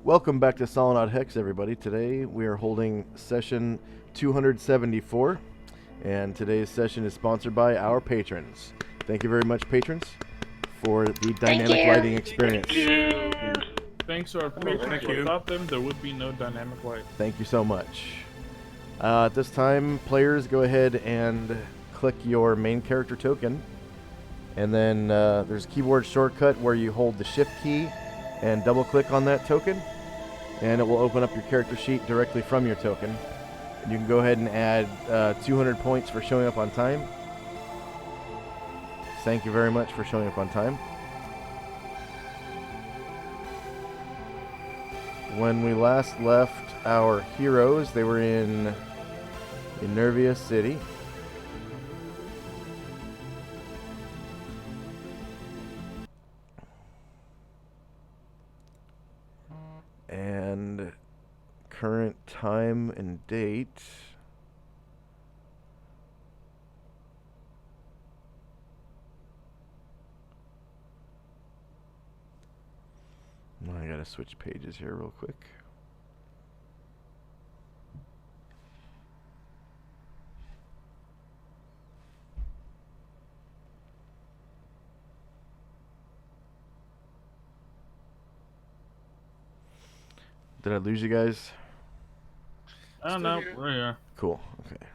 Welcome back to Solynod Hex, everybody. Today we are holding session 274, and today's session is sponsored by our patrons. Thank you very much, patrons, for the dynamic lighting experience. Thanks to our patrons. Without them, there would be no dynamic light. Thank you so much. At this time, players, go ahead and click your main character token, and then there's a keyboard shortcut where you hold the shift key and double click on that token, and it will open up your character sheet directly from your token. You can go ahead and add 200 points for showing up on time. Thank you very much for showing up on time. When we last left our heroes, they were in Nervia City. And current time and date. I gotta switch pages here real quick. Did I lose you guys? I don't know. We're here. Cool. Okay.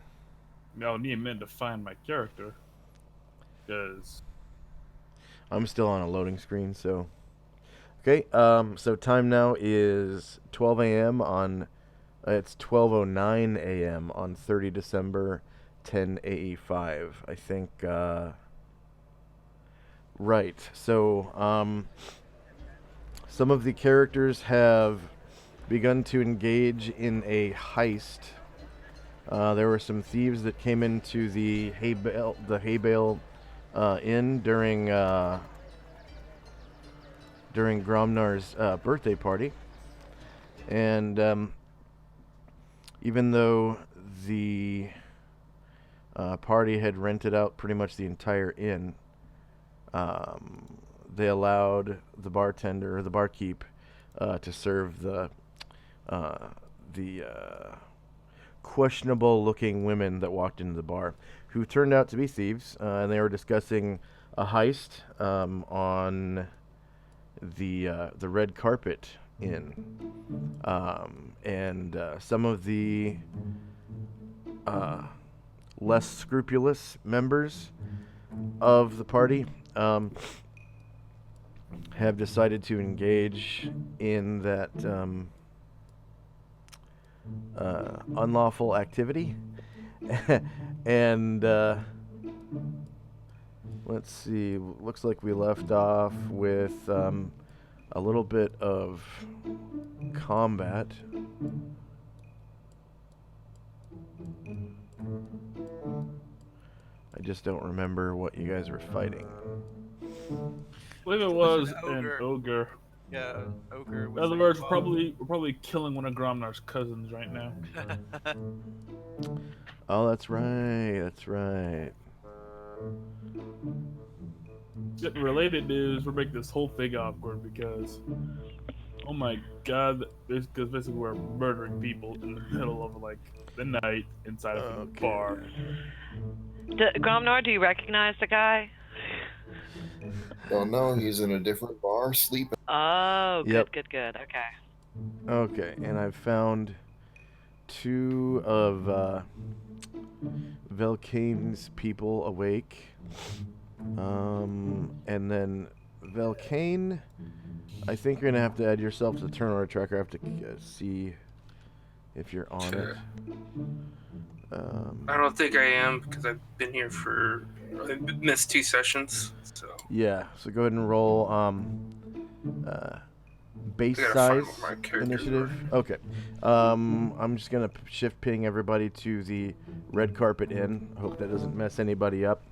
I'll need a minute to find my character. Because I'm still on a loading screen, so. Okay, so time now is 12 a.m. on, it's 12:09 a.m. on 30 December 10:85. I think, right. So, some of the characters have begun to engage in a heist. There were some thieves that came into the hay bale inn during Gromnar's birthday party, and even though the party had rented out pretty much the entire inn, they allowed the bartender or the barkeep to serve the questionable-looking women that walked into the bar, who turned out to be thieves, and they were discussing a heist on the red carpet inn, and some of the less scrupulous members of the party have decided to engage in that unlawful activity. And let's see, looks like we left off with a little bit of combat. I just don't remember what you guys were fighting. I believe it was an ogre. Yeah, ogre. In other words, we're probably killing one of Gromnar's cousins right now. Oh, that's right. That's right. Related news, we're making this whole thing awkward because, oh my god, because basically we're murdering people in the middle of like the night inside of a bar. Gromnar, do you recognize the guy? Don't know. He's in a different bar sleeping. Oh, good, Yep. good. Okay. Okay, and I've found two of Velkane's people awake. And then Velkane, I think you're gonna have to add yourself to the turn order tracker. I have to see if you're on it. I don't think I am because I've been here I missed 2 sessions. So yeah, so go ahead and roll base I gotta size find what my characters initiative. are. Okay. I'm just gonna shift ping everybody to the red carpet inn. Hope that doesn't mess anybody up.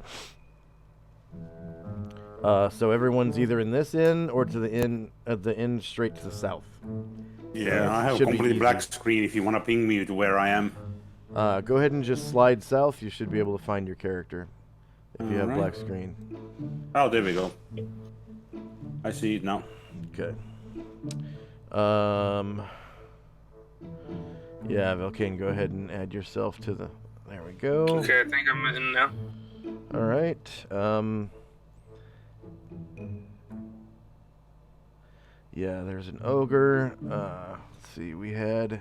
So everyone's either in this inn or to the inn straight to the south. Yeah, I have a should be completely easy. black screen if you want to ping me to where I am. Go ahead and just slide south. You should be able to find your character if you have Alright. black screen. Oh, there we go. I see it now. Okay. Yeah, Velcane, go ahead and add yourself to the. There we go. Okay, I think I'm in now. All right. Yeah, there's an ogre. Let's see. We had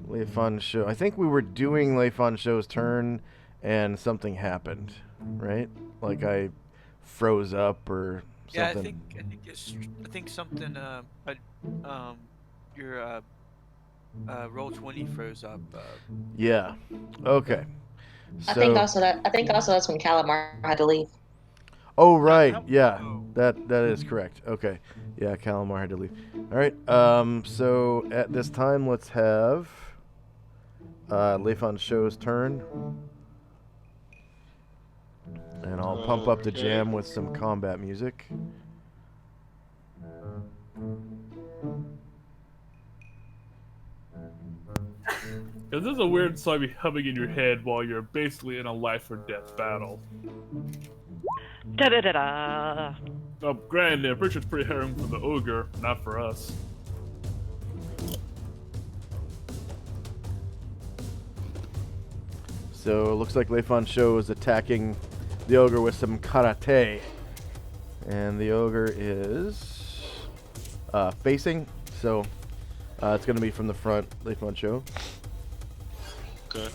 Leifon Show. I think we were doing Leifon Show's turn, and something happened, right? Like I froze up or something. Yeah, I think something. Your roll 20 froze up. Yeah. Okay. So, I think also that's when Calamar had to leave. oh right, yeah, that is correct. Okay, yeah, Calamar had to leave. All right. So at this time, let's have Leifon Show's turn, and I'll pump up the jam with some combat music. Because there's a weird song humming in your head while you're basically in a life or death battle. Da da da da. Oh, granted, I'm pretty sure it's pretty harrowing for the ogre, not for us. So it looks like Leifon Show is attacking the ogre with some karate, and the ogre is facing. So it's going to be from the front, Leifon Show. Okay.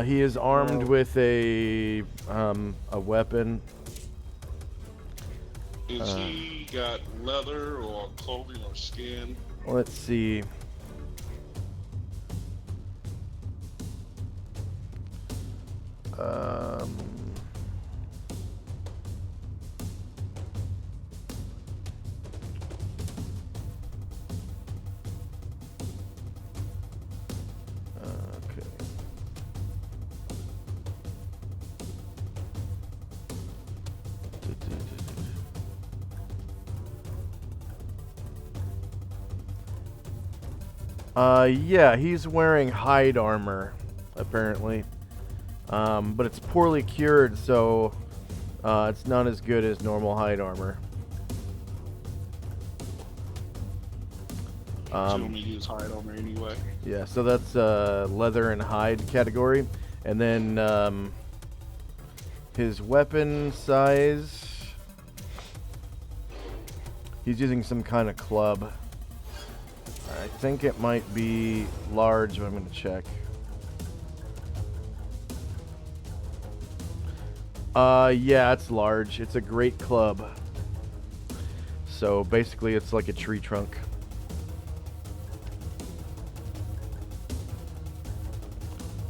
He is armed with a weapon. Is he got leather or clothing or skin? Let's see. Yeah, he's wearing hide armor, apparently. But it's poorly cured, so it's not as good as normal hide armor. Only use hide armor anyway. Yeah, so that's leather and hide category. And then his weapon size, he's using some kind of club. I think it might be large, but I'm going to check. Yeah, it's large. It's a great club. So basically it's like a tree trunk.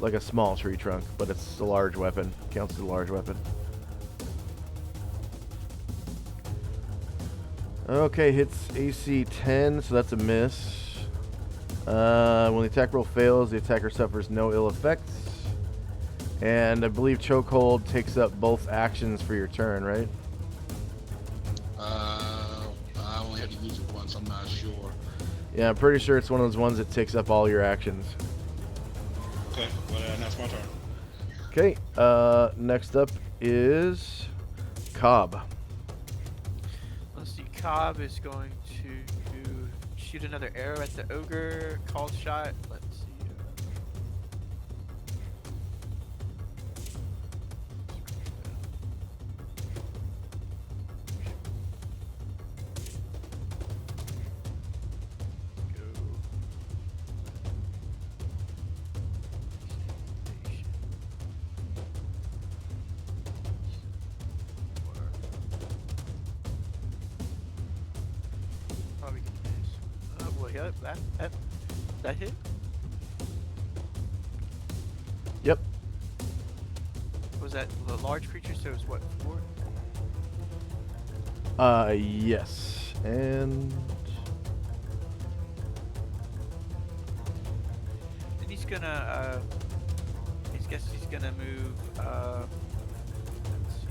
Like a small tree trunk, but it's a large weapon. Counts as a large weapon. Okay, hits AC 10, so that's a miss. When the attack roll fails, the attacker suffers no ill effects. And I believe Chokehold takes up both actions for your turn, right? I only had to use it once, I'm not sure. Yeah, I'm pretty sure it's one of those ones that takes up all your actions. Okay, well, that's my turn. Okay, next up is Cobb. Let's see. Cobb is going to shoot another arrow at the ogre. Called shot. Let's see. Probably can miss. Oh boy, yeah, that hit? Yep. Was that the large creature? So it was what, 4? Yes. And And he's gonna, he's gonna move, let's see.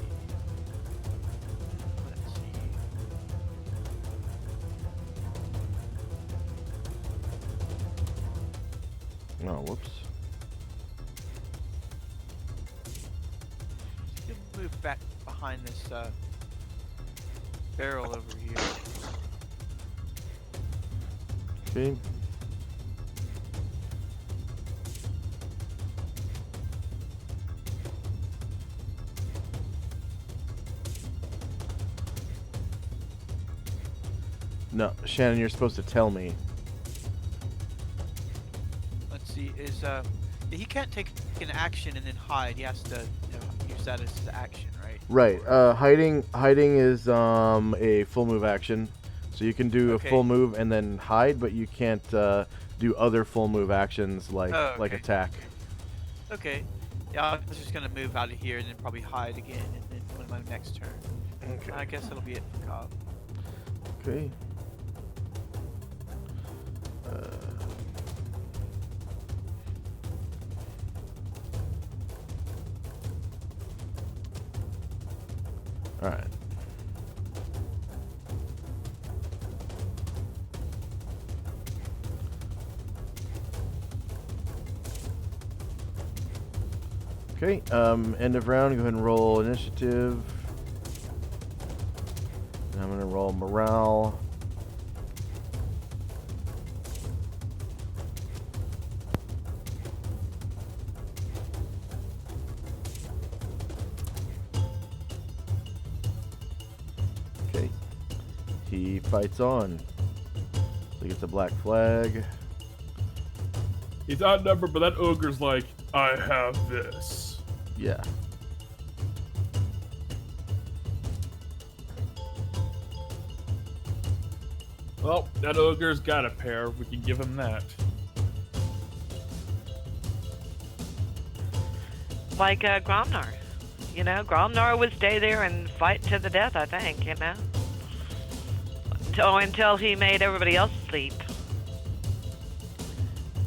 Oh, whoops. You can move back behind this barrel over here. Okay. No, Shannon, you're supposed to tell me. Let's see, he can't take an action and then hide. He has to use that as his action, right? Right. Hiding is a full move action, so you can do a full move and then hide, but you can't do other full move actions like like attack. Okay. Yeah, I was just gonna move out of here and then probably hide again, and then when my next turn. Okay. I guess that'll be it for Cobb. Okay. All right. Okay, end of round, go ahead and roll initiative. And I'm gonna roll morale. Okay, he fights on. So he gets a black flag. He's outnumbered, but that ogre's like, I have this. Yeah. Well, that ogre's got a pair. We can give him that. Like Gromnar. You know, Gromnar would stay there and fight to the death, I think, you know? Until he made everybody else sleep.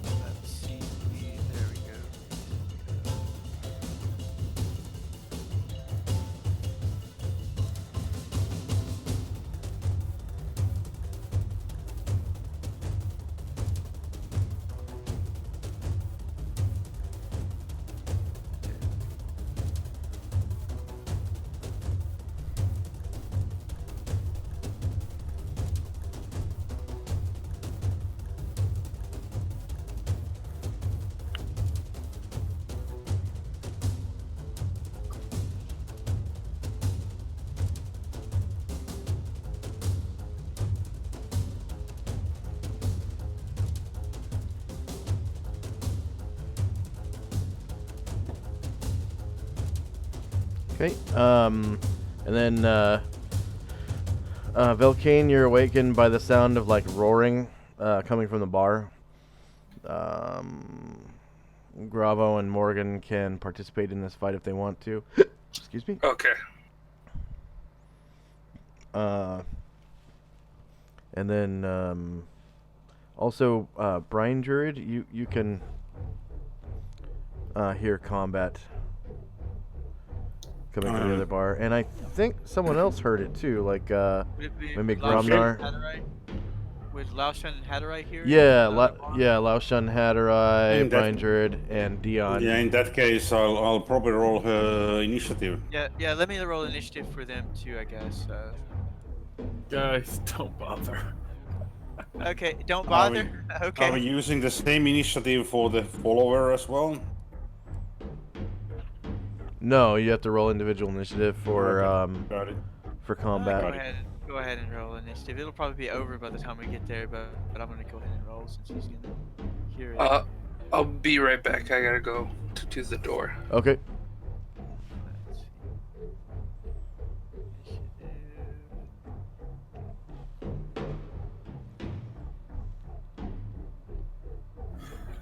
Let's see. There we go. Okay, and then, Velcane, you're awakened by the sound of, like, roaring, coming from the bar. Gravo and Morgan can participate in this fight if they want to. Excuse me? Okay. And then, also, Brian Druid, you can, hear combat coming from the other bar, and I think someone else heard it too, like maybe Gromnar. With Laoshan and Hatterai here? Yeah, Laoshan, Hatterai, Brian Druid, and Dion. Yeah, in that case, I'll probably roll her initiative. Yeah. Let me roll initiative for them too, I guess. Guys, don't bother. Okay, don't bother. Okay. Are we using the same initiative for the follower as well? No, you have to roll individual initiative for Got it. for combat. Go ahead and roll initiative. It'll probably be over by the time we get there, but I'm gonna go ahead and roll since he's gonna hear it. I'll be right back. I gotta go to the door. Okay. Let's see.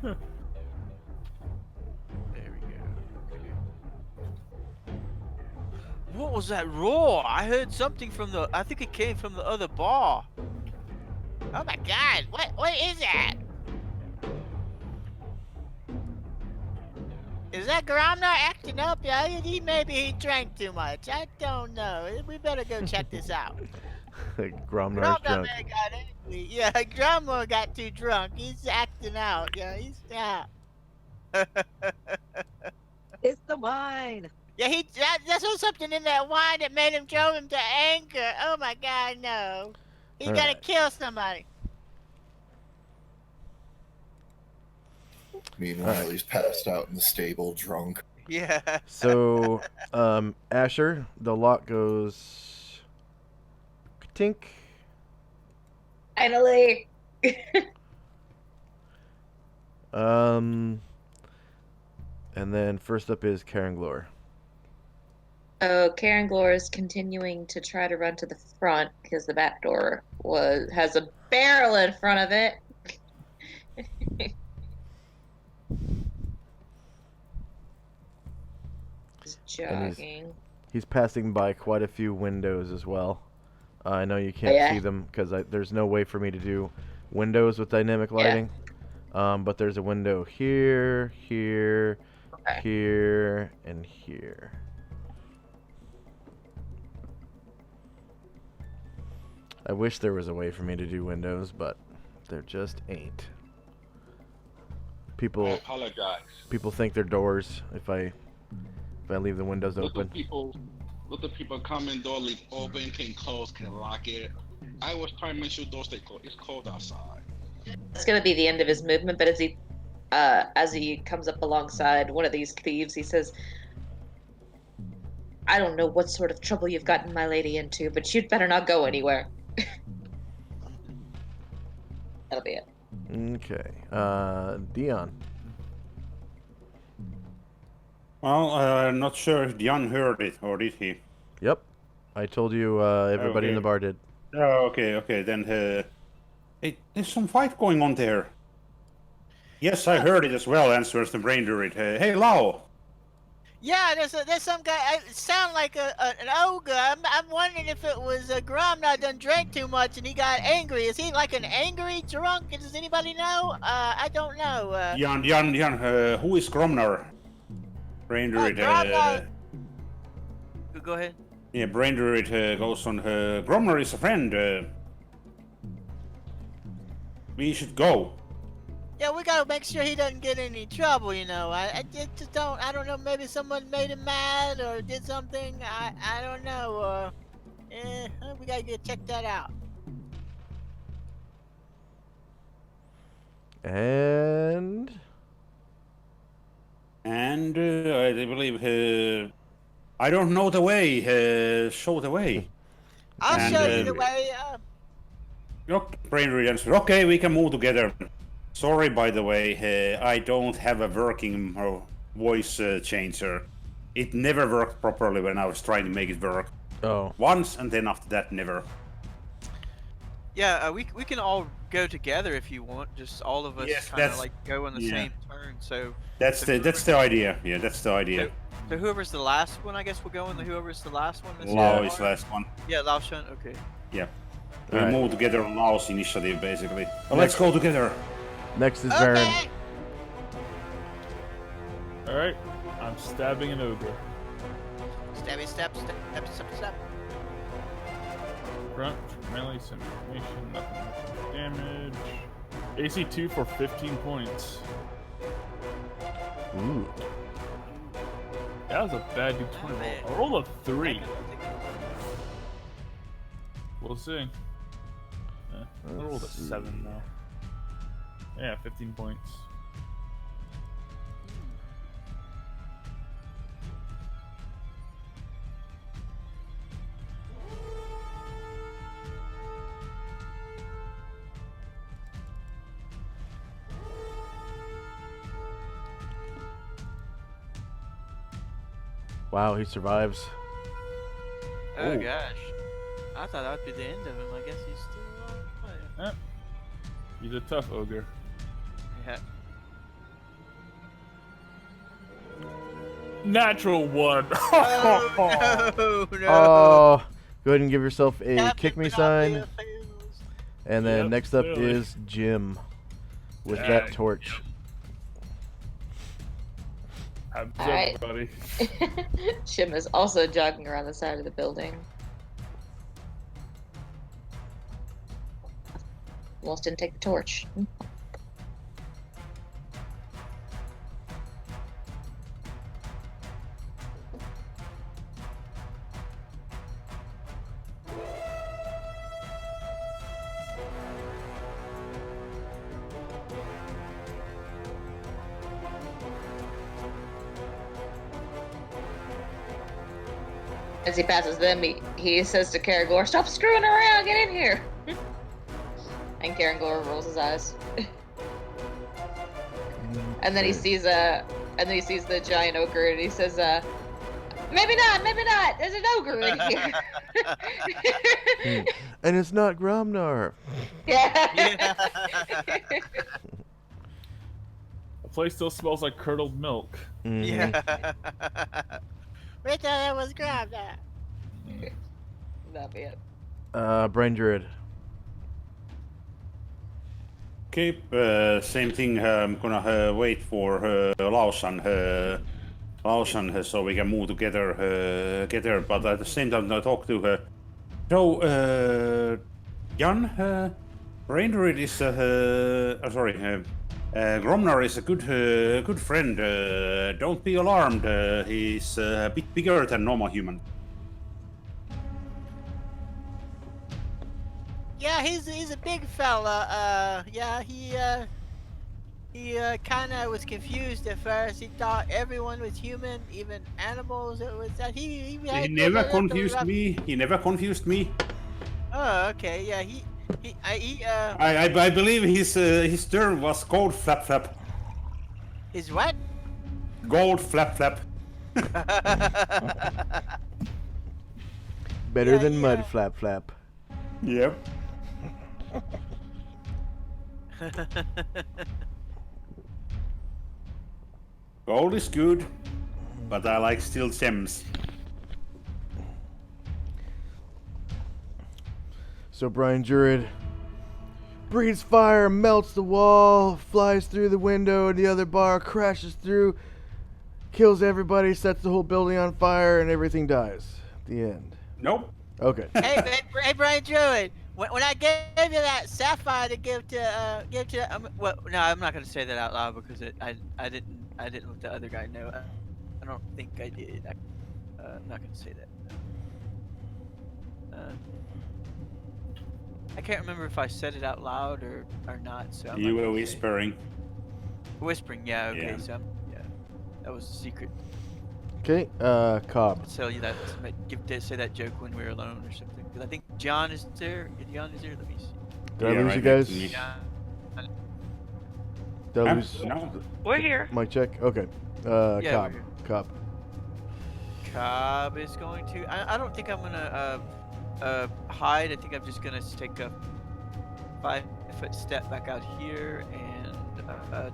Initiative. There we go. Okay. What was that roar? I heard something from the. I think it came from the other bar. Oh my god, what is that? Is that Gromnar acting up? Yeah, maybe he drank too much. I don't know. We better go check this out. Gromnar's drunk. Got angry. Yeah, Gromnar got too drunk. He's acting out. Yeah, It's the wine. Yeah, that's was something in that wine that made him drove him to anger. Oh my God, no. He's All gonna right. kill somebody. Meanwhile, he's passed out in the stable, drunk. Yeah. So, Asher, the lock goes tink. Finally. And then first up is Karen Glore. Oh, Karen Glore is continuing to try to run to the front because the back door has a barrel in front of it. He's And jogging. he's passing by quite a few windows as well. I know you can't Yeah. see them because there's no way for me to do windows with dynamic lighting. But there's a window here, here, Okay. here, and here. I wish there was a way for me to do windows, but there just ain't. I People apologize. think they're doors if I leave the windows Let open. the people come in door, leave open, can close, can lock it. I was trying to make sure doors stay closed. It's cold outside. That's gonna be the end of his movement, but as he comes up alongside one of these thieves, he says, I don't know what sort of trouble you've gotten my lady into, but you'd better not go anywhere. That'll be it. Okay. Dion. Well, not sure if Dion heard it, or did he? Yep. I told you everybody in the bar did. Oh, okay, then, hey, there's some fight going on there. Yes, I heard it as well, answers the brain druid. Hey, Lao! Yeah, there's some guy. It sound like an ogre. I'm wondering if it was Gromnar done drank too much and he got angry. Is he like an angry drunk? Does anybody know? I don't know. Dion, who is Gromnar? Brain druid, Gromnar. Go ahead. Yeah, brain druid goes on, Gromnar is a friend. We should go. Yeah, we gotta make sure he doesn't get in any trouble, you know. I just don't. I don't know. Maybe someone made him mad or did something. I don't know. We gotta check that out. And I believe I don't know the way. Show the way. I'll show you the way. Brain druid answers. Okay, we can move together. Sorry, by the way, I don't have a working voice changer. It never worked properly when I was trying to make it work. Oh. Once, and then after that, never. Yeah, we can all go together if you want. Just all of us kind of like go on the same turn. So that's the idea. Yeah, that's the idea. So whoever's the last one, I guess we'll go in. Whoever's the last one. Lao is the last one. Yeah, Lao Shun. Okay. Yeah. We move together on Lao's initiative, basically. Well, let's go together. Next is Baron. Alright, I'm stabbing an ogre. Stabby, stab. Front, melee, some information, nothing damage. AC 2 for 15 points. Ooh. That was a bad D20 roll. I rolled a 3. We'll see. I rolled a 7 now. Yeah, 15 points. Wow, he survives. Oh gosh. I thought that would be the end of him. I guess he's still alive. He's a tough ogre. Yeah. Natural 1. Oh, no. Oh, go ahead and give yourself a kick me sign. And then next up is Jim with that torch. Alright. Buddy. Jim is also jogging around the side of the building. Almost didn't take the torch. as he passes them, he says to Karagor, "Stop screwing around, get in here." And Karagor rolls his eyes. And then he sees the giant ogre, and he says, maybe not. There's an ogre in here." And it's not Gromnar. Yeah. The place still smells like curdled milk. Yeah. We thought it was Gromnar. That'd be it. Brain Druid. Okay, same thing. I'm gonna wait for Lausan, so we can move together. But at the same time, I talk to her. So, Jan, Brain Druid is Gromnar is a good friend. Don't be alarmed. He's a bit bigger than normal human. Yeah, he's a big fella. Yeah, he kind of was confused at first. He thought everyone was human, even animals. It was that he never confused me. He never confused me. Oh, okay. Yeah, I believe his term was gold flap flap. His what? Gold flap flap. Better than mud flap flap. Yep. Gold is good, but I like still gems. So Brian Druid breathes fire, melts the wall, flies through the window, and the other bar crashes through, kills everybody, sets the whole building on fire, and everything dies. The end. Nope. Okay. Hey, Brian Druid. When I gave you that sapphire to give to well, no, I'm not gonna say that out loud because I didn't let the other guy know. I don't think I did. I'm not gonna say that. I can't remember if I said it out loud or not. So You were whispering. Whispering, yeah. Okay, Yeah. so that was a secret. Okay, Cobb. Tell you that. Say that joke when we were alone or something. Because I think John is there. John is there. Let me see. Did I lose you guys? Did I lose? No. We're here. Mic check. Okay. Yeah, Cobb. we're here. Cobb. Cobb is going to. I don't think I'm gonna hide. I think I'm just gonna take a 5-foot step back out here and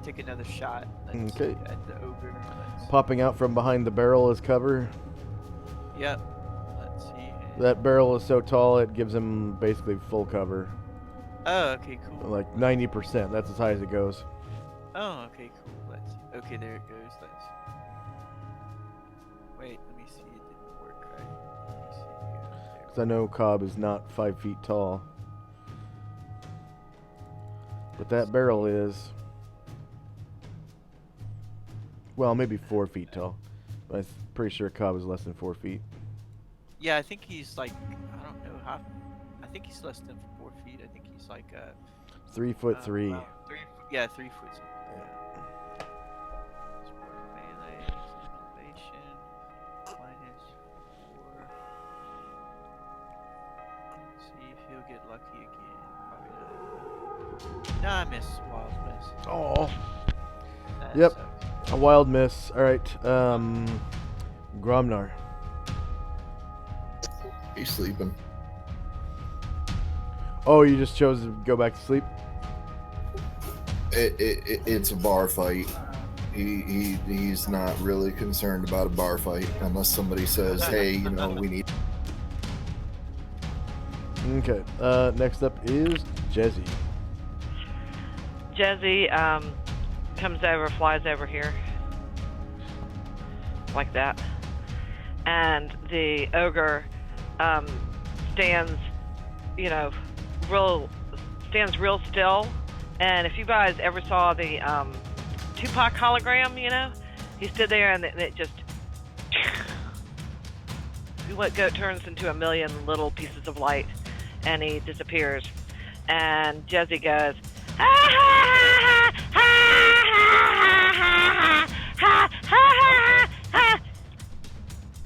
take another shot. Okay. At the ogre. Popping out from behind the barrel is cover. Yep. Let's see. That barrel is so tall it gives him basically full cover. Oh, okay, cool. Like 90%. That's as high as it goes. Oh, okay, cool. Let's see. Okay, there it goes. Let's wait. Let me see. It didn't work right. Let me see. Because I know Cobb is not 5 feet tall. But that barrel is. Well, maybe 4 feet tall. But I'm pretty sure Cobb is less than 4 feet. Yeah, I think he's like, I don't know how. I think he's less than 4 feet. I think he's like 3'3". Wow, 3 foot. Yeah. Sport melee, elevation, -4. Let's see if he'll get lucky again. Probably not. Nah, I miss. Wild miss. Oh. That Yep. sucks. A wild miss. Alright. Gromnar. He's sleeping. Oh, you just chose to go back to sleep? It's a bar fight. He's not really concerned about a bar fight unless somebody says, "Hey, we need." Okay. Next up is Jezzy. Jezzy comes over, flies over here. Like that. And the ogre stands, real still. And if you guys ever saw the Tupac hologram, he stood there and it just turns into a million little pieces of light, and he disappears. And Jezzy goes, ha ha ha ha ha ha ha ha ha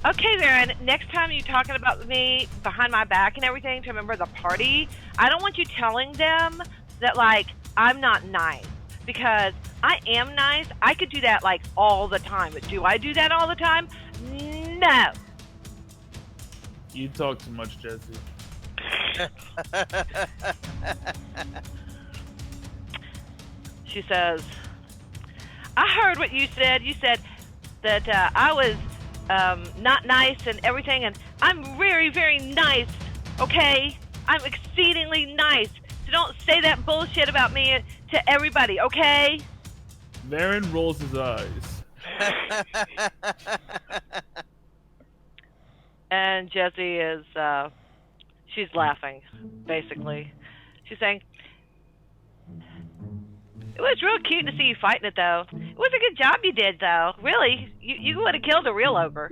ha. Okay, Varen, next time you're talking about me behind my back and everything to a member of the party, I don't want you telling them that, like, I'm not nice. Because I am nice. I could do that, like, all the time. But do I do that all the time? No. You talk too much, Jesse. She says, I heard what you said. You said that I was not nice and everything, and I'm very, very nice, okay? I'm exceedingly nice. So don't say that bullshit about me to everybody, okay? Varen rolls his eyes. And Jesse is, she's laughing, basically. She's saying, it was real cute to see you fighting it, though. It was a good job you did, though. Really, you would have killed a real ogre.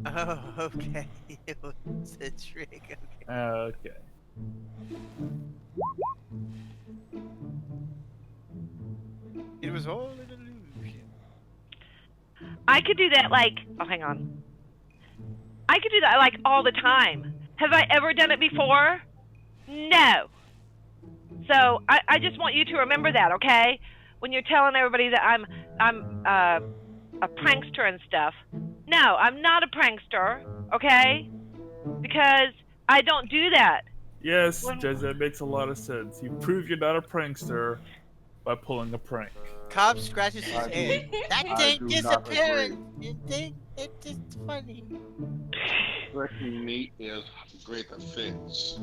Oh, okay. It was a trick. Okay. Okay. It was all an illusion. I could do that, like, oh, hang on. I could do that, like, all the time. Have I ever done it before? No. So, I just want you to remember that, okay? When you're telling everybody that I'm a prankster and stuff. No, I'm not a prankster, okay? Because I don't do that. Yes, Jez, that makes a lot of sense. You prove you're not a prankster by pulling a prank. Cobb scratches his head. That I thing do not disappearing. It's just funny. Wrecking meat is greater fits.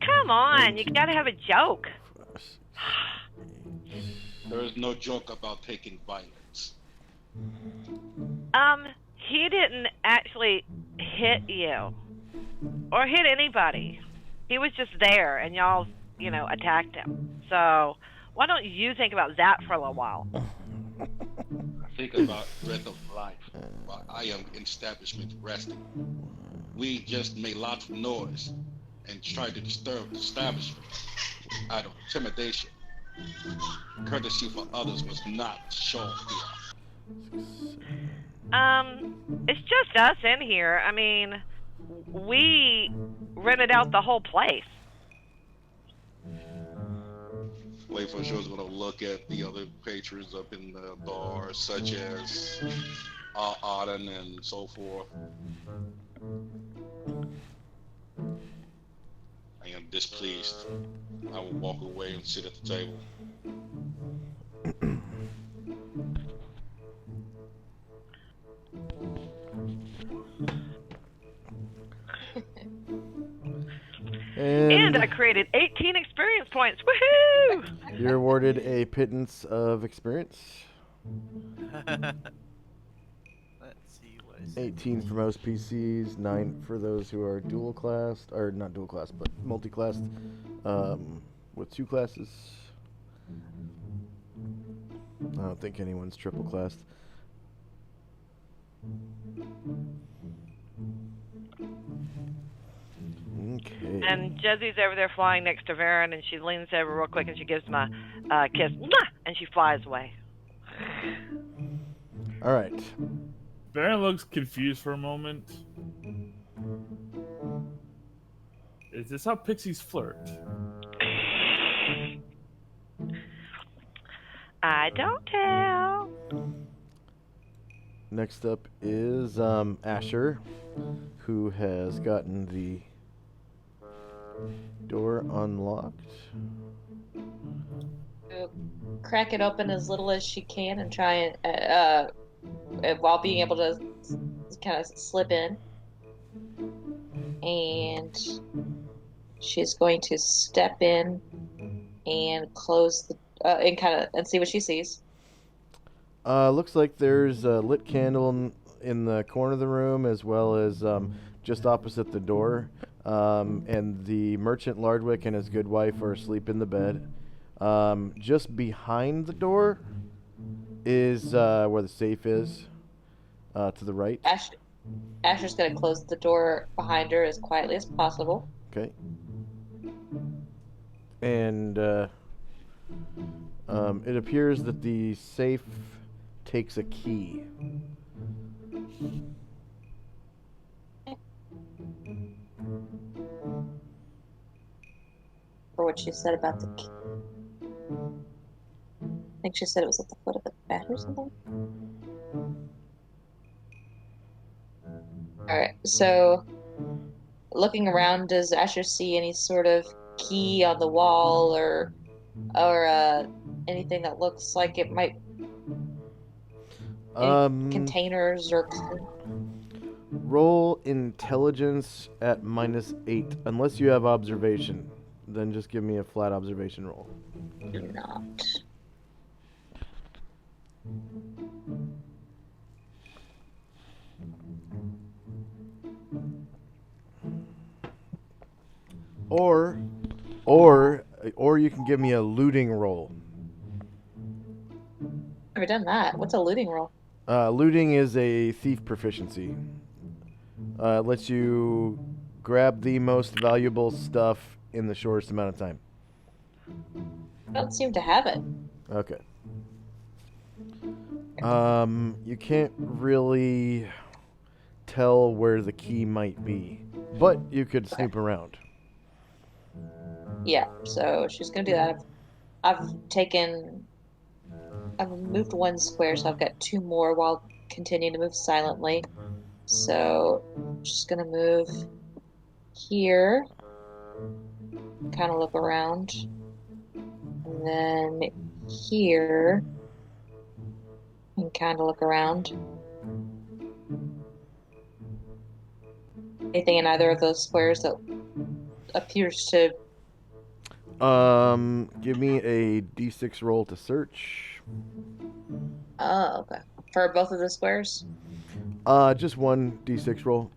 Come on, you gotta have a joke. There is no joke about taking violence. He didn't actually hit you. Or hit anybody. He was just there, and y'all, attacked him. So, why don't you think about that for a little while? Think about breath of life while I am in establishment resting. We just made lots of noise and tried to disturb the establishment out of intimidation. Courtesy for others was not shown here. It's just us in here. I mean, we rented out the whole place. Wait for sure is gonna look at the other patrons up in the bar, such as Auden and so forth. I am displeased. I will walk away and sit at the table. And I created 18 experience points. Woohoo! You're awarded a pittance of experience. Let's see what is 18 for most PCs, 9 for those who are dual classed, or not dual classed, but multi-classed, with 2 classes. I don't think anyone's triple classed. Okay. And Jezzy's over there flying next to Varen, and she leans over real quick and she gives him a kiss. Mwah! And she flies away. All right. Varen looks confused for a moment. Is this how pixies flirt? I don't tell. Next up is Asher, who has gotten the door unlocked. Crack it open as little as she can and try and while being able to kind of slip in. And she's going to step in and close the and see what she sees. Looks like there's a lit candle in the corner of the room, as well as just opposite the door. And the merchant Lardwick and his good wife are asleep in the bed. Just behind the door is where the safe is, to the right. Asher's going to close the door behind her as quietly as possible. Okay. And It appears that the safe takes a key. For what she said about the key. I think she said it was at the foot of the bed or something. Alright, so looking around, does Asher see any sort of key on the wall or anything that looks like it might any containers or roll intelligence at -8 unless you have observation. Then just give me a flat observation roll. do not. Or you can give me a looting roll. Never done that. What's a looting roll? Looting is a thief proficiency. Lets you grab the most valuable stuff in the shortest amount of time. I don't seem to have it. Okay. You can't really tell where the key might be, but you could snoop around. Yeah, so she's gonna do that. I've moved one square, so I've got 2 more while continuing to move silently. So just gonna move here, kind of look around, and then here, and kind of look around. Anything in either of those squares that appears to... Give me a d6 roll to search. Oh, okay. For both of the squares? Just one d6 roll.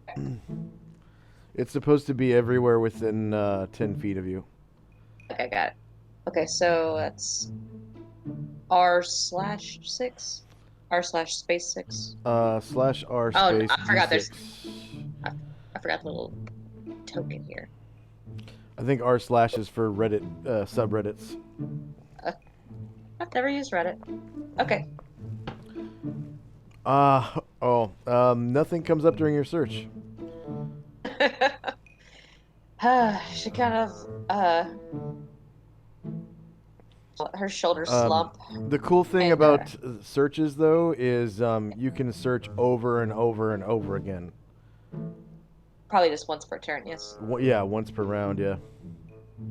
It's supposed to be everywhere within 10 feet of you. Okay, got it. Okay, so that's R/6? R/space 6? /R Oh, space I forgot d6. I forgot the little token here. I think r/ is for Reddit subreddits. I've never used Reddit. Okay. Nothing comes up during your search. She kind of her shoulders slump. The cool thing about searches, though, is you can search over and over and over again. Probably just once per turn, yes. Yeah, once per round, yeah.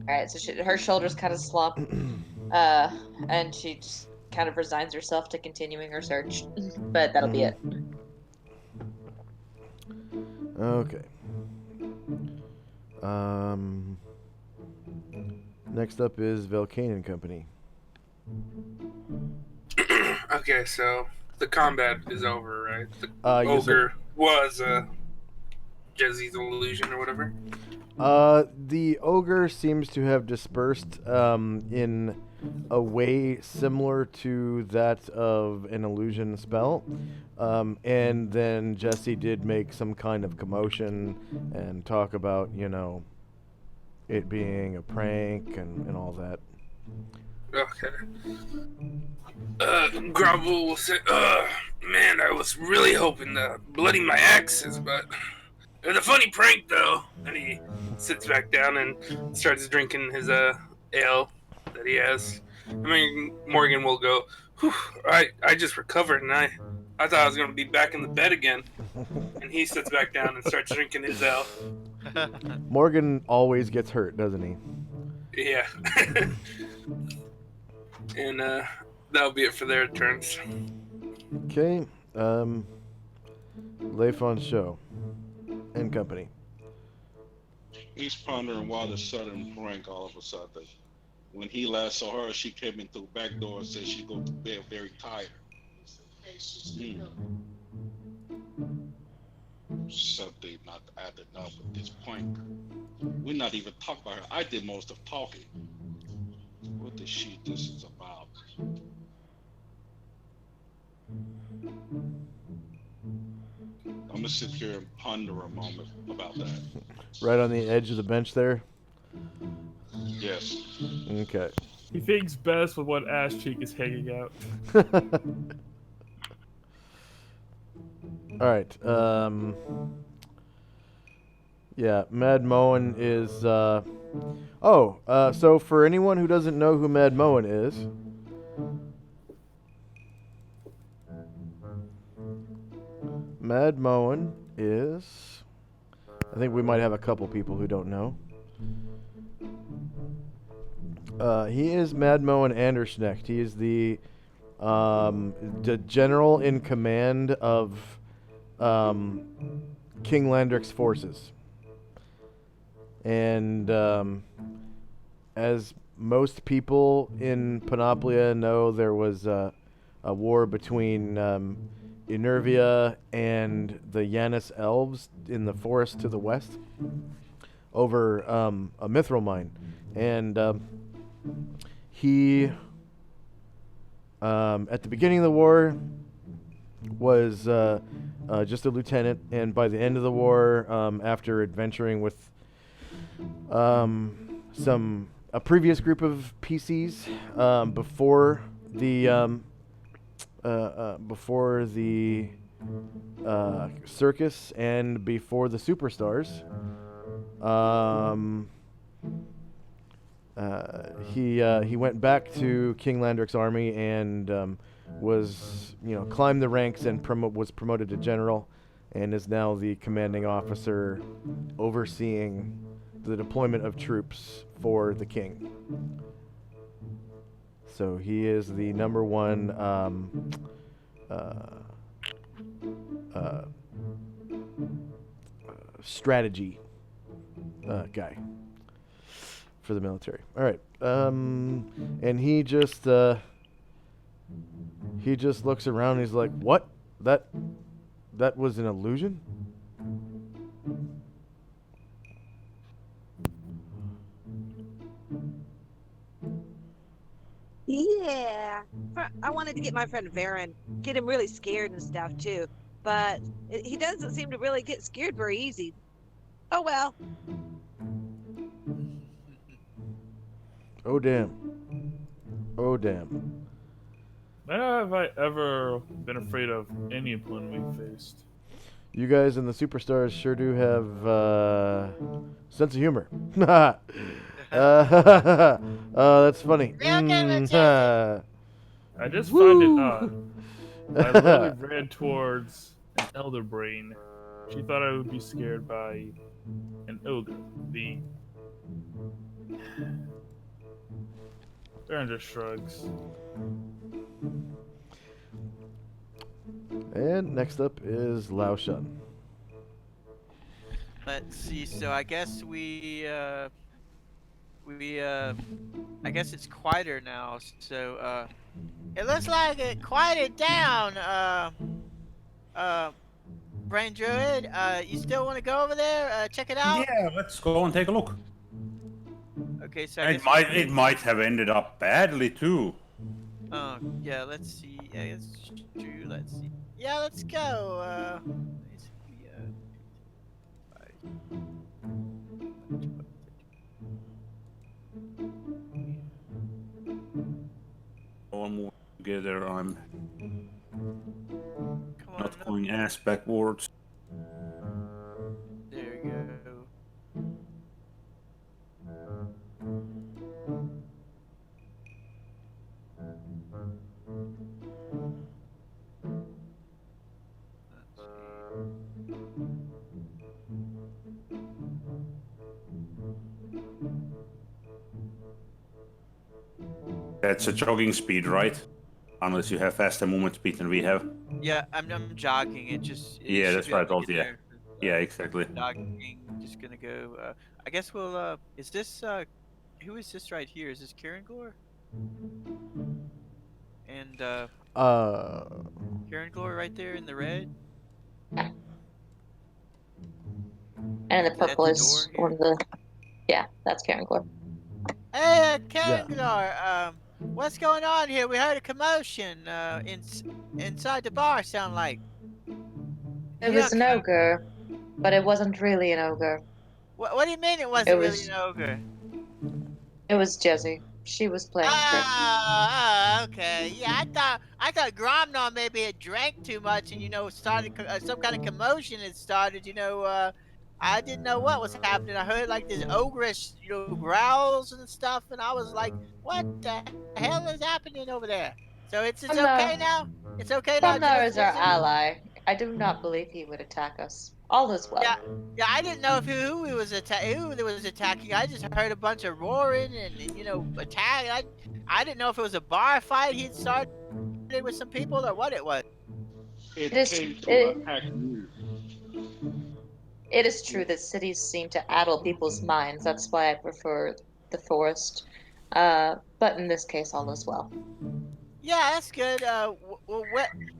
Alright, so her shoulders kind of slump, and she just kind of resigns herself to continuing her search. But that'll be it. Okay. Next up is Velcane and Company. Okay, so the combat is over, right? The yes, ogre was Jezzy's illusion or whatever. The ogre seems to have dispersed in a way similar to that of an illusion spell. And then Jesse did make some kind of commotion and talk about, it being a prank and all that. Okay. Grovel will say, man, I was really hoping to bloody my axes, but it was a funny prank, though. And he sits back down and starts drinking his ale that he has. I mean, Morgan will go, whew, I just recovered, and I thought I was going to be back in the bed again. And he sits back down and starts drinking his ale. Morgan always gets hurt, doesn't he? Yeah. And that'll be it for their turns. Okay. Leifon Show and Company. He's pondering why the sudden prank all of a sudden. When he last saw her, she came in through the back door and said she'd go to bed very tired. Something not adding up at this point. We're not even talking about her. I did most of talking. What the shit this is about? I'm gonna sit here and ponder a moment about that. Right on the edge of the bench there? Yes. Okay. He thinks best with one ass cheek is hanging out. All right. Yeah, Mad Moen is. So for anyone who doesn't know who Mad Moen is, Mad Moen is. I think we might have a couple people who don't know. He is Mad Moen Andersknecht. He is the general in command of King Landric's forces. And as most people in Panoplia know, there was a war between Enervia and the Yanis elves in the forest to the west over a mithril mine. And he, at the beginning of the war, was just a lieutenant, and by the end of the war, after adventuring with a previous group of PCs before the circus and before the superstars, he went back to King Landric's army and was climbed the ranks and was promoted to general, and is now the commanding officer overseeing the deployment of troops for the king. So he is the number one strategy guy for the military. All right, and he just looks around. And he's like, "What? That was an illusion?" Yeah. I wanted to get my friend Varen, get him really scared and stuff too. But he doesn't seem to really get scared very easy. Oh well. Oh damn. Oh damn. Never have I ever been afraid of any opponent we faced. You guys in the superstars sure do have sense of humor. That's funny. I just find it odd. I literally ran towards an elder brain. She thought I would be scared by an ogre. Baron just shrugs. And next up is Lao Shun. Let's see. So I guess I guess it's quieter now. So it looks like it quieted down. Brain Druid, you still want to go over there? Check it out. Yeah, let's go and take a look. Okay, so it might have ended up badly too. Oh yeah, let's see. Yeah, it's true. Let's see. Yeah, let's go. All moving together. I'm not going ass backwards. There you go. That's a jogging speed, right? Unless you have faster movement speed than we have. Yeah, I'm jogging. Yeah, that's what I thought. Yeah, yeah, exactly. Jogging. Just gonna go. I guess we'll. Is this? Who is this right here? Is this Karangor? And Karangor right there in the red. And the purple is one of the. Yeah, that's Karangor. Hey, Karangor, what's going on here? We heard a commotion inside the bar, sound like. It was an ogre, but it wasn't really an ogre. What do you mean it wasn't really an ogre? It was Jesse. She was playing tricks. Okay. Yeah, I thought Gromnar maybe had drank too much and started some kind of commotion had started. I didn't know what was happening. I heard like this ogreish, growls and stuff, and I was like, "What the hell is happening over there?" So it's okay Gromnar, now. It's okay now. Gromnar is our Is it? ally. I do not believe he would attack us. All is Yeah, well. yeah. I didn't know who he was who there was attacking. I just heard a bunch of roaring and attack. I didn't know if it was a bar fight he'd started with some people or what it was. It It is came to it, attack you. it is true that cities seem to addle people's minds. That's why I prefer the forest. But in this case, all is well. Yeah, that's good. Well,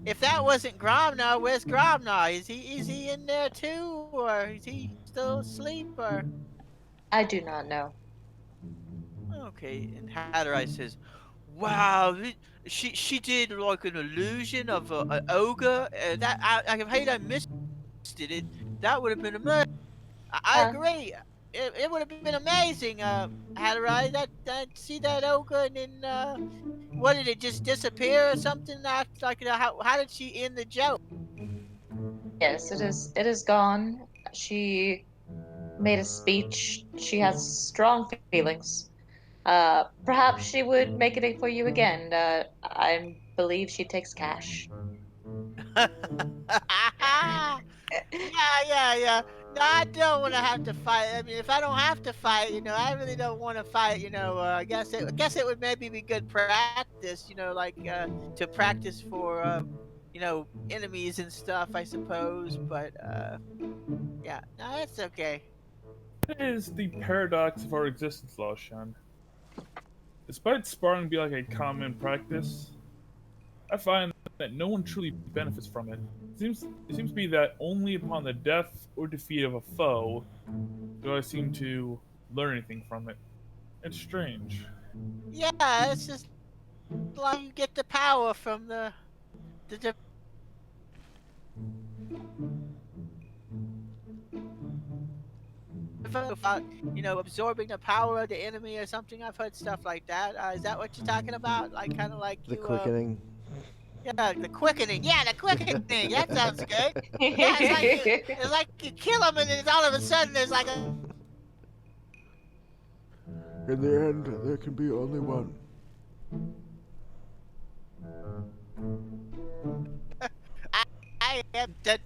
if that wasn't Gromnar, where's Gromnar? Is he in there too, or is he still asleep? Or I do not know. okay. And Hatterai says, "Wow, she did like an illusion of an ogre. That I hate I missed it. That would have been amazing. I Uh, agree. It would have been amazing. Hatterai, that see that ogre and then what did it just disappear or something? Like how did she end the joke? yes, it is gone. She made a speech. She has strong feelings. Perhaps she would make it for you again. I believe she takes cash. Yeah. No, I don't want to have to fight. I mean, if I don't have to fight, I really don't want to fight. I guess it would maybe be good practice. Like to practice for enemies and stuff. I suppose, but yeah, no, that's okay. It is the paradox of our existence, Lashan. Despite sparring being like a common practice, I find that no one truly benefits from it. It seems to be that only upon the death or defeat of a foe do I seem to learn anything from it. It's strange. Yeah, it's just like you get the power from the about absorbing the power of the enemy or something. I've heard stuff like that. Is that what you're talking about? Like kind of like The you quickening. yeah, the quickening. Yeah, the quickening. That sounds good. Yeah, it's like you kill them and then all of a sudden there's like a In the end, there can be only one. I am There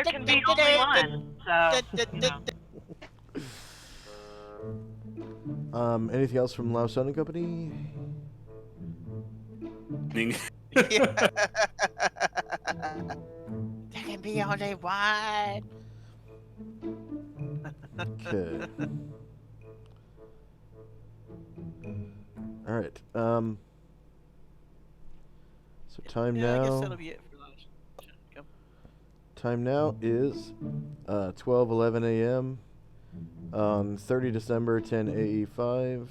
can be only one. So, Anything else from Lao Sun and Company? there can be only one. Okay. All right. So time Yeah, I guess now. that'll be it for lunch. Yep. Time now is 12:11 a.m. on 30 December 10 AE5.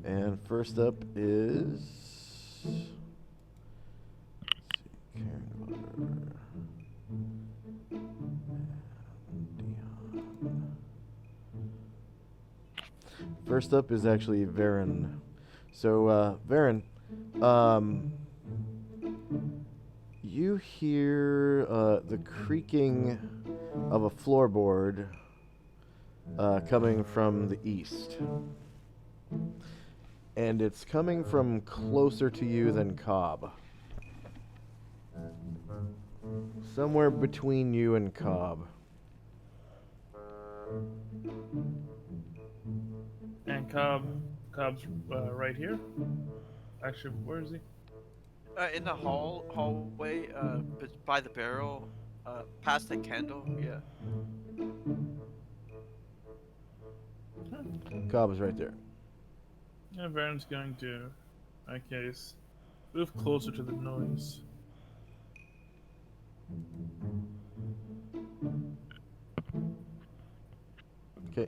And first up is Karen Water. First up is actually Varen. So, Varen, you hear the creaking of a floorboard coming from the east. And it's coming from closer to you than Cobb. Somewhere between you and Cobb. And Cobb's right here. Actually, where is he? In the hallway, by the barrel, past the candle. Yeah. Cobb is right there. Yeah, Varen's going to, in that case, move closer to the noise. Okay.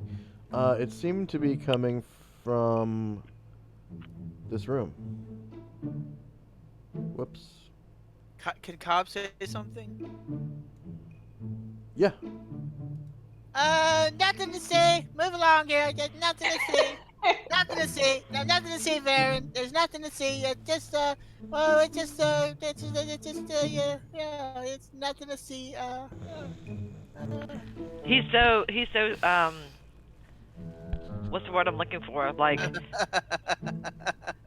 It seemed to be coming from this room. Whoops. Can Cobb say something? Yeah. Nothing to see. Move along here. There's nothing to see. Nothing to see. Nothing to see, Varen. There's nothing to see. It's nothing to see. He's so what's the word I'm looking for? Like,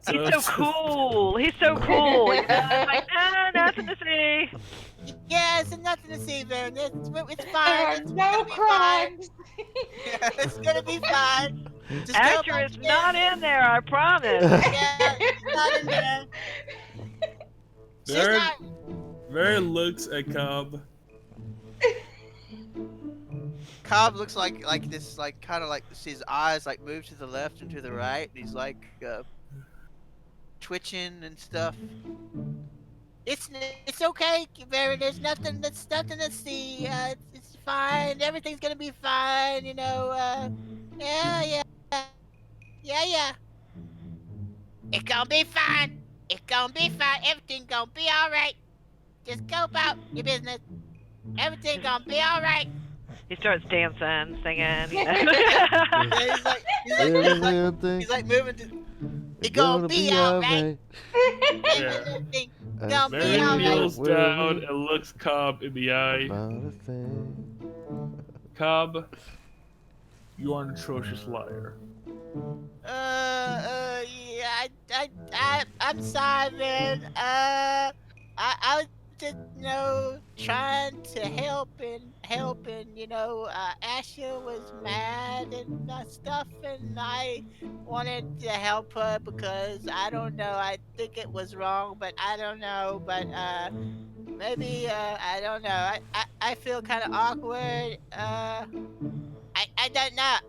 he's so cool. He's so cool. You know? I'm like, nothing to see. Yeah, it's nothing to see, Varen. It's fine. It's no crimes. It's gonna be fine. Just go Asher back is in. not in there, I promise. Yeah, she's not in there. She's not. Varen looks at Cobb. Cobb looks like this, like kind of like his eyes like move to the left and to the right. And he's like twitching and stuff. It's okay, Varen. There's nothing to see. It's fine. Everything's gonna be fine. You know. Yeah. It's gonna be fine. It's gonna be fine. Everything gonna be all right. Just go about your business. Everything gonna be all right. He starts dancing, singing. You know? He's like moving to. It's gonna be all right. Everything gonna be Varen all kneels right. down and looks Cobb in the eye. Cobb, you are an atrocious liar. Yeah, I'm sorry, man. I was just, trying to help and, Asher was mad and stuff, and I wanted to help her because, I don't know, I think it was wrong, but I don't know, but, maybe, I don't know, I feel kind of awkward, I don't know,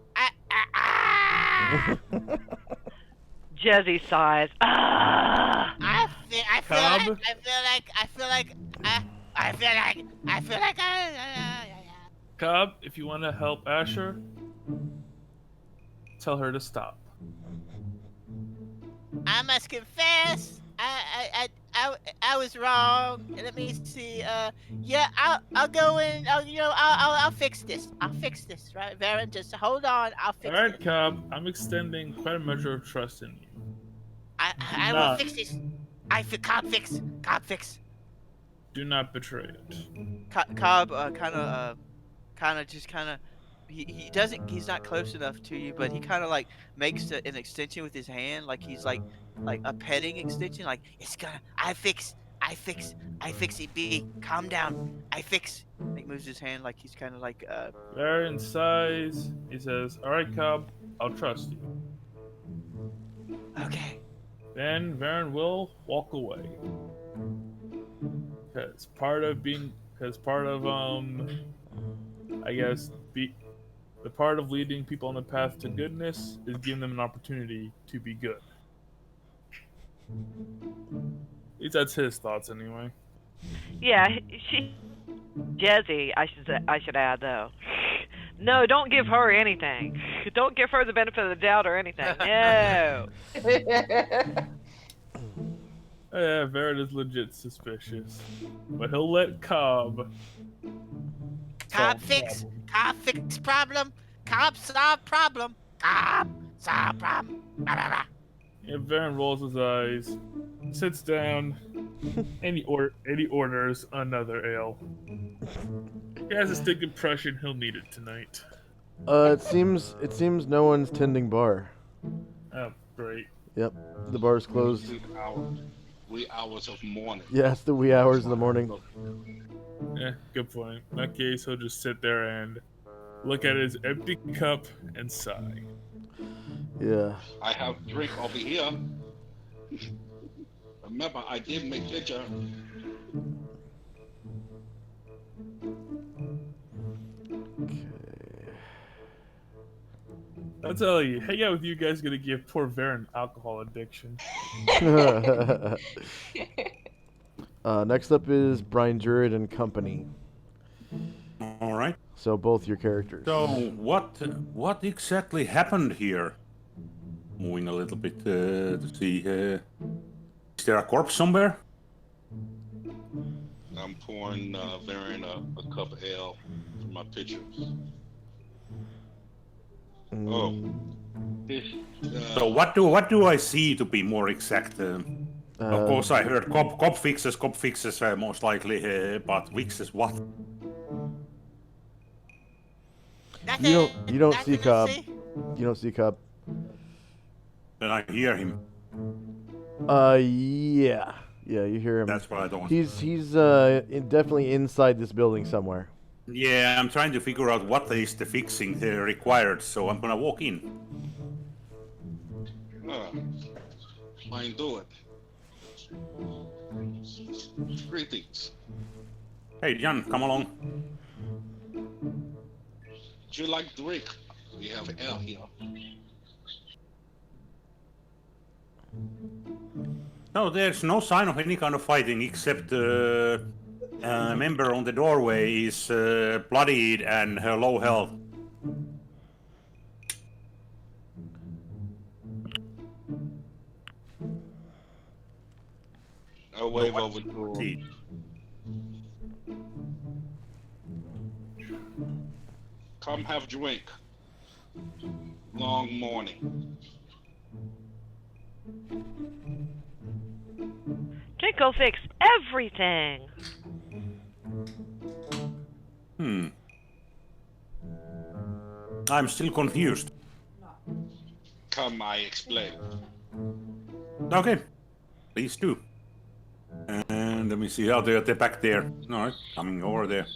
Jezzy sighs. Ah! I feel like Cobb, if you want to help Asher, tell her to stop. I must confess, I was wrong. Let me see. Yeah, I'll go in. I'll fix this. I'll fix this, right, Varen? Just hold on. I'll fix Alright, this. Cobb, I'm extending quite a measure of trust in you. I will fix this. Cobb fix. Do not betray it. Cobb he doesn't, he's not close enough to you, but he kind of like makes an extension with his hand, like he's like a petting extension, like I fix it, B, calm down, I fix. He moves his hand like he's kind of like Varen sighs. He says, "Alright, Cobb, I'll trust you." Okay. Then Varen will walk away. Because part of the part of leading people on the path to goodness is giving them an opportunity to be good. At least that's his thoughts, anyway. Yeah, Jezzy, I should add though. No, don't give her anything. Don't give her the benefit of the doubt or anything. No. Yeah, Varen is legit suspicious, but he'll let Cobb. Cobb fix problem. Cobb solve problem. Cobb solve problem. Blah, blah, blah. Yeah, Varen rolls his eyes, sits down, and he orders another ale. He has a stick impression he'll need it tonight. It seems no one's tending bar. Oh, great. Yep, the bar's closed. Wee hours of morning. Yeah, it's the wee hours of the morning. Yeah, good point. In that case, he'll just sit there and look at his empty cup and sigh. Yeah. I have drink over here. Remember, I did make ginger. I'll tell you, hang out with you guys gonna give poor Varen alcohol addiction. Next up is Brian Druid and company. All right. So both your characters. So what exactly happened here? Moving a little bit to see. Is there a corpse somewhere? I'm pouring Varen a cup of ale from my pitcher. Oh. This, So what do I see to be more exact? Of course, I heard cop fixes, most likely, but fixes what? You don't see Nothing to Cobb. see? You don't see Cobb. Then I hear him. Yeah, you hear him. That's what I don't. He's definitely inside this building somewhere. Yeah, I'm trying to figure out what is the fixing required, so I'm gonna walk in. Fine, do it. Greetings. Hey, Jan, come along. Would you like drink? We have ale here. No, there's no sign of any kind of fighting except a member on the doorway is bloodied and low health. I'll wave over to come have drink. Long morning. Draco fixed everything. I'm still confused. Come, I explain. Okay, please do. And let me see how they're back there. No, coming over there.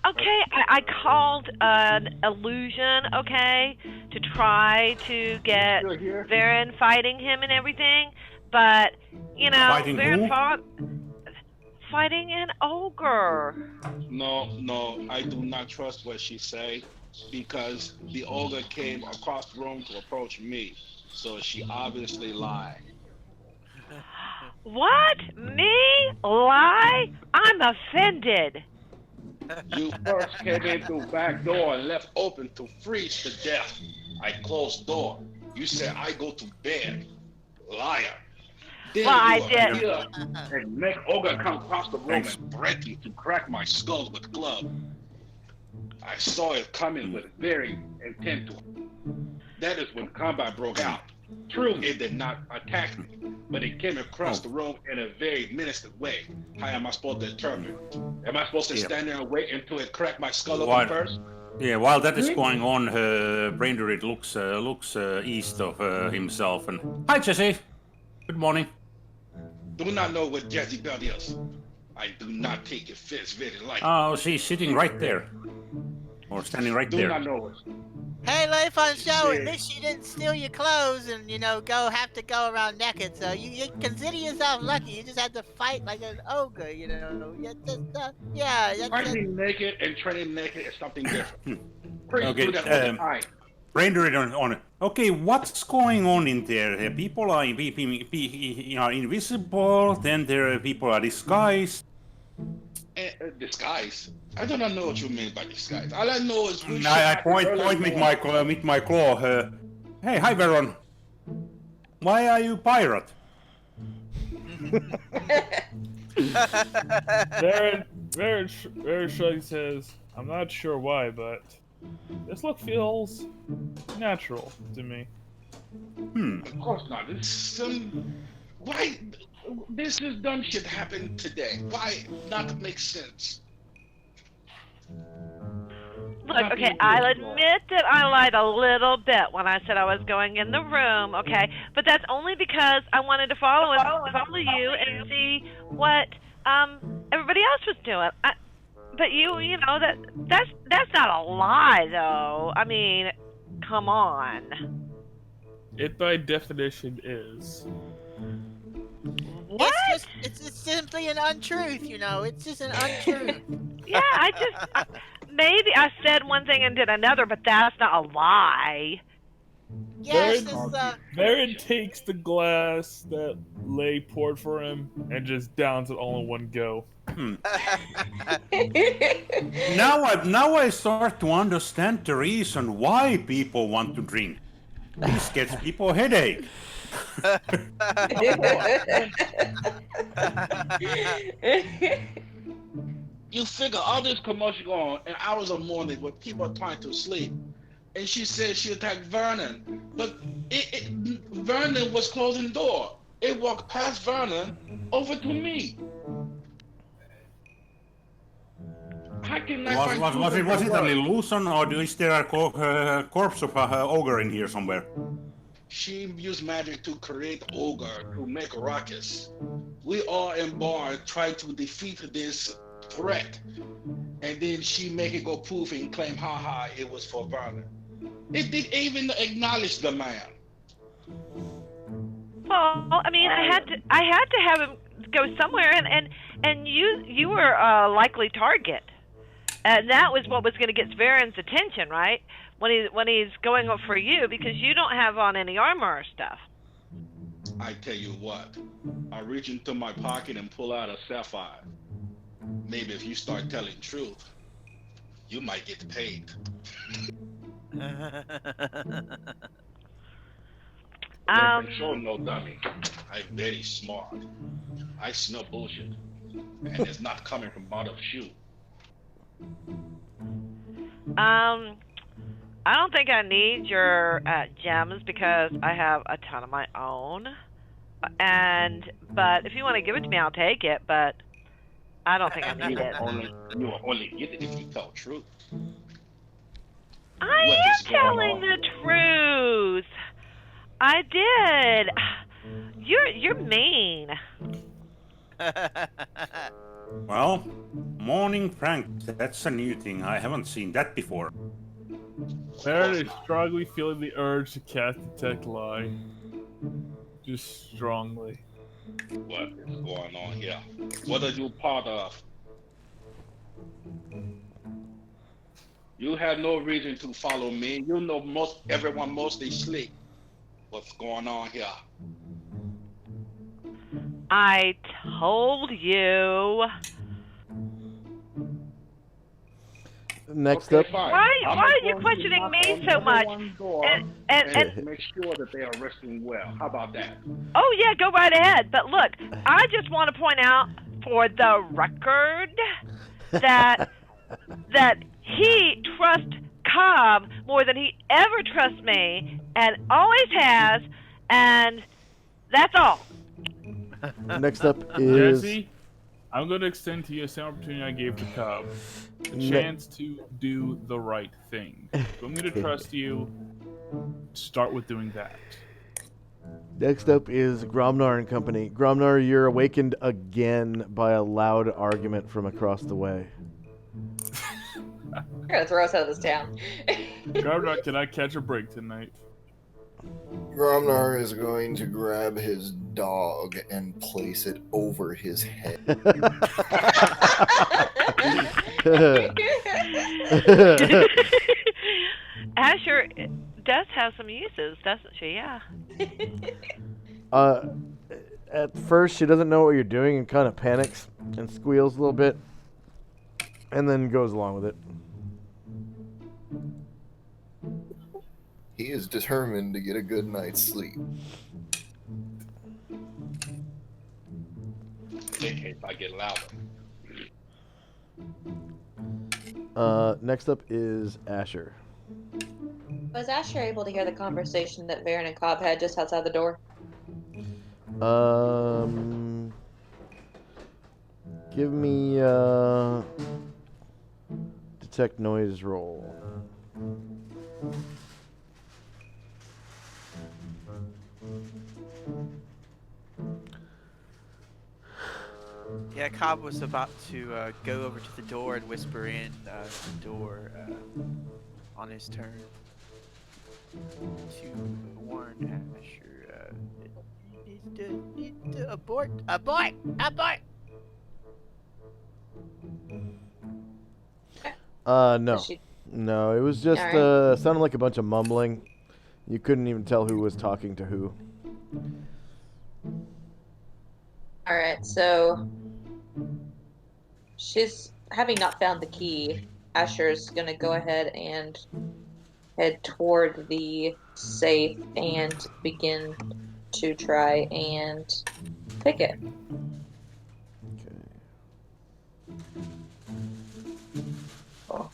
Okay, I called an illusion, okay, to try to get Varen fighting him and everything, but, you know, Fighting Varen who? fighting an ogre. No, I do not trust what she say, because the ogre came across the room to approach me, so she obviously lied. What? Me? Lie? I'm offended. You first came in through back door and left open to freeze to death. I closed door. You said I go to bed. Liar. Then Well, I you did. appear and make ogre come across the room and threaten to crack my skull with a club. I saw it coming with very intent to. That is when combat broke out. True, it did not attack me, but it came across the room in a very menacing way. How am I supposed to interpret? Am I supposed to stand there and wait until it cracked my skull open first? Yeah, while that is going on, Braindered looks east of himself and... Hi, Jesse. Good morning. Do not know what Jezebel is. I do not take your fist very lightly. Oh, she's sitting right there. Or standing right there. Do not know it. Hey, Life on Show, at least you didn't steal your clothes and, you know, have to go around naked. So you consider yourself lucky. You just had to fight like an ogre, you know. Fighting naked and training naked is something different. Okay, Braindered on it. Okay, what's going on in there? People are invisible, then there are people are disguised. Disguise? I do not know what you mean by disguise. All I know is we I point with my claw. Hey, hi, Baron. Why are you pirate? Very shrug says, I'm not sure why, but this look feels natural to me. Of course not. Why this dumb shit happened today? Why not make sense? Look, okay, I'll admit that I lied a little bit when I said I was going in the room, okay? But that's only because I wanted to follow you and see what everybody else was doing. But you know that's not a lie, though. I mean, come on. It by definition is. What? It's simply an untruth, you know. It's just an untruth. Yeah, maybe I said one thing and did another, but that's not a lie. Yes, Varen takes the glass that Lay poured for him and just downs it all in one go. Now I start to understand the reason why people want to drink. This gets people a headache. You figure all this commotion going on in hours of morning when people are trying to sleep, and she said she attacked Vernon. But Vernon was closing the door. It walked past Vernon over to me. How can I find Was it an illusion, or is there a corpse of a ogre in here somewhere? She used magic to create ogre to make a ruckus. We all embarked trying to defeat this threat, and then she make it go poof and claim, haha, it was for Vernon. It didn't even acknowledge the man. Well, I mean, I had to have him go somewhere, and you were a likely target, and that was what was going to get Sveren's attention, right? When he's going up for you, because you don't have on any armor or stuff. I tell you what, I reach into my pocket and pull out a sapphire. Maybe if you start telling truth, you might get paid. I'm sure no dummy. I'm very smart. I smell bullshit, and it's not coming from out of shoe. I don't think I need your gems because I have a ton of my own. But if you want to give it to me, I'll take it. But I don't think I need it. You will only get it if you tell truth. I am telling the truth. I did. You're mean. Well, morning prank. That's a new thing. I haven't seen that before. Baron is strongly feeling the urge to cast Detect Lie. Just strongly. What is going on here? What are you part of? You have no reason to follow me. You know everyone mostly sleep. What's going on here? I told you. Next Okay, up. fine. Why I'm are you going to questioning knock me on so much? everyone's door And make sure that they are resting well. How about that? oh yeah, go right ahead. But look, I just want to point out for the record that he trusts Cobb more than he ever trusts me, and always has, and that's all. Next up is Jesse, I'm going to extend to you the same opportunity I gave to Cobb. The chance to do the right thing. If I'm going to trust you, start with doing that. Next up is Gromnar and Company. Gromnar, you're awakened again by a loud argument from across the way. You're gonna throw us out of this town. Gromnar, can I catch a break tonight? Gromnar is going to grab his dog and place it over his head. Asher does have some uses, doesn't she? Yeah. At first, she doesn't know what you're doing and kind of panics and squeals a little bit, and then goes along with it. He is determined to get a good night's sleep. In case I get louder. Next up is Asher. Was Asher able to hear the conversation that Varen and Cobb had just outside the door? Give me detect noise roll. Yeah, Cobb was about to go over to the door and whisper in the door on his turn to warn Asher. Need to abort! Abort! Abort! No. No, it was just sounded like a bunch of mumbling. You couldn't even tell who was talking to who. Alright, so she's having not found the key. Asher's gonna go ahead and head toward the safe and begin to try and pick it. Okay.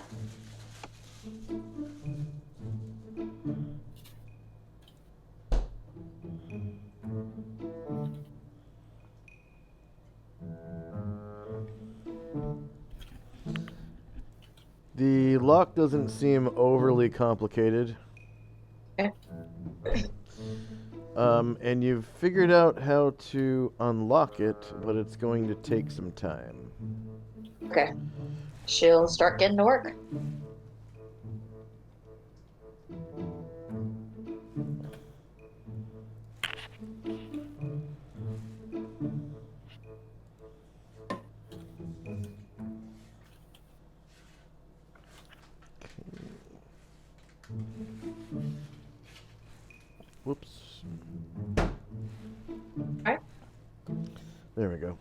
The lock doesn't seem overly complicated. Okay. And you've figured out how to unlock it, but it's going to take some time. Okay. She'll start getting to work. Whoops. Alright. There we go.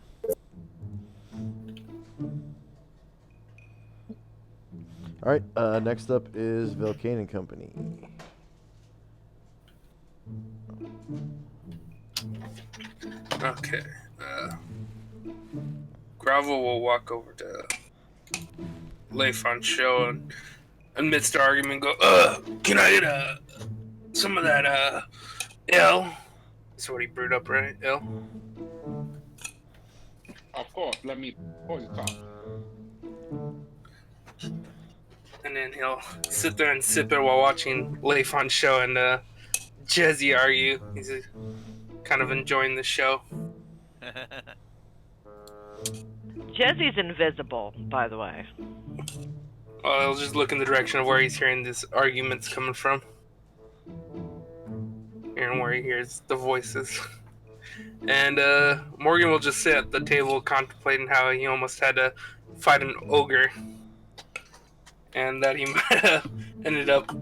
Alright, next up is Velcane and Company. Okay. Gravel will walk over to Leif on show and amidst the argument go, can I get some of that ale? That's what he brewed up, right? Ale? Of course, let me pour you coffee. And then he'll sit there and sip it while watching Leif on show and Jezzy argue. He's kind of enjoying the show. Jesse's invisible, by the way. Well, he'll just look in the direction of where he's hearing this arguments coming from. Hearing where he hears the voices. And Morgan will just sit at the table contemplating how he almost had to fight an ogre. And that he might have ended up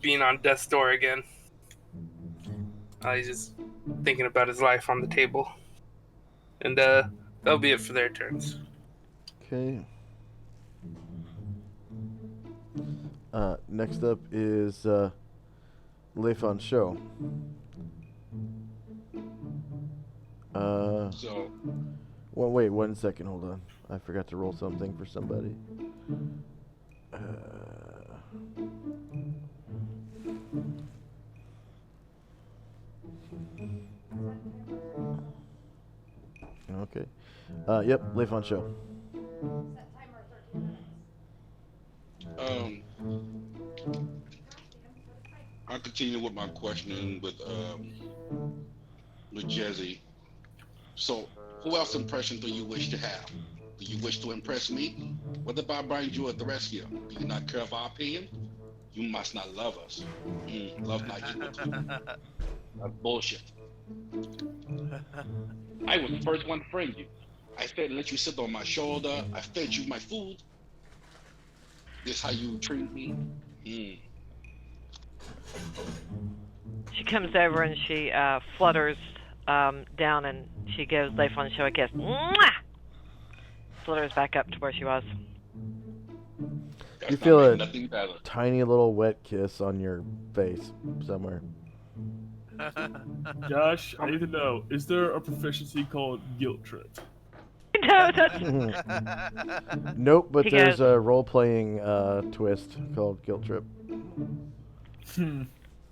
being on death's door again. He's just thinking about his life on the table. And that'll be it for their turns. Okay. Next up is Leif on show. So, Well, wait 1 second. Hold on. I forgot to roll something for somebody. Okay. Yep, Leif on show. I'll continue with my questioning with Jezzy. So, who else impression do you wish to have? Do you wish to impress me? What about buying you at the rescue? Do you not care of our opinion? You must not love us. Love not equal to. That's bullshit. I was the first one to friend you. I fed and let you sit on my shoulder. I fed you my food. This how you treat me? She comes over and she flutters down and she gives Leif on show a kiss. Mwah! Flutters back up to where she was. You feel a tiny little wet kiss on your face somewhere. Josh, I need to know, is there a proficiency called guilt trip? No, that's... Nope, but He there's goes- a role-playing twist called Guilt Trip.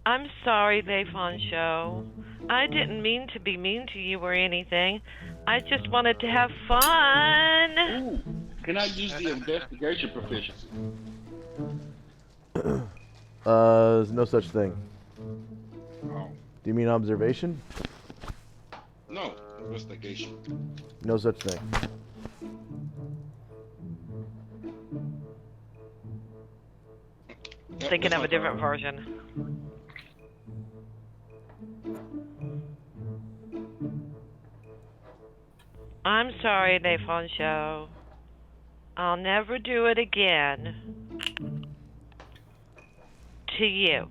I'm sorry, Leif on show. I didn't mean to be mean to you or anything. I just wanted to have fun. Ooh, can I use the investigation proficiency? There's no such thing. Oh, Do you mean observation? no, investigation. No such thing. Thinking of a different version. I'm sorry, Leif on show. I'll never do it again. To you.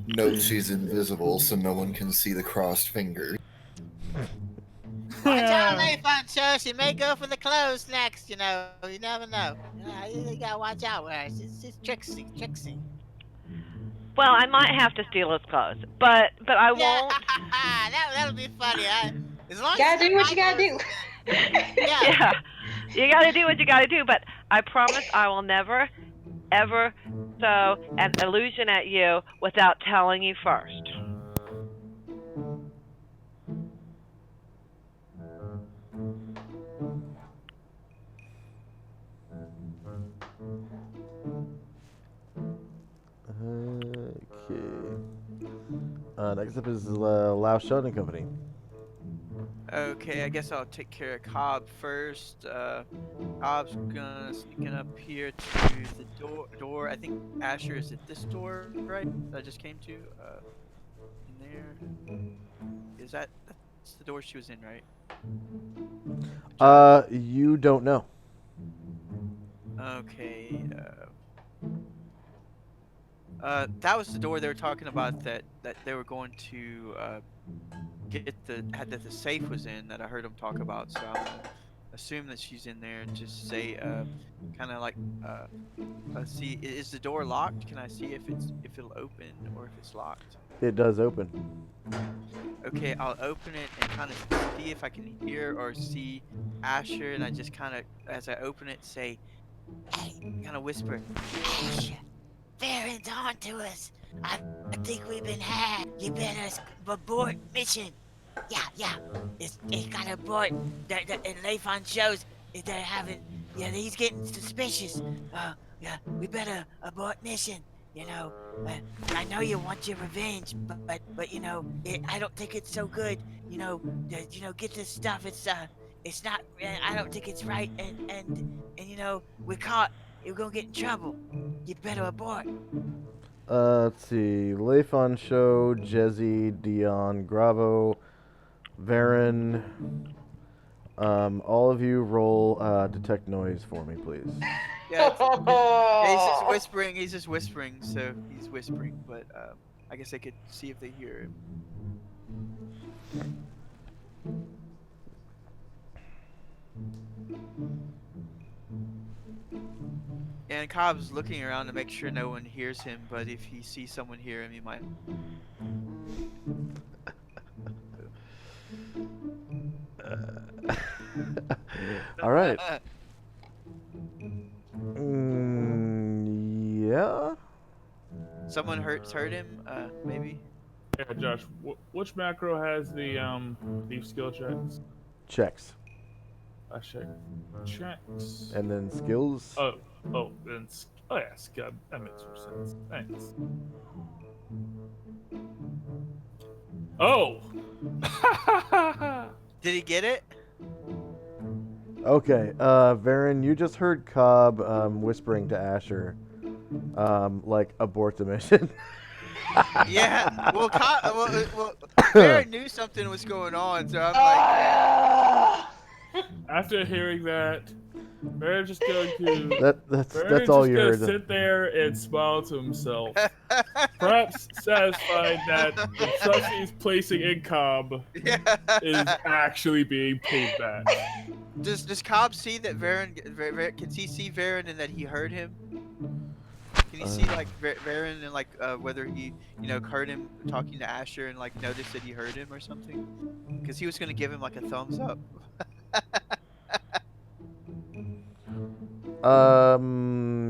Note she's invisible, so no one can see the crossed fingers. Watch out, Leif on show. She may go for the clothes next, you know. You never know. You gotta watch out with her. She's tricksy. Well, I might have to steal his clothes, but I won't. That'll be funny. As long You gotta as do what you gotta do. Yeah, you gotta do what you gotta do, but I promise I will never, ever throw an illusion at you without telling you first. Next up is Lao Shun and Company. Okay, I guess I'll take care of Cobb first. Cobb's gonna sneak up here to the door. I think Asher is at this door, right? That I just came to. In there. Is that's the door she was in, right? You don't know. Okay. That was the door they were talking about that they were going to get that the safe was in that I heard them talk about. So I'm gonna assume that she's in there and just say, kind of like, see, is the door locked? Can I see if it'll open or if it's locked? It does open. Okay, I'll open it and kind of see if I can hear or see Asher, and I just kind of, as I open it, say, "Hey," kind of whisper, "Asher, Baron's on to us. I think we've been had. You better abort mission." Yeah. It's got to abort. And Leifon shows they're having. Yeah, he's getting suspicious. Yeah, we better abort mission. You know, I know you want your revenge, but you know, I don't think it's so good. You know, get this stuff. It's not. I don't think it's right. And you know, we're caught. We're gonna get in trouble. You better abort. Let's see. Leifon Show, Jezzy, Dion, Gravo, Varen. All of you roll detect noise for me, please. Yeah, he's just whispering. He's just whispering. So he's whispering, but I guess I could see if they hear him. And Cobb's looking around to make sure no one hears him, but if he sees someone hear him, he might. All right. Yeah. Someone heard him, maybe. Yeah, Josh. Which macro has the deep skill checks? Checks. I check checks. And then skills. Oh, then yes, God, that makes more sense. Thanks. Oh. Did he get it? Okay, Varen, you just heard Cobb whispering to Asher, like, abort the mission. Yeah. Well, Varen knew something was going on, so I'm like. After hearing that, Baron's just going to. That's all you heard. Sit there and smile to himself, perhaps satisfied that the trust he's placing in Cobb is actually being paid back. Does Cobb see that Varen? Can he see Varen and that he heard him? Can you see like Varen and like whether he heard him talking to Asher and like noticed that he heard him or something? Because he was gonna give him like a thumbs up.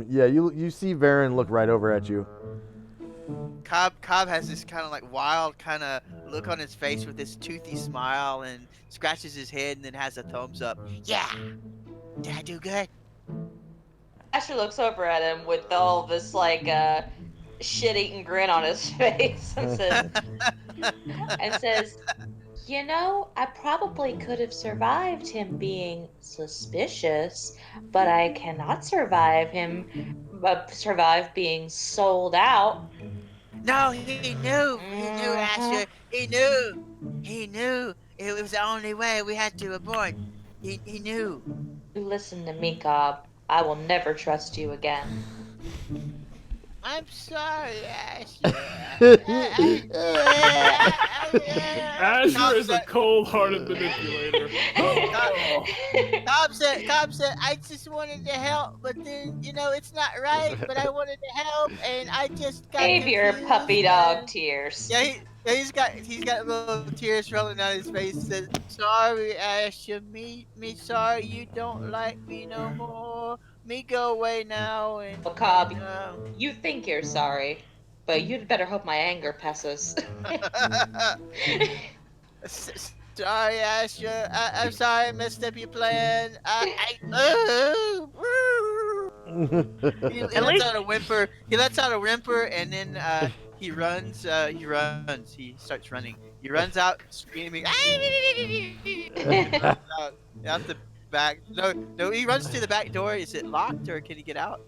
Yeah, you see Varen look right over at you. Cobb has this kind of like wild kind of look on his face with this toothy smile and scratches his head and then has a thumbs up. Yeah. Did I do good? Asher looks over at him with all this like shit-eating grin on his face and says, "You know, I probably could have survived him being suspicious, but I cannot survive being sold out." No, he knew. He knew, Asher. He knew. He knew. It was the only way. We had to abort. He knew. You listen to me, Cobb. I will never trust you again. I'm sorry, Asher. Asher is a cold-hearted manipulator. Cobb said, I just wanted to help, but then, it's not right, but I wanted to help, and I just got Save your confused, puppy dog tears. Yeah, he's got little tears rolling down his face. He says, Sorry, Asher. Me sorry you don't like me no more. Me go away now and... Well, Cobb, you think you're sorry, but you'd better hope my anger passes. Sorry, Asher. I'm sorry I messed up your plan. He lets out a whimper. He lets out a whimper, and then he runs. He runs. He starts running. He runs out screaming. Out the back. No. He runs to the back door. Is it locked or can he get out?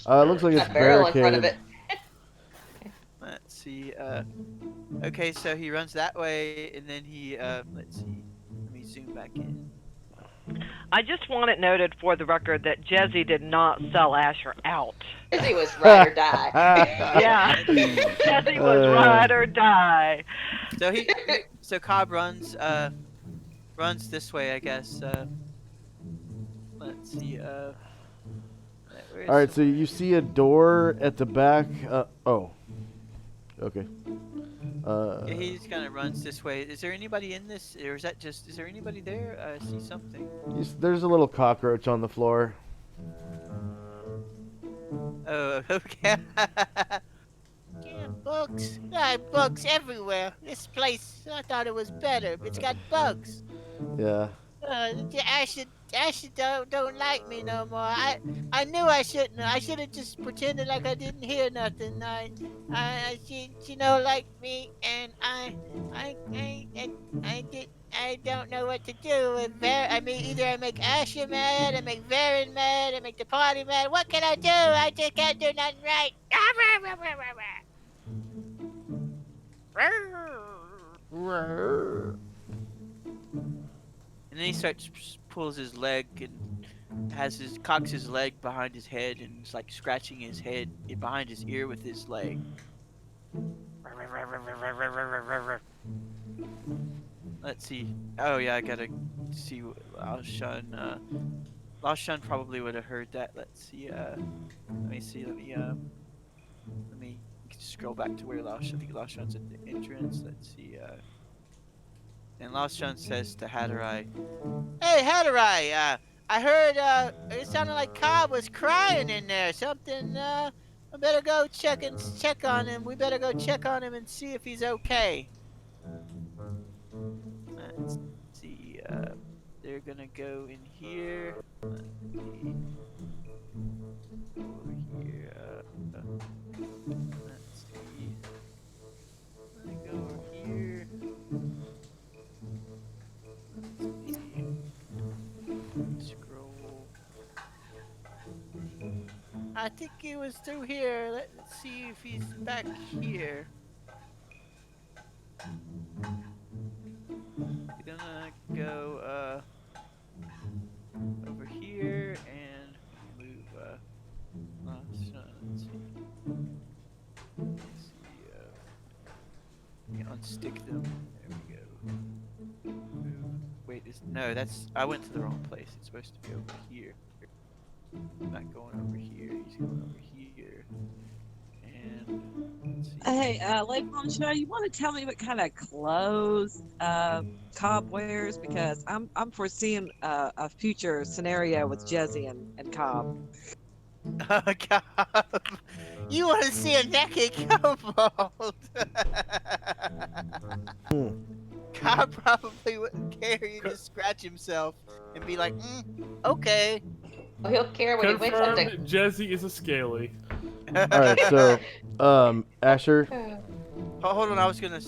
It looks like it's Got a barrel in front of barricaded. it. Let's see. Okay, so he runs that way, and then he. Let's see. Let me zoom back in. I just want it noted for the record that Jesse did not sell Asher out. He was ride or die. Yeah, Jesse was ride or die. So so Cobb runs this way, I guess. Let's see. All right, so you see a door at the back. Oh. Okay. Yeah, he just kind of runs this way. Is there anybody in this, or is that just? Is there anybody there? I see something. There's a little cockroach on the floor. Oh, okay. Yeah, bugs. Bugs everywhere. This place, I thought it was better. It's got bugs. Yeah. Asher don't like me no more. I knew I shouldn't. I should have just pretended like I didn't hear nothing. She don't like me, and I don't know what to do. I mean, either I make Asher mad, I make Varen mad, I make the party mad. What can I do? I just can't do nothing right. And then he pulls his leg and cocks his leg behind his head and is like scratching his head behind his ear with his leg. Let's see. Oh yeah, I gotta see Lao Shan. Lao Shan probably would have heard that. Let's see. Let me scroll back to where Lao Shan. I think Lao Shan's at the entrance. Let's see. And Lao Shan says to Hatterai, "Hey Hatterai, I heard it sounded like Cobb was crying in there. Something. I better go check on him. We better go check on him and see if he's okay." Let's see. They're gonna go in here. Let's see. Over here. Let's see. Let me go over here. Let's see. Scroll. I think he was through here. Let's see if he's back here. We're gonna go over here and move let's see. Unstick them. There we go. Move. Wait, no, I went to the wrong place. It's supposed to be over here. I'm not going over here. He's going over here. And let's see. Hey, Lady Bombshell, you want to tell me what kind of clothes Cobb wears? Because I'm foreseeing a future scenario with Jesse and Cobb. Cobb, you want to see a naked kobold? Cobb probably wouldn't care. He'd just scratch himself and be like, okay. Well, he'll care when he wakes up. Confirmed, Jesse is a scaly. All right, so Asher. Hold on, I was gonna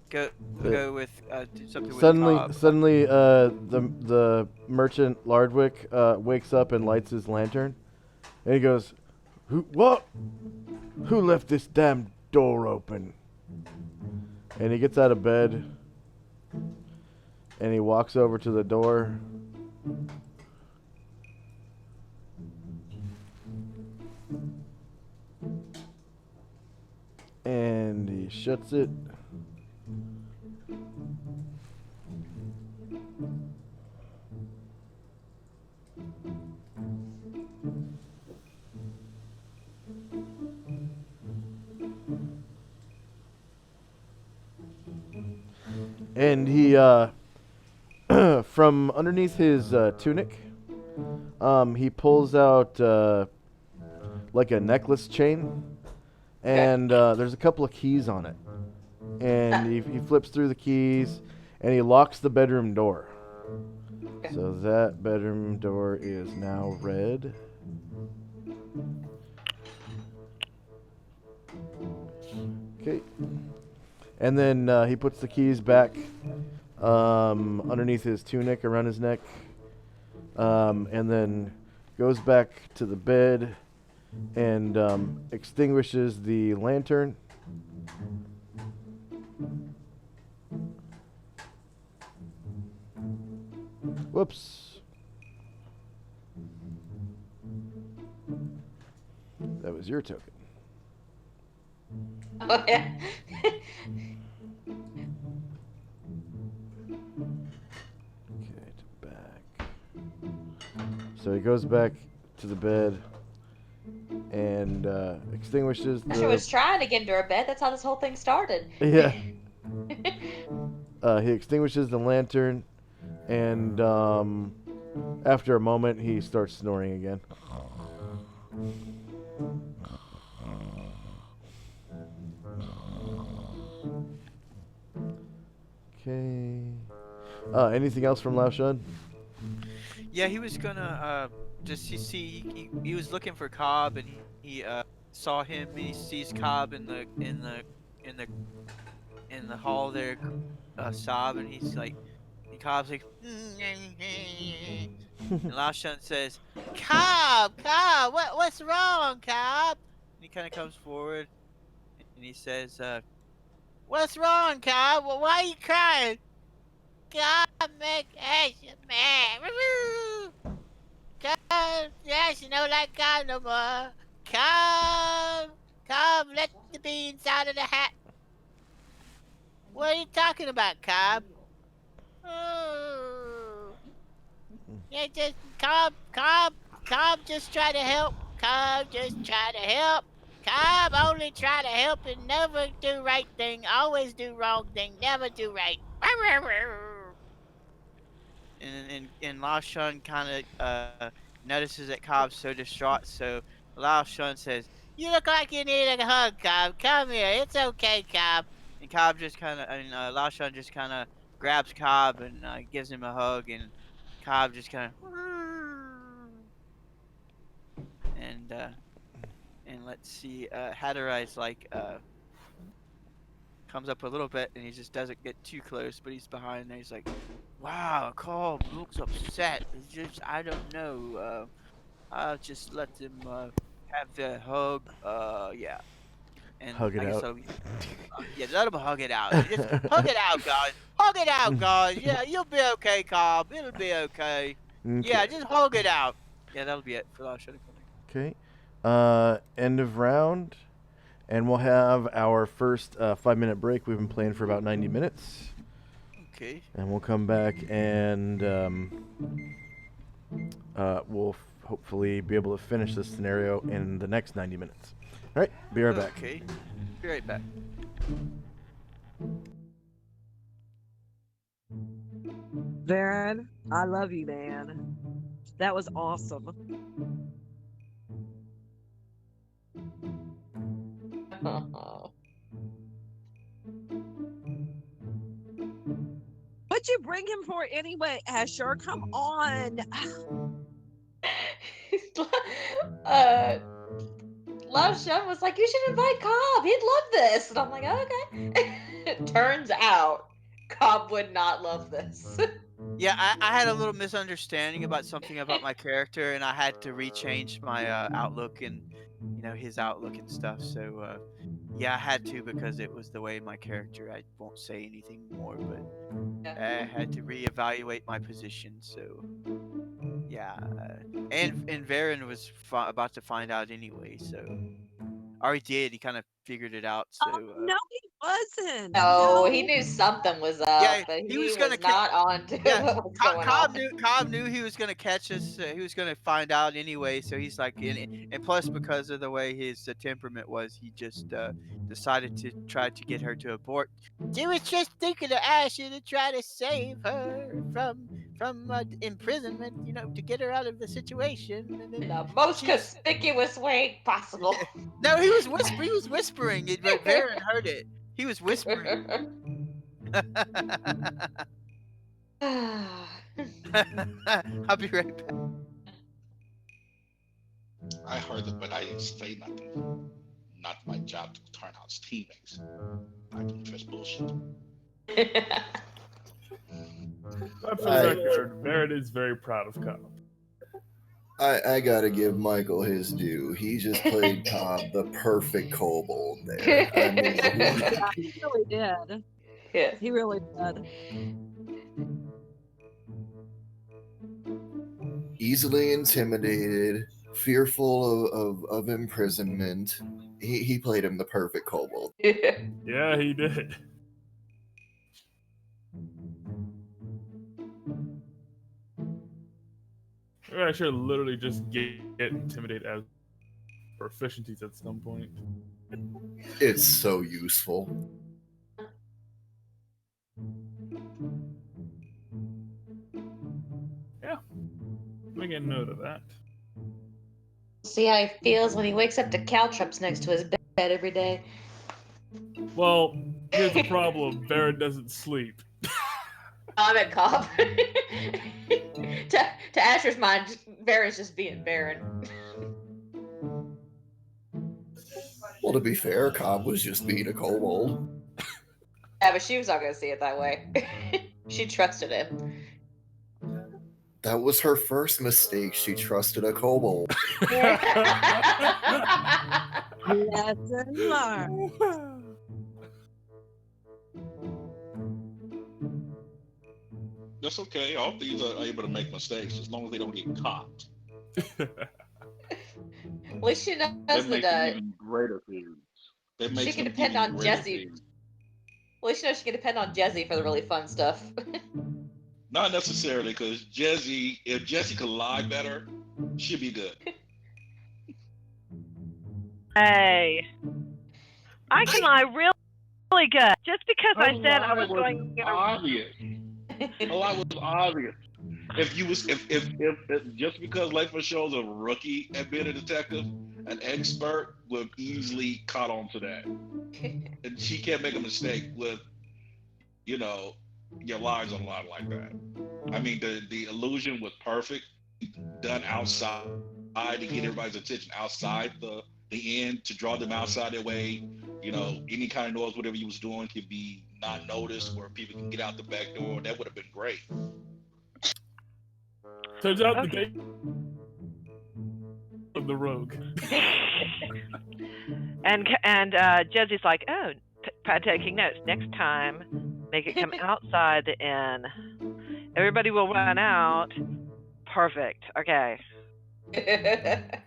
go with do something Suddenly, with Cobb. suddenly, the merchant Lardwick wakes up and lights his lantern, and he goes, "What? Who left this damn door open?" And he gets out of bed, and he walks over to the door. And he shuts it. And he, from underneath his tunic, he pulls out like a necklace chain, and there's a couple of keys on it. And he flips through the keys, and he locks the bedroom door. So that bedroom door is now red. Okay. And then he puts the keys back underneath his tunic around his neck. And then goes back to the bed and extinguishes the lantern. Whoops. That was your token. Oh, yeah. Okay, to back. So he goes back to the bed and extinguishes I the. was trying to get into her bed. That's how this whole thing started. Yeah. He extinguishes the lantern, and after a moment, he starts snoring again. Okay. Anything else from Lao Shun? Yeah, he was gonna just he was looking for Cobb, and he saw him, and he sees Cobb in the hall there, sob, and he's like, and Cobb's like, and Lao Shun says, Cobb, what's wrong, Cobb? And he kind of comes forward, and he says, what's wrong, Cobb? Well, why are you crying? Cobb, make action, man. Come, yes, you know, like God no more. Come, let the beans out of the hat. What are you talking about, Cobb? Oh, yeah, just Cobb, just try to help. Cobb, just try to help. Cobb, only try to help and never do right thing. Always do wrong thing. Never do right. And Lao Shun kind of notices that Cobb's so distraught, so Lao Shun says, "You look like you need a hug, Cobb. Come here. It's okay, Cobb." And Cobb just kind of, and Lao Shun just kind of grabs Cobb and gives him a hug, and Cobb just kind of, and let's see, Hatterai's like comes up a little bit, and he just doesn't get too close, but he's behind there. He's like, "Wow, Cobb looks upset. It's just, I don't know. I'll just let them have their hug. Yeah." And Hug it I guess out. that'll be, yeah, let them hug it out. Just hug it out, guys. Hug it out, guys. Yeah, you'll be okay, Cobb. It'll be okay. Yeah, just hug it out. Yeah, that'll be it for Last Shadow Coming. Okay. End of round. And we'll have our first 5-minute break. We've been playing for about 90 minutes. Okay. And we'll come back and we'll hopefully be able to finish this scenario in the next 90 minutes. All right, be right back. Okay. Be right back. Varen, I love you, man. That was awesome. What'd you bring him for anyway, Asher? Come on. Lao Shun was like, "You should invite Cobb. He'd love this." And I'm like, "Okay." Turns out Cobb would not love this. Yeah, I had a little misunderstanding about something about my character, and I had to rechange my outlook and his outlook and stuff. So yeah, I had to, because it was the way my character. I won't say anything more, but I had to reevaluate my position. So yeah, and Varen was about to find out anyway. So or he did. He kind of figured it out. So No, he wasn't. No, he knew something was up, yeah, but he he was was gonna not on to yeah, what was going Cobb on. knew he was gonna catch us. He was gonna find out anyway. So he's like, and plus because of the way his temperament was, he just decided to try to get her to abort. He was just thinking of Asher to try to save her from imprisonment, to get her out of the situation. And In then the most conspicuous way possible. no, he was whispering. He was whispering it, but Varen heard it. He was whispering. I'll be right back. I heard it, but I didn't say nothing. not my job to turn out his teammates. I can trust bullshit. But for the record, Barrett is very proud of Cobb. I gotta give Michael his due. He just played Cobb the perfect kobold there. I mean, Yeah, he really did. Yeah. He really did. easily intimidated, fearful of imprisonment. He played him the perfect kobold. Yeah, he did. I should literally just get intimidated as proficiencies at some point. It's so useful. Yeah. Make a note of that. See how he feels when he wakes up to caltrops next to his bed every day. Well, here's the problem. Barrett doesn't sleep. I'm at Cobb. to Asher's mind, Baron's just being Baron. Well, to be fair, Cobb was just being a kobold. Yeah, but she was not going to see it that way. She trusted him. That was her first mistake. She trusted a kobold. Lesson learned. That's okay. All thieves are able to make mistakes as long as they don't get caught. At least she knows That makes them that even greater thieves. That she makes can them depend even on greater Jesse. thieves. At least she knows she can depend on Jesse for the really fun stuff. Not necessarily, because if Jesse could lie better, she'd be good. Hey, I can lie really good. Just because I said I was going to. Obvious. A lot was obvious. If just because Layford shows a rookie at being a detective, an expert would easily caught on to that. And she can't make a mistake with, your lies on a line like that. I mean, the illusion was perfect, done outside to get everybody's attention outside the end, to draw them outside their way. Any kind of noise, whatever you was doing, could be not noticed, where people can get out the back door. That would have been great. Turns out the day of the rogue. And Jesse's like, oh, taking notes. Next time, make it come outside the inn. Everybody will run out. Perfect. Okay.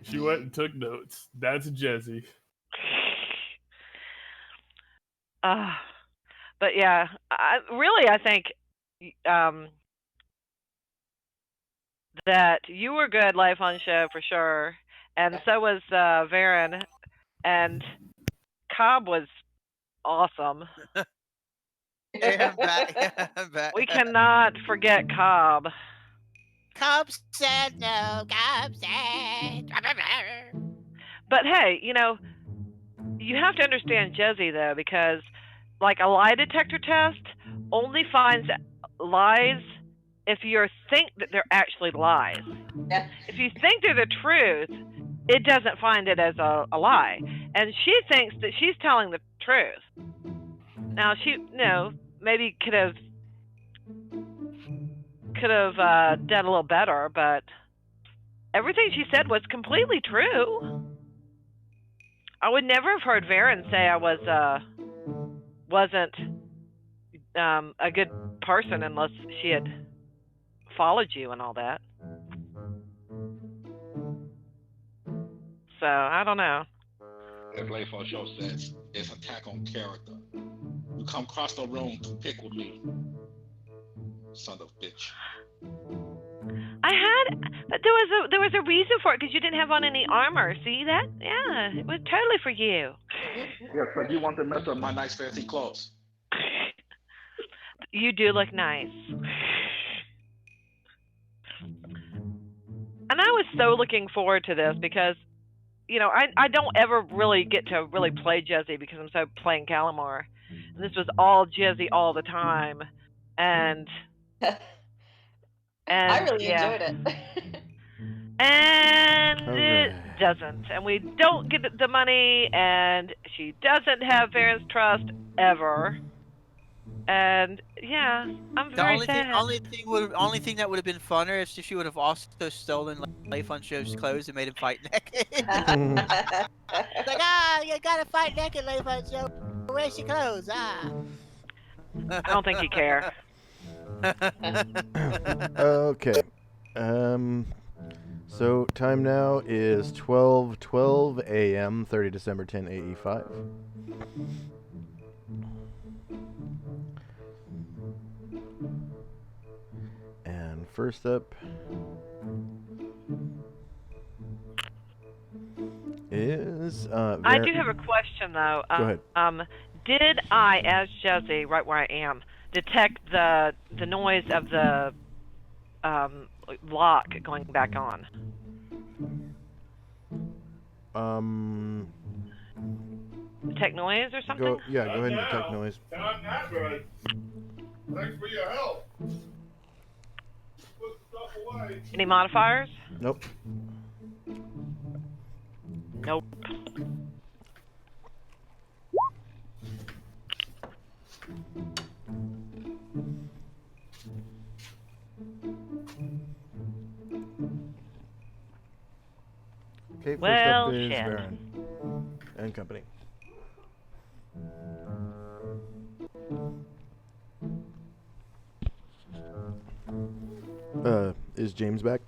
She went and took notes. That's Jesse. But yeah, I think that you were good live on show for sure, and so was Varen, and Cobb was awesome. Yeah, I'm back. We cannot forget Cobb. Cobb said no. Cobb said. But hey, you have to understand Jesse though, because like a lie detector test only finds lies if you think that they're actually lies. Yeah. If you think they're the truth, it doesn't find it as a lie. And she thinks that she's telling the truth. Now she, maybe could have done a little better, but everything she said was completely true. I would never have heard Varen say I wasn't a good person unless she had followed you and all that. So I don't know. As Layford Show says, it's attack on character. You come across the room to pick with me, son of a bitch. There was a reason for it, because you didn't have on any armor. See that? Yeah, it was totally for you. Yeah, so you want to mess up my nice fancy clothes. You do look nice. And I was so looking forward to this because, I don't ever really get to really play Jesse because I'm so playing Calamar. And this was all Jesse all the time. And I really yeah. enjoyed it. And Alright. doesn't, and we don't get the money, and she doesn't have Baron's trust ever. And yeah, I'm The very only sad. only thing that would have been funner is if she would have also stolen Leif on Show's clothes and made him fight naked. Like, you gotta fight naked, Leif on Show. Where's your clothes? I don't think you care. Okay. So time now is 12:12 a.m. 30 December 10 AE5. And first up is I do have a question though. Go ahead. Did I, as Jesse, right where I am, detect the noise of the lock going back on? Detect noise or something? Go ahead and detect noise. Thanks for your help. Any modifiers? Nope. Nope. Okay, first Well, up is shit. Baron and company. Is James back?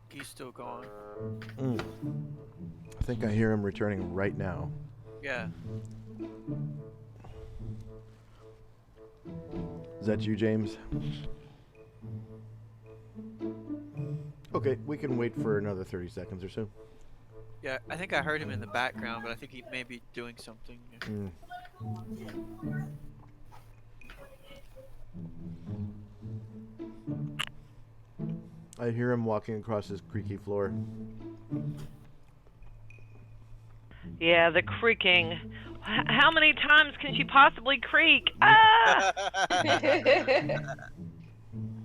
He's still gone. I think I hear him returning right now. Yeah. Is that you, James? Okay, we can wait for another 30 seconds or so. Yeah, I think I heard him in the background, but I think he may be doing something. I hear him walking across his creaky floor. Yeah, the creaking. How many times can she possibly creak? Ah!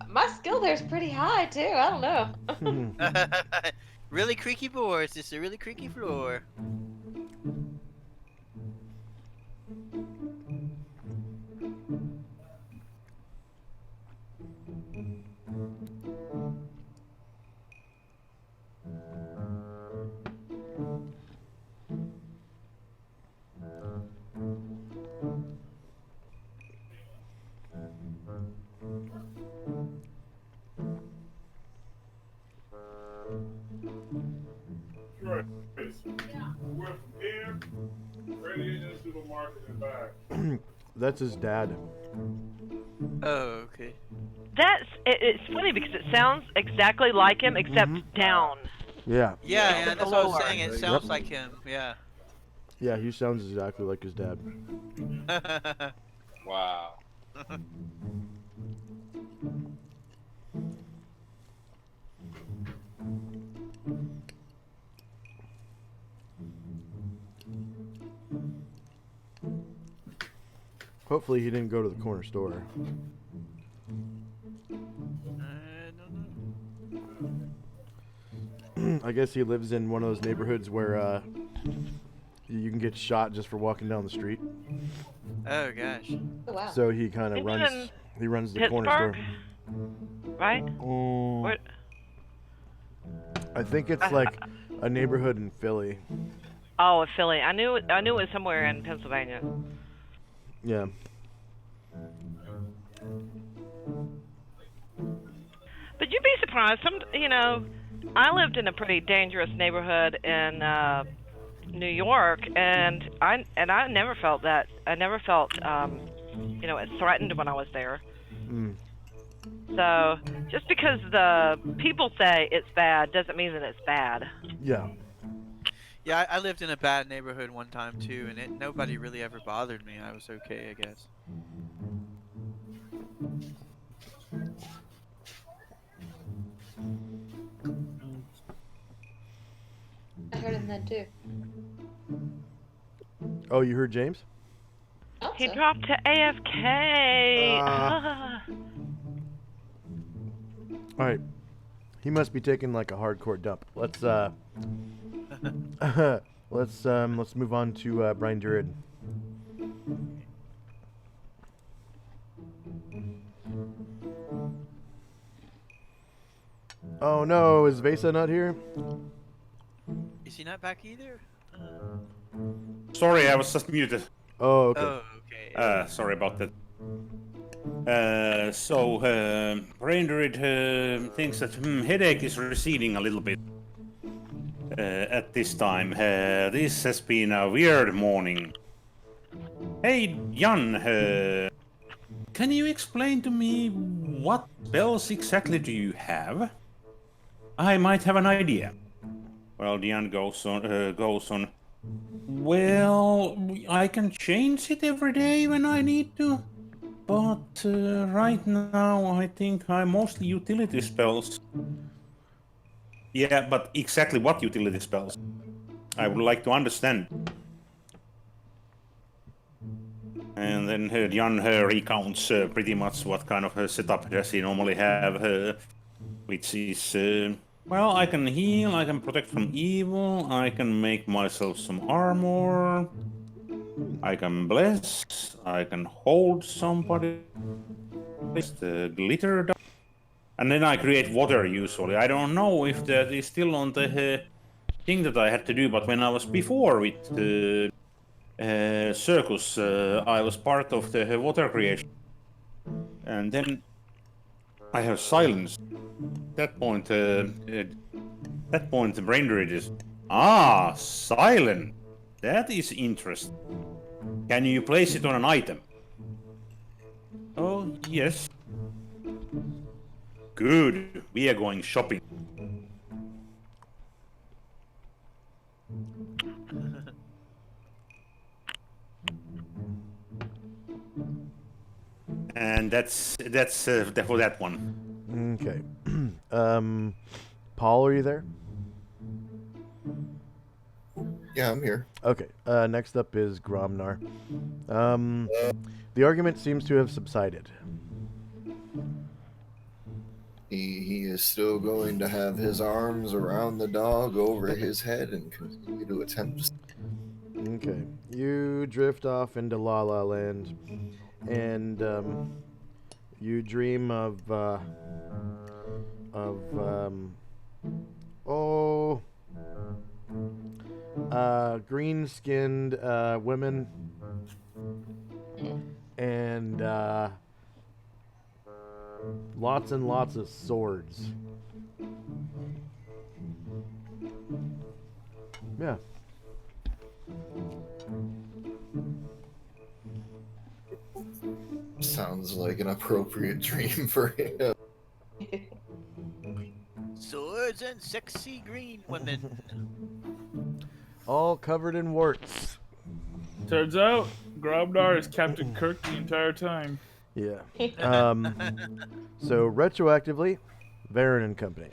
My skill there's pretty high too. I don't know. Really creaky boards. It's a really creaky floor. Right. We're from here, ready into the market and back. That's his dad. Oh, okay. It's funny because it sounds exactly like him, except down. Yeah. Yeah, that's what I was Lower. saying. It sounds like him. Yeah. Yeah, he sounds exactly like his dad. Wow. Hopefully he didn't go to the corner store. I guess he lives in one of those neighborhoods where you can get shot just for walking down the street. Oh gosh. Oh, wow. So he kind of runs. He runs the corner store. Right? Oh. I think it's like a neighborhood in Philly. Oh, Philly. I knew it was somewhere in Pennsylvania. Yeah. But you'd be surprised. I lived in a pretty dangerous neighborhood in New York, and I never felt that. I never felt threatened when I was there. So just because the people say it's bad doesn't mean that it's bad. Yeah. Yeah, I lived in a bad neighborhood one time too, and nobody really ever bothered me. I was okay, I guess. I heard him then too. Oh, you heard James? He dropped to AFK. All right. He must be taking like a hardcore dump. Let's let's move on to Brian Druid. Oh no, is Vesa not here? Is he not back either? Sorry, I was just muted. Oh, okay. Oh, okay. Sorry about that. Brain Druid thinks that headache is receding a little bit at this time. This has been a weird morning. Hey, Jan, can you explain to me what spells exactly do you have? I might have an idea. Well, Jan goes on. Well, I can change it every day when I need to. But right now, I think I'm mostly utility spells. Yeah, but exactly what utility spells? I would like to understand. And then Jan recounts pretty much what kind of setup does he normally have, which is, well, I can heal, I can protect from evil, I can make myself some armor, I can bless, I can hold somebody, the glitter, and then I create water usually. I don't know if that is still on the thing that I had to do, but when I was before with Circus, I was part of the water creation. And then I have silence. At that point the brain read is, silent. That is interesting. Can you place it on an item? Oh, yes. Good, we are going shopping. And that's for that one. Okay. Paul, are you there? Yeah, I'm here. Okay. Next up is Gromnar. The argument seems to have subsided. He is still going to have his arms around the dog over his head and continue to attempt to... Okay. You drift off into La La Land, and you dream of green-skinned women and lots and lots of swords. Yeah. Sounds like an appropriate dream for him. Swords and sexy green women. All covered in warts. Turns out, Grobnar is Captain Kirk the entire time. Yeah. So retroactively, Varen and Company.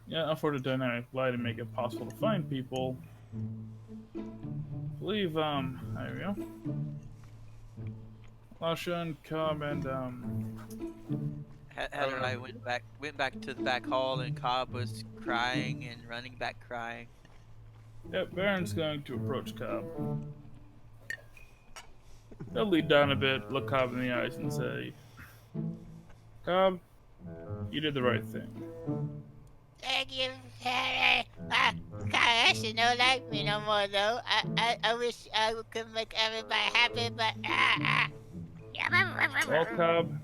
Yeah, unfortunate dynamic lie to make it possible to find people. I believe, there we go. Lasha and Cobb and, Heather and I went back to the back hall, and Cobb was crying and running back crying. Yep, Baron's going to approach Cobb. He'll lead down a bit, look Cobb in the eyes, and say, Cobb, you did the right thing. Thank you, Harry. God, I should not like me no more, though. I wish I could make everybody happy, but Well, Cobb,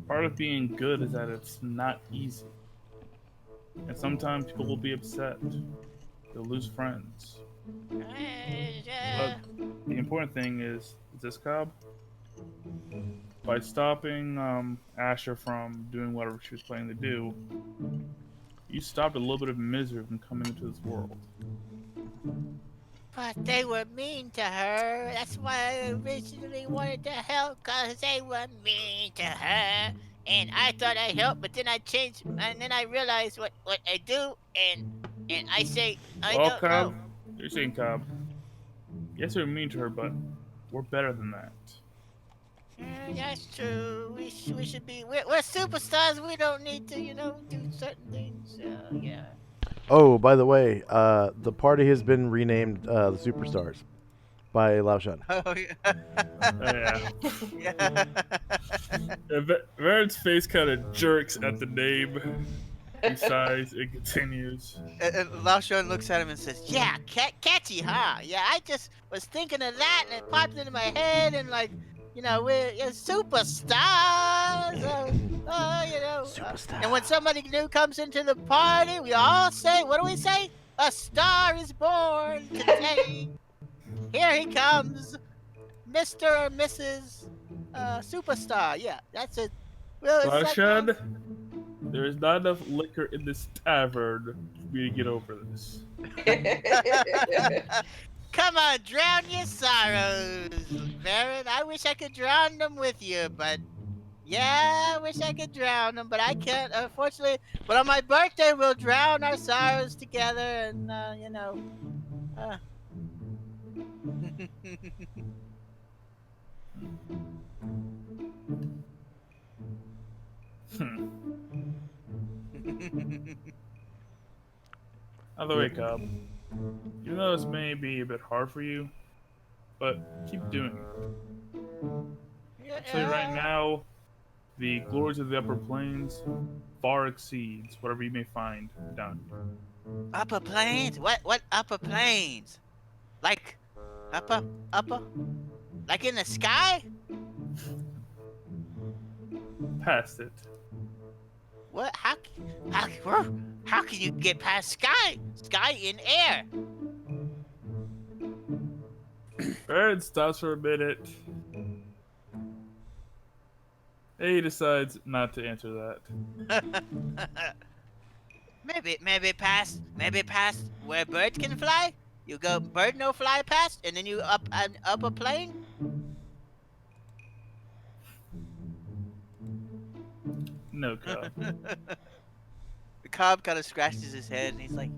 part of being good is that it's not easy. And sometimes people will be upset. They'll lose friends. But the important thing is this, Cobb? By stopping Asher from doing whatever she was planning to do, you stopped a little bit of misery from coming into this world. But they were mean to her. That's why I originally wanted to help, because they were mean to her. And I thought I'd help, but then I changed, and then I realized what I do, and I say, I don't Cobb, know. you're saying, Cobb, yes, we're mean to her, but we're better than that. Yeah, that's true. We should be. We're superstars. We don't need to, do certain things. Yeah. Oh, by the way, the party has been renamed the Superstars by Lao Shan. Oh yeah. Yeah. Yeah. Varen's face kind of jerks at the name. He sighs and continues. And Lao Shan looks at him and says, Yeah, catchy, huh? Yeah, I just was thinking of that, and it popped into my head, and we're superstars. And when somebody new comes into the party, we all say, what do we say? A star is born today. Here he comes, Mr. or Mrs. Superstar. Yeah, that's it. Well, it's like, Rashad, there is not enough liquor in this tavern for me to get over this. come on, drown your sorrows, Varen. I wish I could drown them with you, but yeah, I wish I could drown them, but I can't, unfortunately. But on my birthday, we'll drown our sorrows together, and By the way, Cobb, even though this may be a bit hard for you, but keep doing it. I'll tell you right now, the glories of the upper plains far exceeds whatever you may find down here. Upper plains? What upper plains? Like upper? Like in the sky? Past it. What? How can you get past sky? Sky in air. Aaron stops for a minute. He decides not to answer that. maybe past where birds can fly. You go bird no fly past, and then you up a plane. No, Cobb. The Cobb kind of scratches his head, and he's like,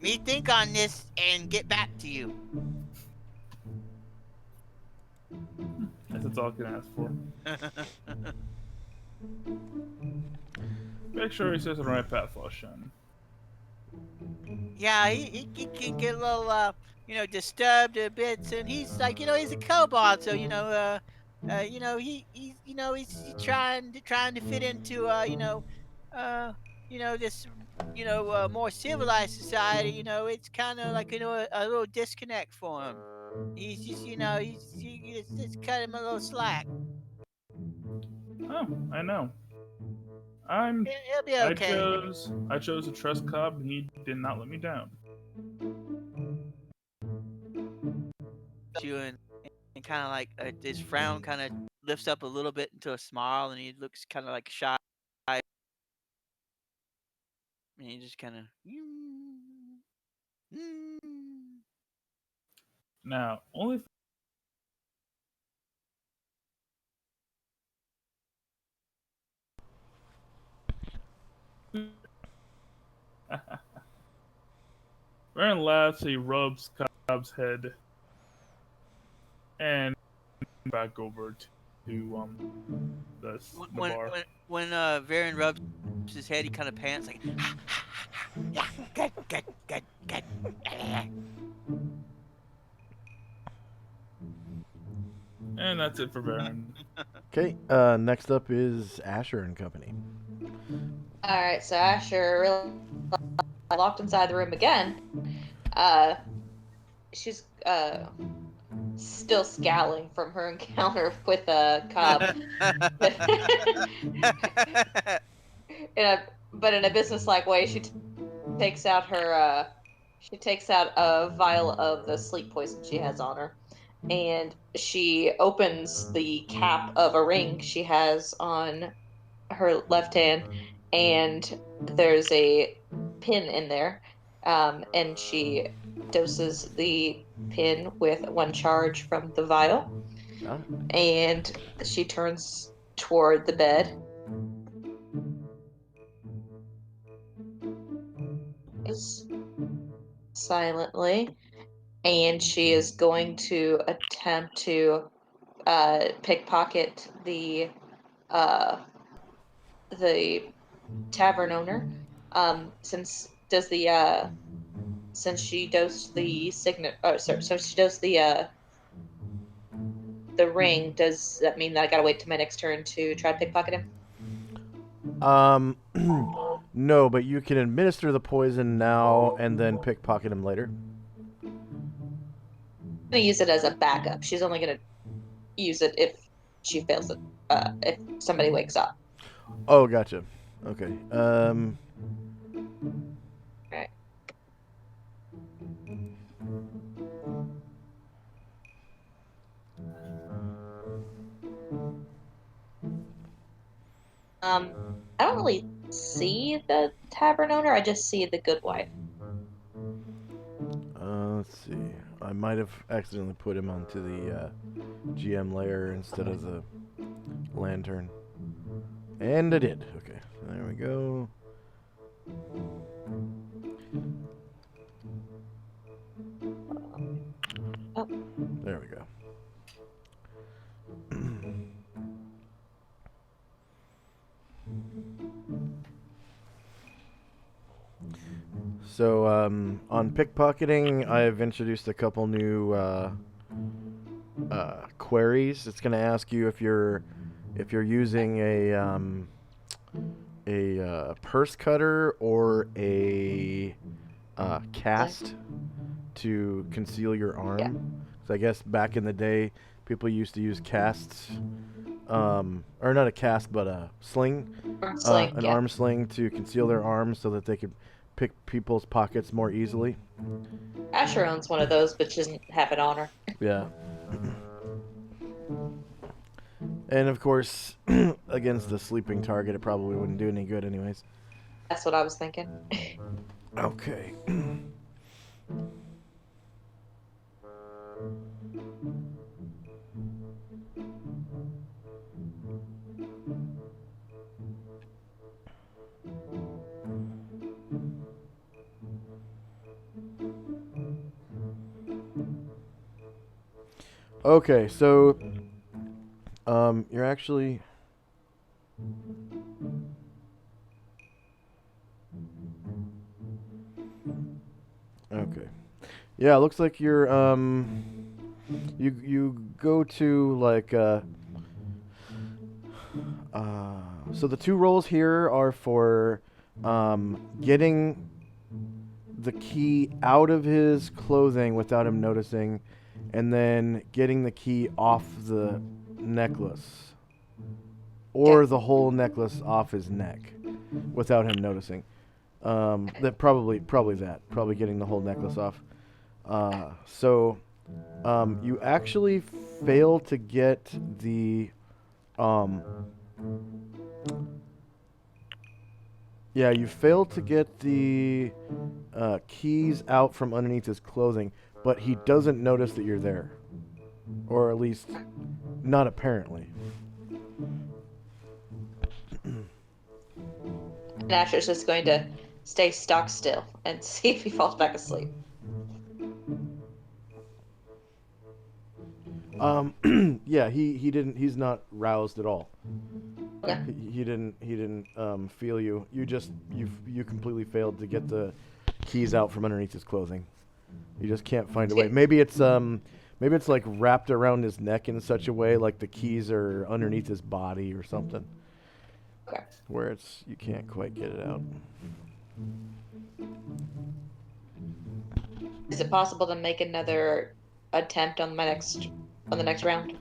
"Me think on this and get back to you." That's all I can ask for. Make sure he says the right path, Lushan. Yeah, he can get a little, disturbed a bit, and he's like, he's a kobold, so he's trying to fit into, this, more civilized society. It's kind of like, a little disconnect for him. He's just, it's cut him a little slack. Oh, I know. He'll be okay. I chose to trust Cobb, and he did not let me down. You and kind of like his frown kind of lifts up a little bit into a smile, and he looks kind of like shy. And he just kind of. Now, only. Baron laughs. He rubs Cobb's head, and back over to the bar. When Varen rubs his head, he kind of pants like, yeah, good. And that's it for Varen. Okay, next up is Asher and company. Alright, so Asher really locked inside the room again. She's still scowling from her encounter with Cobb. But in a business-like way, she takes out a vial of the sleep poison she has on her, and she opens the cap of a ring she has on her left hand, and there's a pin in there, and she doses the pin with one charge from the vial, and she turns toward the bed. Silently, and she is going to attempt to pickpocket the tavern owner. Since she dosed the signet, so she dosed the ring. Does that mean that I gotta wait till my next turn to try to pickpocket him? No, but you can administer the poison now and then pickpocket him later. I'm gonna use it as a backup. She's only gonna use it if she fails it. If somebody wakes up. Oh, gotcha. Okay. Right. I don't really see the tavern owner. I just see the good wife. Let's see. I might have accidentally put him onto the GM layer instead of the lantern. And I did. Okay, there we go. Oh. There we go. So, on pickpocketing, I've introduced a couple new queries. It's going to ask you if you're using a purse cutter or a cast to conceal your arm. Yeah. So I guess back in the day, people used to use casts, or not a cast, but a sling, an arm sling to conceal their arms so that they could pick people's pockets more easily. Asher owns one of those, but she doesn't have it on her. Yeah. And of course, against the sleeping target, it probably wouldn't do any good anyways. That's what I was thinking. Okay. Okay, so you're actually okay. Yeah, it looks like you're you go to like so the two roles here are for getting the key out of his clothing without him noticing, and then getting the key off the necklace, or the whole necklace off his neck without him noticing. That probably getting the whole necklace off. So you actually fail to get the you failed to get the keys out from underneath his clothing, but he doesn't notice that you're there. Or at least, not apparently. And Asher's just going to stay stock still and see if he falls back asleep. Yeah, he's not roused at all. Okay. He didn't feel you. You completely failed to get the keys out from underneath his clothing. You just can't find a way. Maybe it's like wrapped around his neck in such a way like the keys are underneath his body or something. Okay. Where you can't quite get it out. Is it possible to make another attempt on the next round?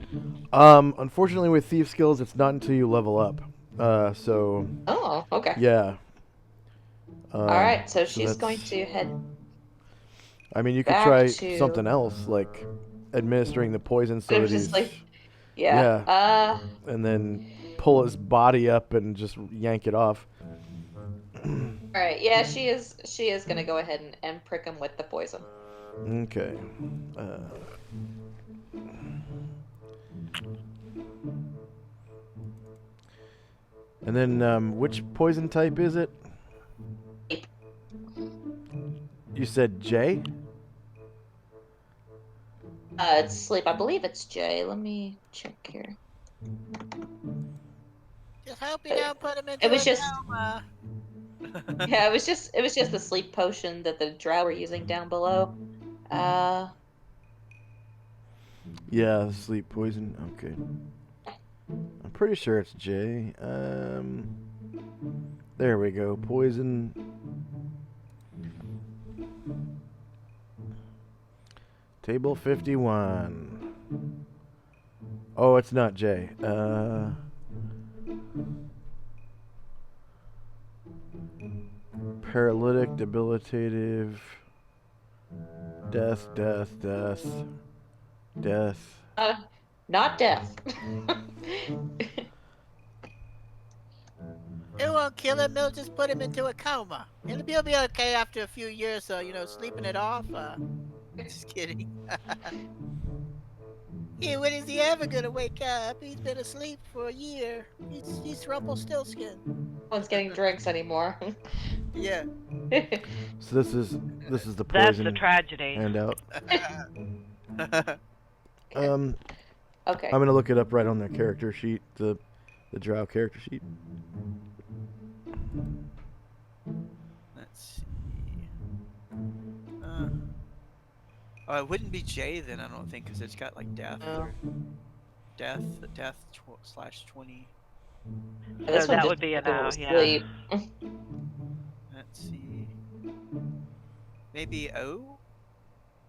Unfortunately, with thief skills, it's not until you level up. So. Oh, okay. Yeah. All right, so she's going to head. I mean, you could try something else, like administering the poison so that he's. Yeah. And then pull his body up and just yank it off. All right. Yeah, she is gonna go ahead and prick him with the poison. Okay. And then, which poison type is it? You said J? It's sleep. I believe it's Jay. Let me check here. Just hope you don't put him into It was a just coma. yeah, it was just the sleep potion that the drow were using down below. Yeah, sleep poison. Okay. I'm pretty sure it's J. There we go. Poison. Table 51. Oh, it's not J. Paralytic, debilitative, death, Not death. It won't kill him. It'll just put him into a coma. He'll be okay after a few years, sleeping it off. Just kidding. Yeah, when is he ever gonna wake up? He's been asleep for a year. He's Rumpelstiltskin. No one's getting drinks anymore. Yeah. So this is the That's poison the tragedy. handout. Okay. I'm gonna look it up right on the character sheet, the drow character sheet. Let's see. Oh, it wouldn't be J then, I don't think, because it's got like death. No. Slash 20. This So one that just would be a no, yeah. sleep. Let's see. Maybe O?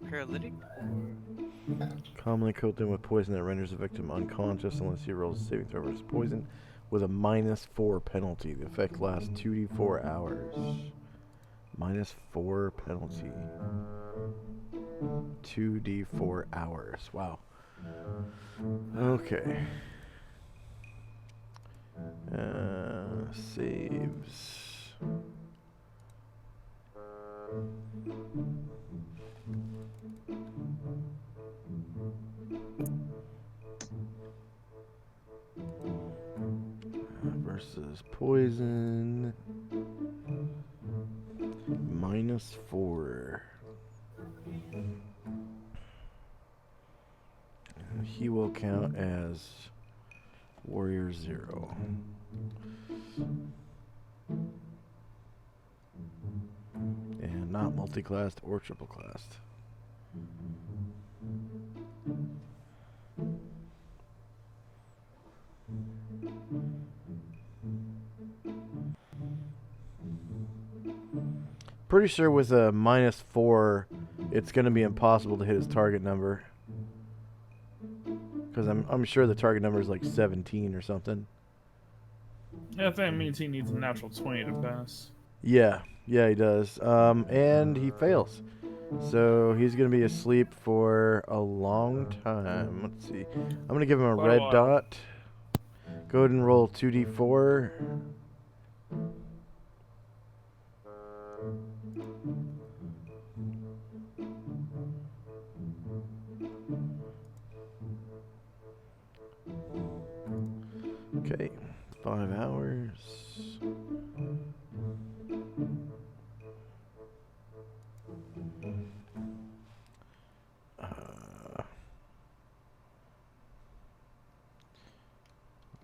Paralytic? Commonly coat them with poison that renders the victim unconscious unless he rolls a saving throw versus poison with a -4 penalty. The effect lasts 2d4 hours. -4 penalty. 2d4 hours. Wow. Okay. Saves. Versus poison. -4. He will count as Warrior 0. And not multi-classed or triple-classed. Pretty sure with a -4, it's going to be impossible to hit his target number. Because I'm sure the target number is like 17 or something. Yeah, that means he needs a natural 20 to pass. Yeah, he does. And he fails. So he's going to be asleep for a long time. Let's see. I'm going to give him a red dot. Go ahead and roll 2d4. Okay, 5 hours.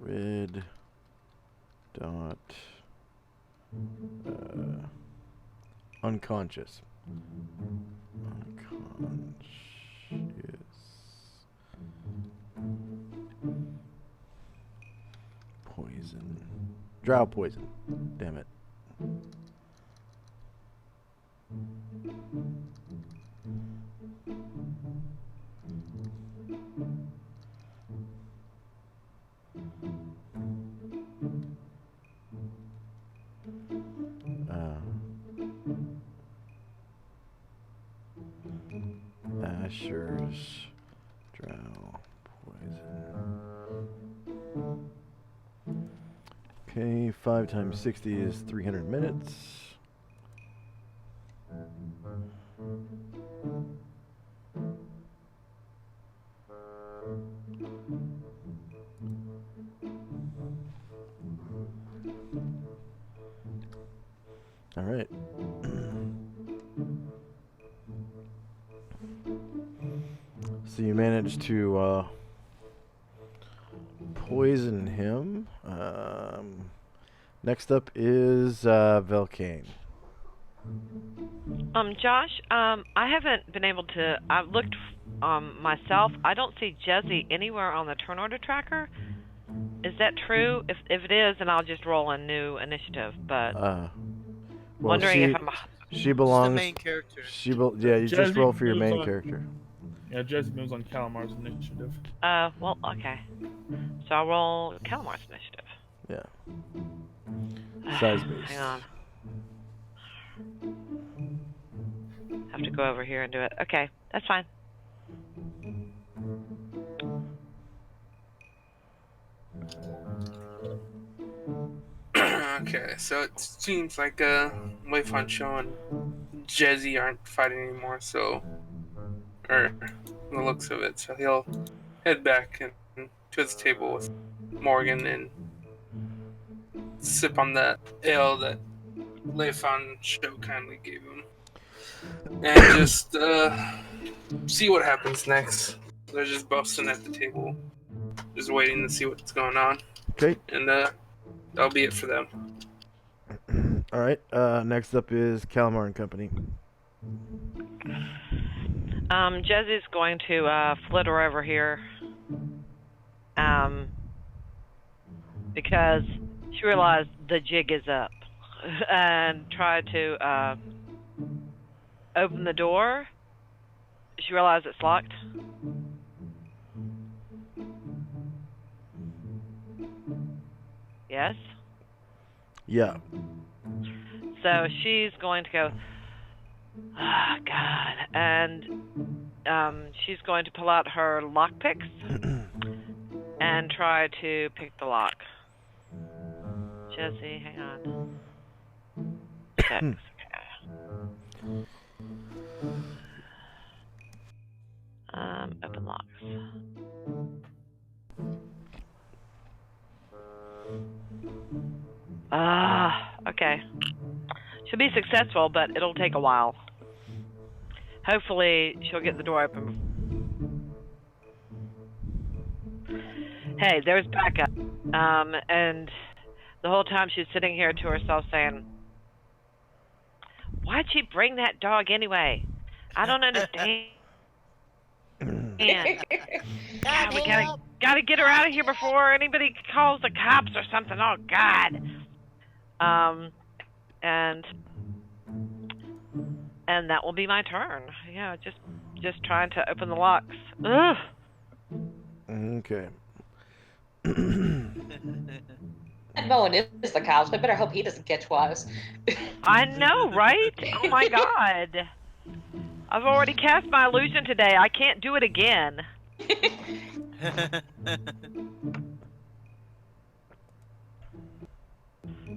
Red dot. Unconscious. Poison. Drow poison. Damn it. Asher's drow poison. Okay, 5 times 60 is 300 minutes. All right. So you managed to poison him. Next up is Velcane. Josh, I haven't been able to. I've looked myself. I don't see Jesse anywhere on the turn order tracker. Is that true? If it is, then I'll just roll a new initiative. But Well, wondering if I'm. She belongs. The main character. Yeah, you just Jesse roll for your moves main on- character. Yeah, Jesse moves on Calamar's initiative. Well, okay. So I'll roll Calamar's initiative. Yeah. Size base. Hang on. Have to go over here and do it. Okay, that's fine. Okay, so it seems like Wayfon Show and Jesse aren't fighting anymore, so, or the looks of it, so he'll head back and to his table with Morgan and sip on that ale that Wayfon Show kindly gave him, and just see what happens next. They're just both sitting at the table, just waiting to see what's going on. Okay. And that'll be it for them. All right. Next up is Calamar and Company. Jesse's going to flitter over here. Because she realized the jig is up, and try to open the door. She realized it's locked. Yes? Yeah. So she's going to go, oh, God. And she's going to pull out her lock picks and try to pick the lock. Jesse, hang on. Picks, okay. Open locks. Okay. She'll be successful, but it'll take a while. Hopefully, she'll get the door open. Hey, there's backup. And the whole time she's sitting here to herself saying, why'd she bring that dog anyway? I don't understand. God, we gotta get her out of here before anybody calls the cops or something. Oh God. And that will be my turn. Yeah, just trying to open the locks. Ugh. Okay. And Moen is the cops. I better hope he doesn't catch wise. I know, right? Oh my God. I've already cast my illusion today. I can't do it again.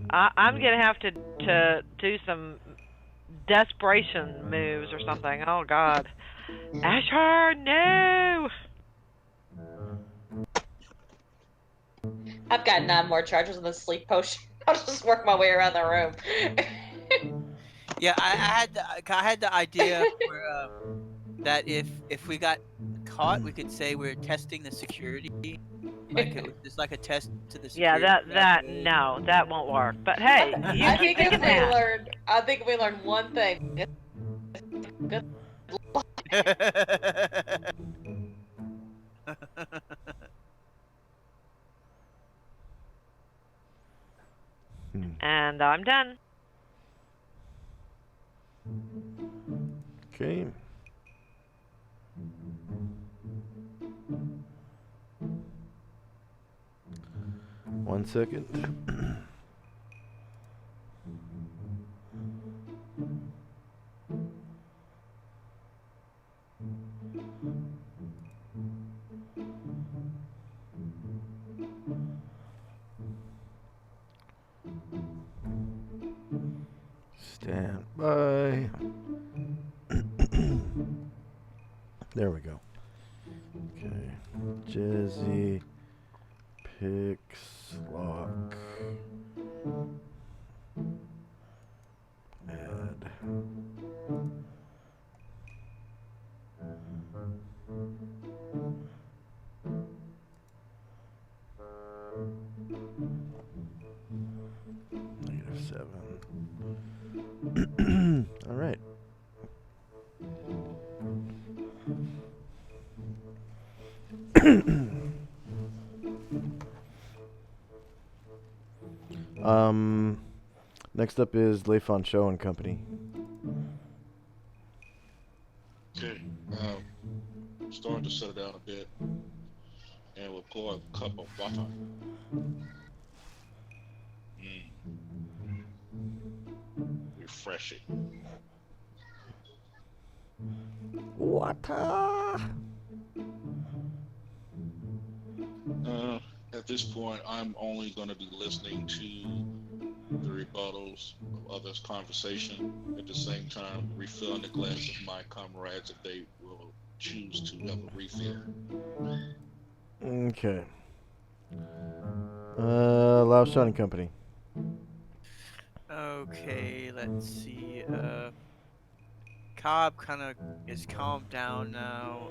I'm gonna have to do some desperation moves or something. Oh God, Asher, no! I've got 9 more charges in the sleep potion. I'll just work my way around the room. Yeah, I had the idea where, that if we got caught, we could say we're testing the security. Like it was just like a test to the security. Yeah, no, that won't work. But hey, I think if we learned one thing. Good luck. And I'm done. Okay. One second. Stand by. There we go. Okay. Jesse picks lock. Add. Next up is Le Fanchot and Company. Okay. Starting to settle down a bit, and we'll pour a cup of water. Refreshing. Water. At this point, I'm only going to be listening to the rebuttals of others' conversation. At the same time, refilling the glass of my comrades if they will choose to have a refill. Okay. Laoshan and Company. Okay, let's see. Cobb kind of is calmed down now.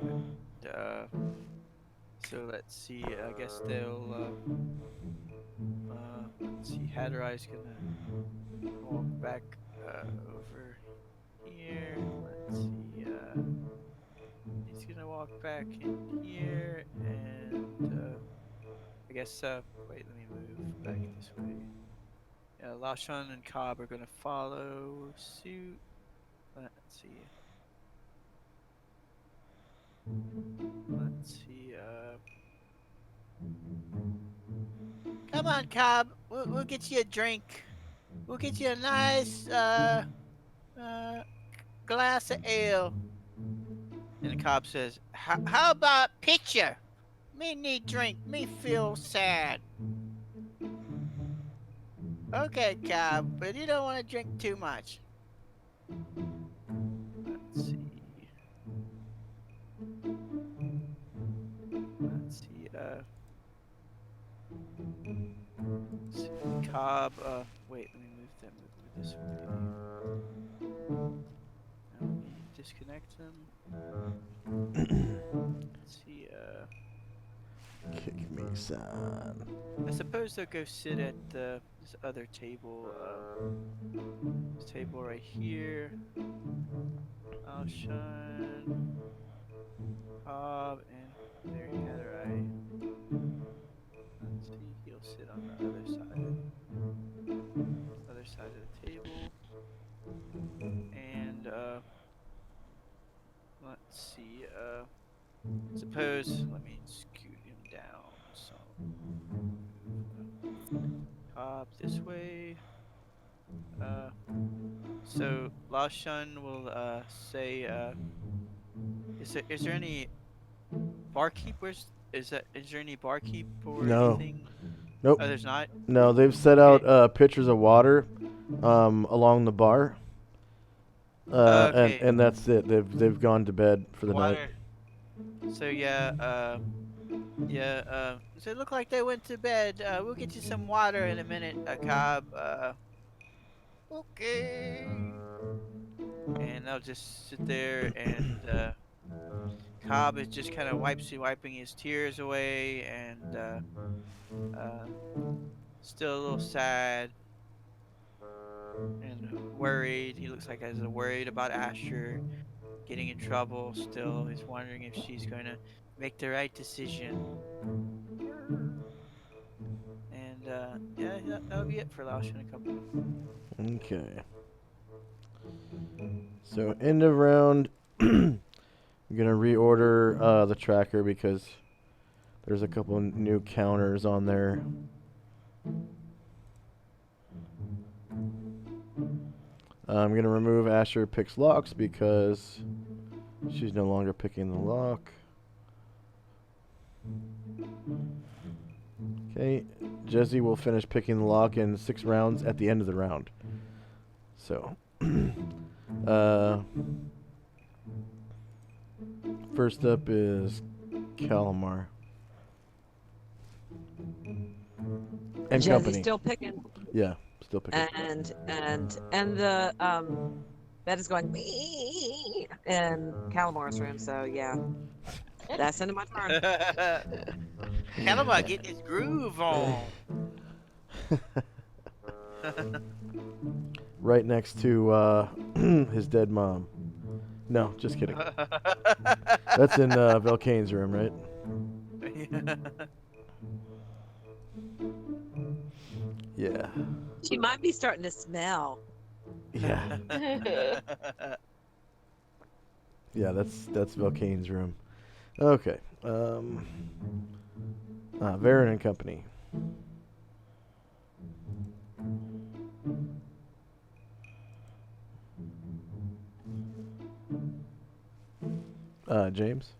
So let's see. I guess they'll. Let's see. Hatterai's gonna walk back over here. Let's see. He's gonna walk back in here, and I guess. Wait, let me move back this way. Lashan and Cobb are gonna follow suit. Let's see. Let's see. Come on, Cobb. We'll get you a drink. We'll get you a nice glass of ale. And Cobb says, How about picture? Me need drink. Me feel sad. Okay, Cobb, but you don't want to drink too much. let's see. Let's see. Cobb. Wait. Let me move them. Move this way. Now let me disconnect them. Let's see. Kick me, son. I suppose they'll go sit at this other table. This table right here. I'll shine. Cobb and Mary Hatterai. Let's see. He'll sit on the other side of the table. And let's see. Suppose let me scoot him down. So Cobb this way. So Lashan will say, is there any barkeepers? Is there any barkeep or No. anything? Nope. Oh, there's not. No, they've set out pitchers of water along the bar. Okay. And that's it. They've gone to bed for the night. So yeah, So it look like they went to bed. We'll get you some water in a minute, Cobb. Okay. And they'll just sit there, and Cobb is just kind of wiping his tears away, and still a little sad and worried. He looks like he's worried about Asher getting in trouble. Still, he's wondering if she's going to make the right decision. And yeah, that'll be it for Laoshan and Company. Okay. So end of round. I'm gonna reorder the tracker because there's a couple new counters on there. I'm gonna remove Asher picks locks because she's no longer picking the lock. Okay, Jesse will finish picking the lock in 6 rounds at the end of the round. So, first up is Calamar and Jesse Company. still picking. Yeah, still picking. And the that is going me in Calamar's room. So yeah, that's into my turn. Calamar getting his groove on. Right next to his dead mom. No, just kidding. That's in Velkane's room, right? Yeah. She might be starting to smell. Yeah. Yeah, that's Velkane's room. Okay. Varen and Company. James.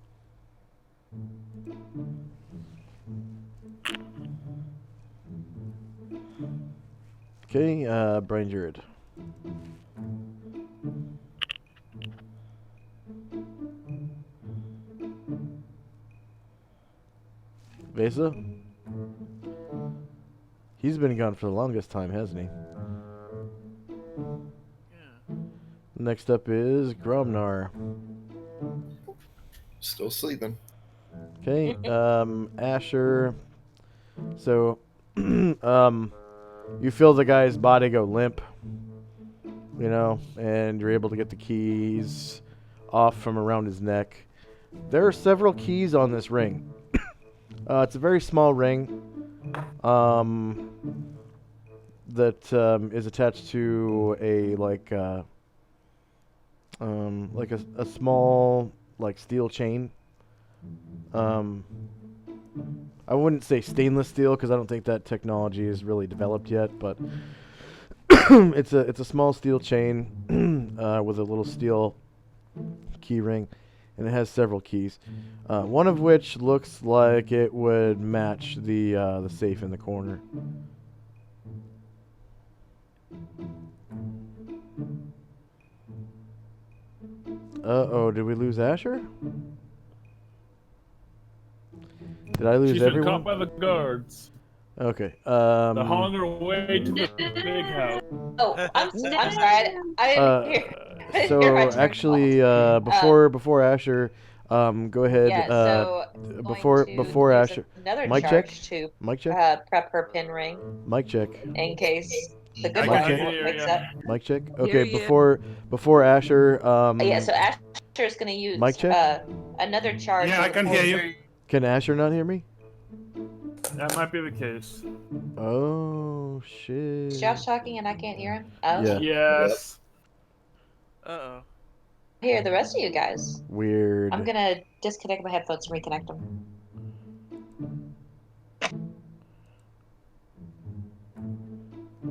Okay, Brian Jared. Vesa? He's been gone for the longest time, hasn't he? Yeah. Next up is Gromnar. Still sleeping. Okay, Asher. So, you feel the guy's body go limp, you know, and you're able to get the keys off from around his neck. There are several keys on this ring. It's a very small ring that is attached to a like a small like steel chain. I wouldn't say stainless steel because I don't think that technology is really developed yet, but it's a small steel chain with a little steel key ring, and it has several keys. One of which looks like it would match the safe in the corner. Uh-oh, did we lose Asher? Did I lose She's everyone? been caught by the guards. Okay. They're hauling her way to the big house. Oh, I'm sorry. I didn't hear. I didn't hear my So turn actually, called. before Asher, go ahead. Yeah, so Before use Asher, another mic check. charge to Mic check. prep her pin ring Mic check. in case the good I wife can hear wakes ya. up. Mic check. Hear Okay, ya. before Asher. Yeah, so Asher's gonna use Mic check? another charge. Yeah, I can hear you. Can Asher not hear me? That might be the case. Oh shit. Is Josh talking and I can't hear him? Oh. Yeah. Yes. Uh-oh. I hear the rest of you guys. Weird. I'm gonna disconnect my headphones and reconnect them.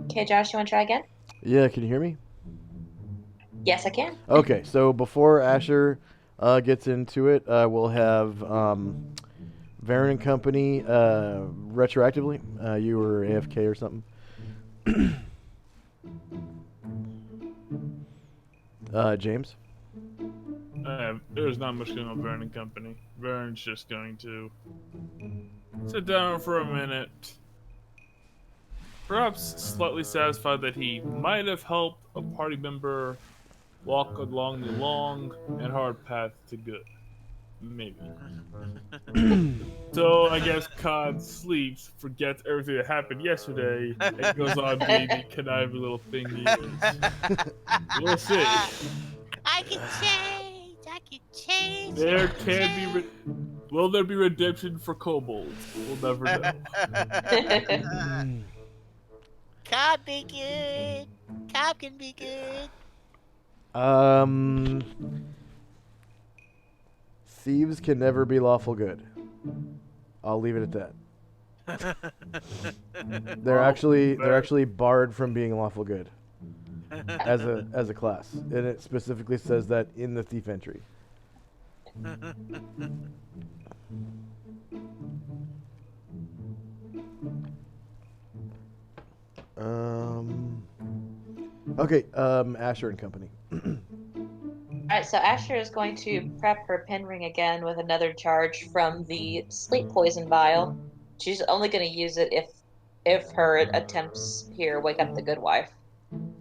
Okay, Josh, you wanna try again? Yeah, can you hear me? Yes, I can. Okay, so before Asher gets into it, we'll have Varen and Company retroactively. You were AFK or something. James? There's not much going on with Varen and Company. Varen's just going to sit down for a minute. Perhaps slightly satisfied that he might have helped a party member walk along the long and hard path to good. Maybe. So I guess Khan sleeps, forgets everything that happened yesterday, and goes on being the conniving little thing he is. We'll see. I can change. I can change. There can be. Will there be redemption for kobolds? We'll never know. Cobb be good. Cobb can be good. Thieves can never be lawful good. I'll leave it at that. They're actually barred from being lawful good as a class, and it specifically says that in the thief entry. Okay, Asher and Company. Alright, so Asher is going to prep her pin ring again with another charge from the sleep poison vial. She's only going to use it if her attempts here wake up the good wife.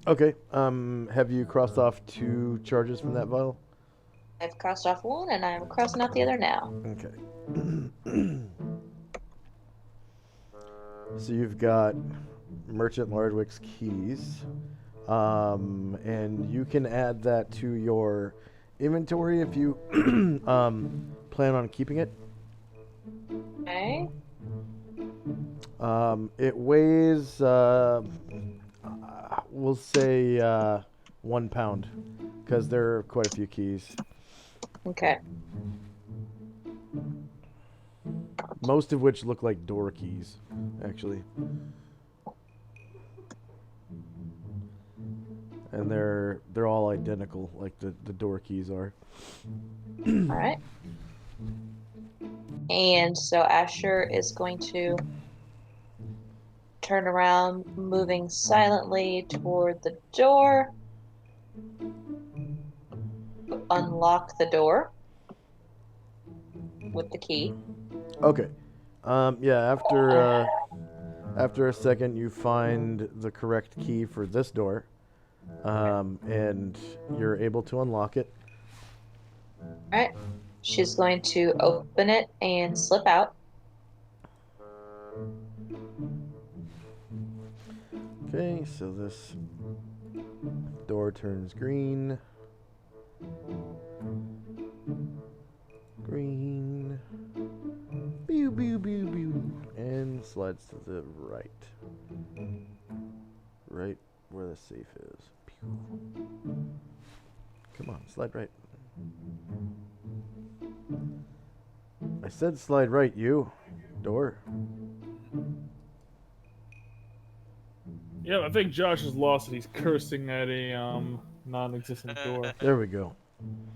Okay, have you crossed off 2 charges from that vial? I've crossed off one, and I'm crossing out the other now. Okay. So you've got Merchant Lardwick's keys, and you can add that to your inventory if you plan on keeping it. Okay. It weighs, we'll say 1 pound, because there are quite a few keys. Okay. Most of which look like door keys, actually. And they're all identical, like the door keys are. All right. And so Asher is going to turn around, moving silently toward the door. Unlock the door with the key. Okay. Yeah, after a second, you find the correct key for this door, and you're able to unlock it. All right. She's going to open it and slip out. Okay, so this door turns green. Green. Pew, pew, pew, pew. And slides to the right. Right where the safe is. Pew. Come on, slide right. I said slide right, you. Door. Yeah, I think Josh is lost and he's cursing at a non-existent door. There we go.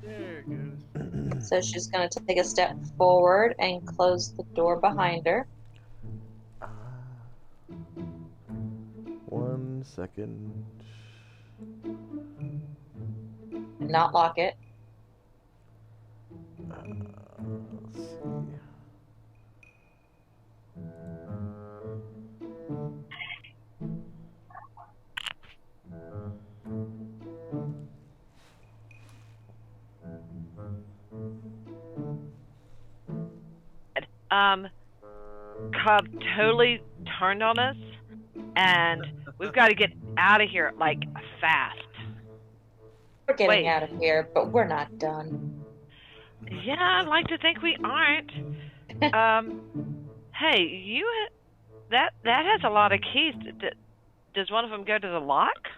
There it goes. So she's going to take a step forward and close the door behind her. 1 second. And not lock it. Let's see. Cub totally turned on us, and we've got to get out of here, like, fast. We're getting Wait. out of here, but we're not done. Yeah, I'd like to think we aren't. Hey, that has a lot of keys. Does one of them go to the lock?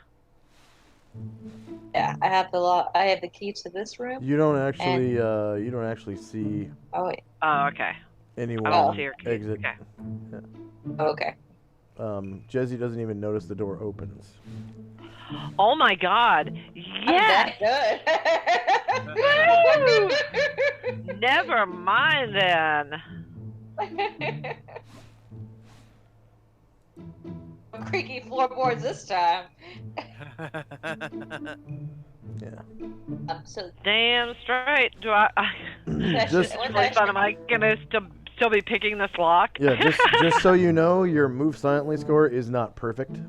Yeah, I have the lock. I have the key to this room. You don't actually see Oh wait. Oh, okay. anyone I don't see her keys. exit. Okay. Okay. Jesse doesn't even notice the door opens. Oh my God! Yes. Good. Woo! Never mind then. Creaky floorboards this time. Yeah. So Damn straight. Do I? Just- Am I gonna still be picking this lock? Yeah, just so you know, your move silently score is not perfect.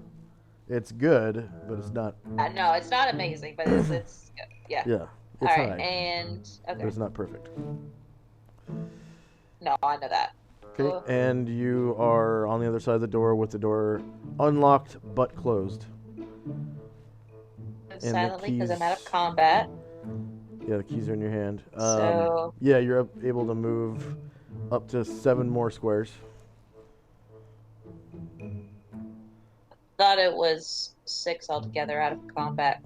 It's good, but it's not. no, it's not amazing, but it's good. Yeah. Yeah, it's All right, high, and okay. but it's not perfect. No, I know that. Okay, and you are on the other side of the door with the door unlocked but closed. Move the silently because I'm out keys- of combat. Yeah, the keys are in your hand. So- yeah, you're able to move up to 7 more squares. Thought it was 6 altogether out of combat.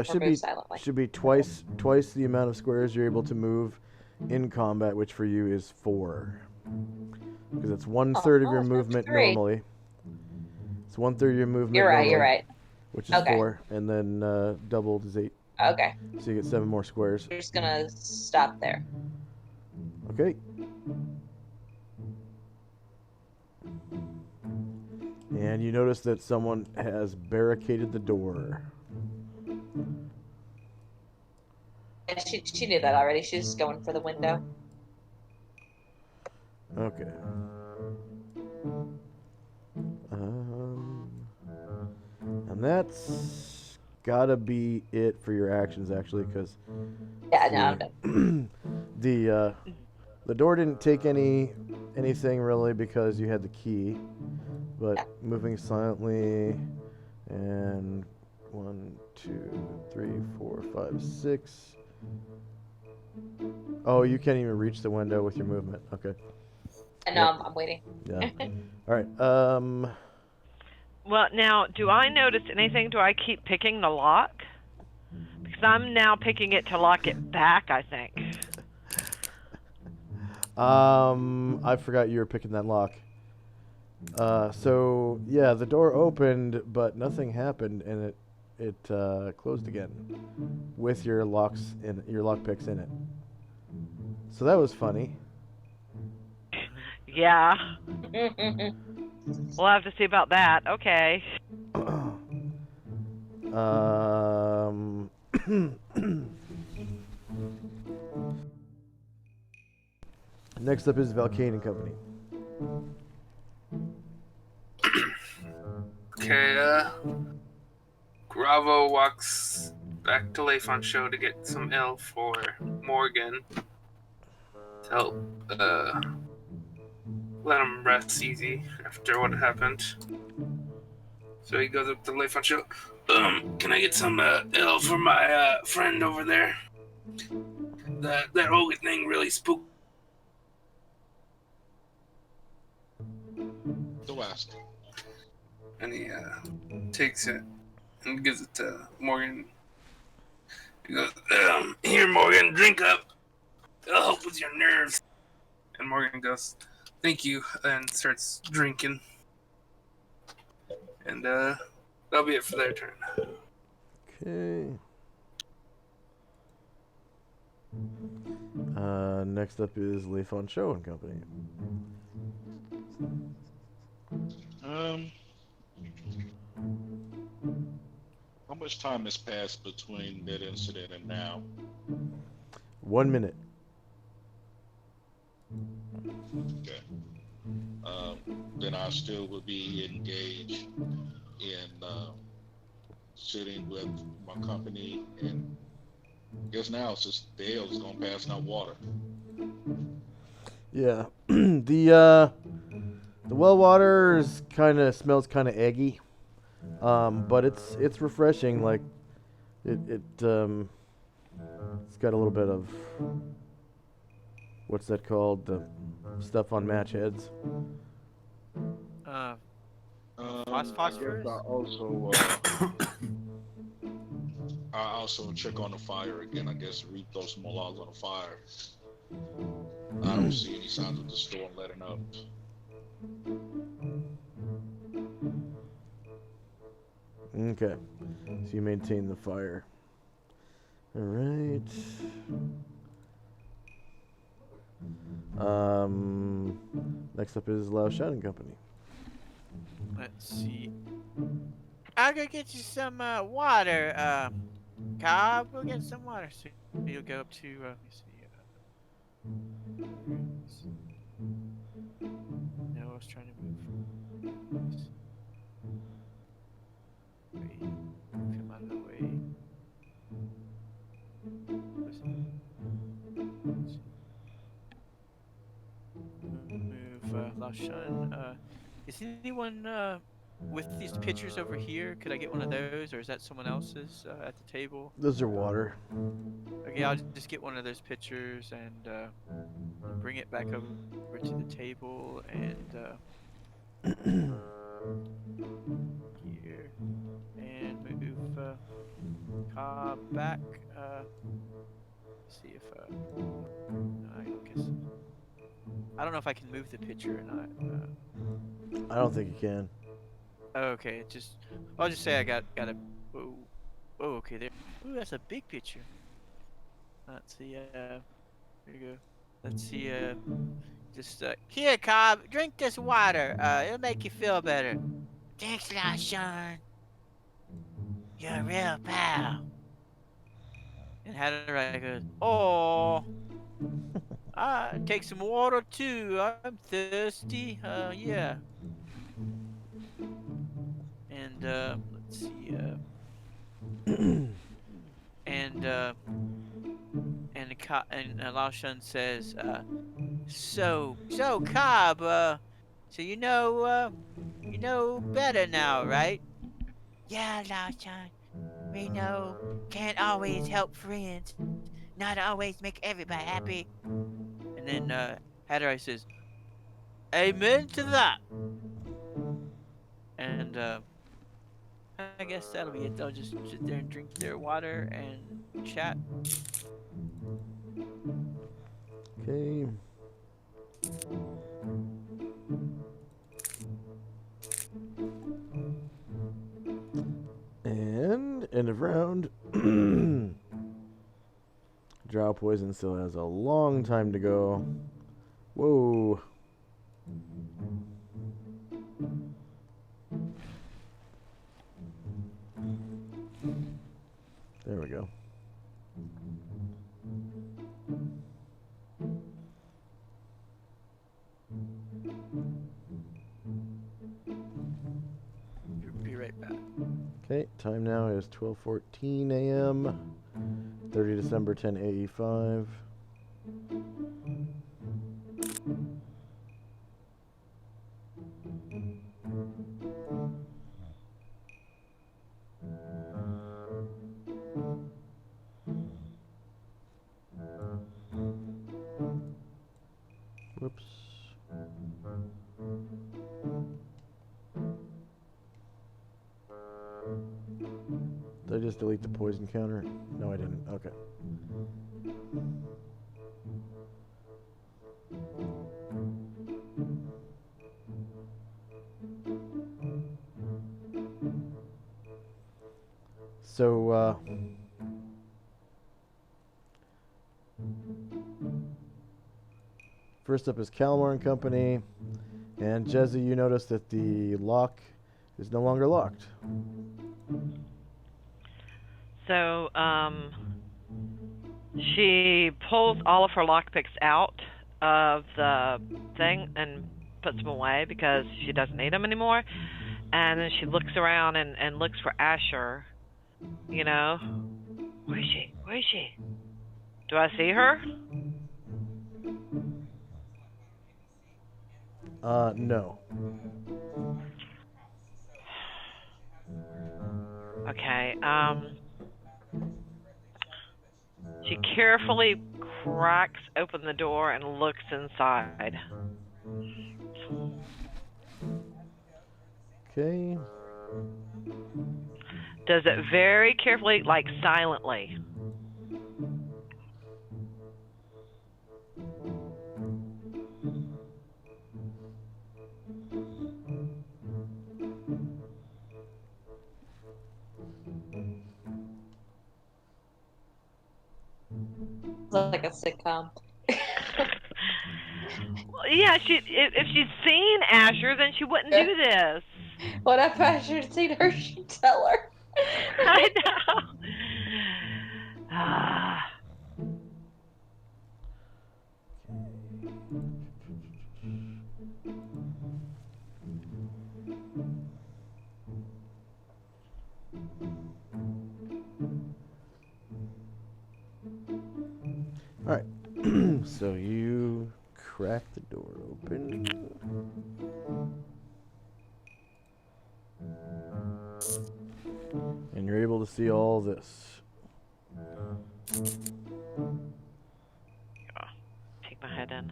Should move be silently. should be twice the amount of squares you're able to move in combat, which for you is 4. Because it's 1/3 of your it's movement 3. normally. It's 1/3 of your movement. You're right. normally, You're right. Which is Okay. 4, and then doubled is 8. Okay. So you get 7 more squares. We're just gonna stop there. Okay. And you notice that someone has barricaded the door. And she knew that already. She's just going for the window. Okay. And that's gotta be it for your actions, actually, because Yeah, no, I'm done. the door didn't take anything really because you had the key, but moving silently and 1, 2, 3, 4, 5, 6. Oh, you can't even reach the window with your movement. Okay. No, Yep. I'm waiting. Yeah. All right. Well, now, do I notice anything? Do I keep picking the lock? Because I'm now picking it to lock it back, I think. I forgot you were picking that lock. So yeah, the door opened, but nothing happened, and it closed again with your locks in your lock picks in it. So that was funny. Yeah. We'll have to see about that. Okay. Next up is Valkane and Company. Okay, Gravo walks back to Leifon Show to get some ale for Morgan to help let him rest easy after what happened. So he goes up to Leifon Show. Can I get some ale for my friend over there? That Olga thing really spooked. The West. And he takes it and gives it to Morgan. He goes, here, Morgan, drink up. It'll help with your nerves. And Morgan goes, thank you, and starts drinking. And that'll be it for their turn. Okay. Next up is Leifon Show and Company. How much time has passed between that incident and now? 1 minute. Okay. Then I still would be engaged in sitting with my company, and I guess now it's just the ale is gonna pass, not water. Yeah. The well water is smells kind of eggy. But it's refreshing. Like it's got a little bit of what's that called? The stuff on match heads. Phosphorus? I also check on the fire again. I guess throw some more logs on the fire. I don't see any signs of the storm letting up. Okay. So you maintain the fire. All right. Next up is Lao Shan and Company. Let's see. I'll go get you some water. Cobb, go get some water. So you'll go up to, let me see. No, I was trying to move. Wait, move him out of the way. Move Lashan. Is anyone with these pictures over here? Could I get one of those, or is that someone else's at the table? Those are water. Okay, I'll just get one of those pictures and bring it back over to the table and here and move Cobb back. See if I guess I don't know if I can move the picture or not. I don't think you can. Okay, I'll just say I got a whoa, okay there. Ooh, that's a big picture. Let's see, there you go. Let's see, here, Cobb, drink this water. It'll make you feel better. Thanks a lot, Sean. You're a real pal. And Hatterai goes, oh, take some water too. I'm thirsty. Yeah. And let's see. And Lao Shun says, so Cobb, so you know better now, right? Yeah, Lao Shun. We know can't always help friends, not always make everybody happy. And then Hatterai says, Amen to that. And I guess that'll be it. They'll just sit there and drink their water and chat. Okay. And end of round. Drow poison still has a long time to go. Whoa. There we go. Be right back. Okay, time now is 12:14 a.m. 30 December 10:85. Whoops. Did I just delete the poison counter? No, I didn't. Okay. So, first up is Calmore and Company. And Jezzy, you notice that the lock is no longer locked. So, she pulls all of her lockpicks out of the thing and puts them away because she doesn't need them anymore. And then she looks around and looks for Asher. You know? Where is she? Where is she? Do I see her? No. Okay, she carefully cracks open the door and looks inside. Okay. Does it very carefully, like silently. Like a sitcom. Well, yeah, if she's seen Asher, then she wouldn't do this. What if Asher had seen her? She'd tell her. I know. Ah. Alright. So you crack the door open. And you're able to see all this. Take my head in.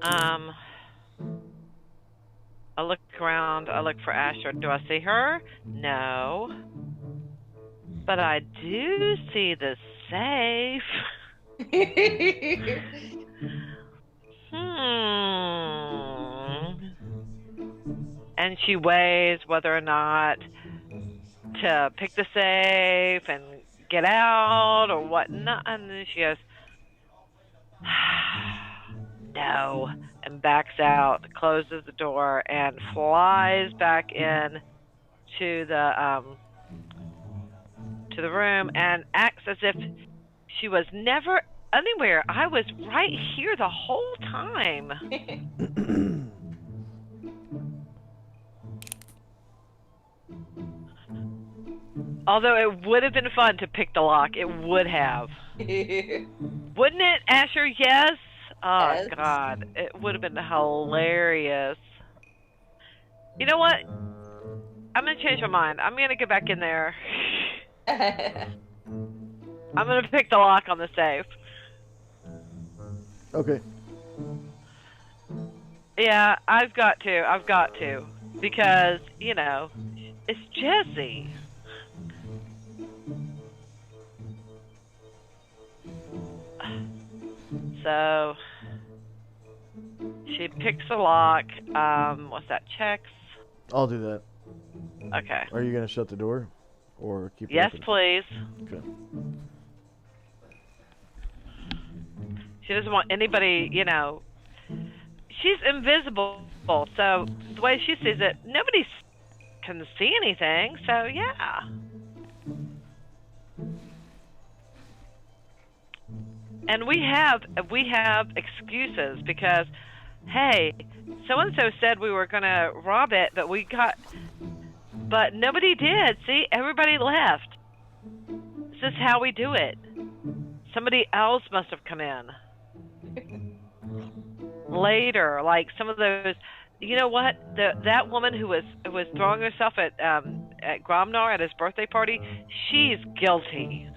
I look around. I look for Asher. Do I see her? No. But I do see the safe. And she weighs whether or not to pick the safe and get out or whatnot. And then she goes, no, and backs out, closes the door, and flies back in to the room and acts as if she was never anywhere. I was right here the whole time. Although it would have been fun to pick the lock. It would have. Wouldn't it, Asher? Yes? Oh, Yes. God. It would have been hilarious. You know what? I'm going to change my mind. I'm going to go back in there. I'm going to pick the lock on the safe. Okay. Yeah, I've got to. Because, you know, it's Jesse. So, she picks a lock. What's that? Checks? I'll do that. Okay. Are you gonna shut the door, or keep it Yes, open? please. Okay. She doesn't want anybody, you know. She's invisible, so the way she sees it, nobody can see anything. So yeah. And we have excuses because, hey, so and so said we were gonna rob it, but nobody did. See, everybody left. This is how we do it. Somebody else must have come in later, like some of those. You know what? That woman who was throwing herself at Gromnar at his birthday party, she's guilty.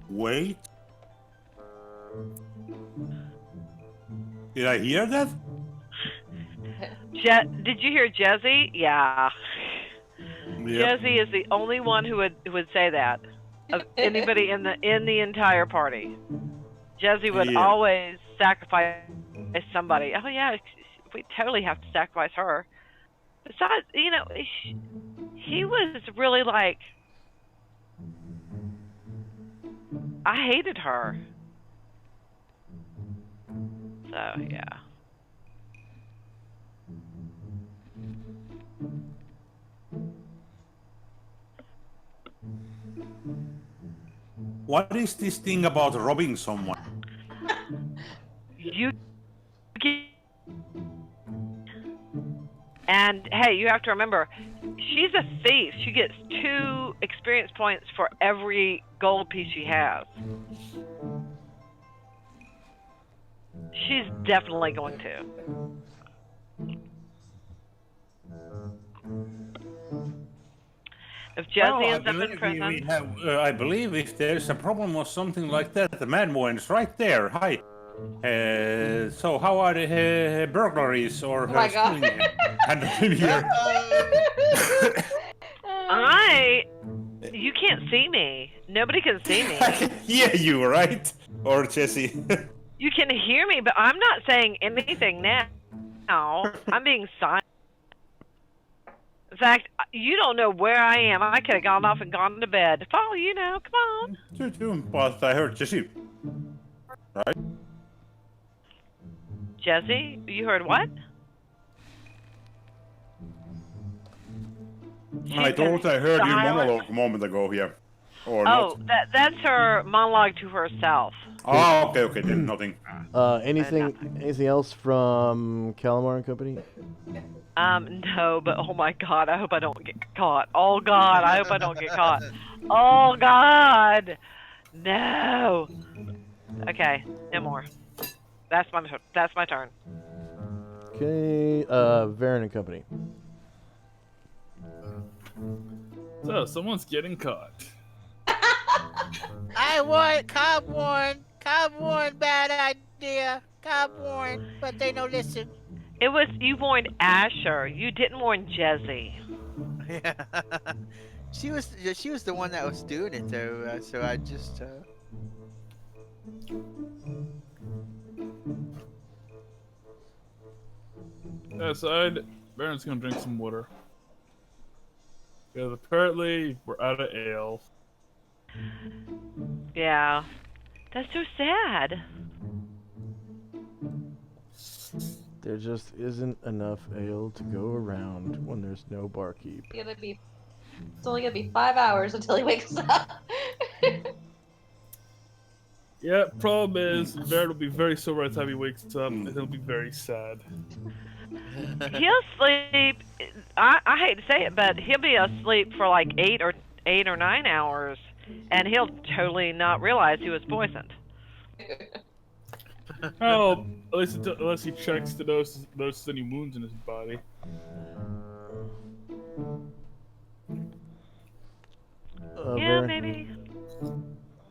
Wait. Did I hear that? Did you hear Jesse? Yeah. Yep. Jesse is the only one who would say that of anybody in the entire party. Jesse would always sacrifice somebody. Oh yeah, we totally have to sacrifice her. Besides, you know, he was really like, I hated her. So yeah. What is this thing about robbing someone? You and hey, you have to remember, she's a thief. She gets 2 experience points for every gold piece she has. She's definitely going to. If Jesse ends up in prison, I believe if there's a problem or something like that, the man is right there. Hi. So how are the burglaries or Oh my God. stealing handled in here? you can't see me. Nobody can see me. I can hear you, right? Or Jesse. You can hear me, but I'm not saying anything now. I'm being silent. In fact, you don't know where I am. I could have gone off and gone to bed. Follow you now. Come on. But I heard Jesse. Right? Jesse, you heard what? I thought I heard you monologue a moment ago here. Or oh, not. that's her monologue to herself. Oh, okay, then nothing. Anything else from Calamar and Company? No, but oh my God, I hope I don't get caught. Oh God, I hope I don't get caught. Oh God, no. Okay, no more. That's my turn. Okay, Varen and Company. So someone's getting caught. I warned, Cobb warned, bad idea. Cobb warned, but they no listen. It was, you warned Asher. You didn't warn Jesse. Yeah. She was the one that was doing it though, so I just Aside, Baron's gonna drink some water. Because apparently we're out of ale. Yeah. That's so sad. There just isn't enough ale to go around when there's no barkeep. It's only gonna be 5 hours until he wakes up. Yeah, problem is, Baron will be very sober by the time he wakes up, and he'll be very sad. He'll sleep. I hate to say it, but he'll be asleep for like 8 or 9 hours, and he'll totally not realize he was poisoned. Oh, at least unless he checks to notice any wounds in his body. Yeah, maybe.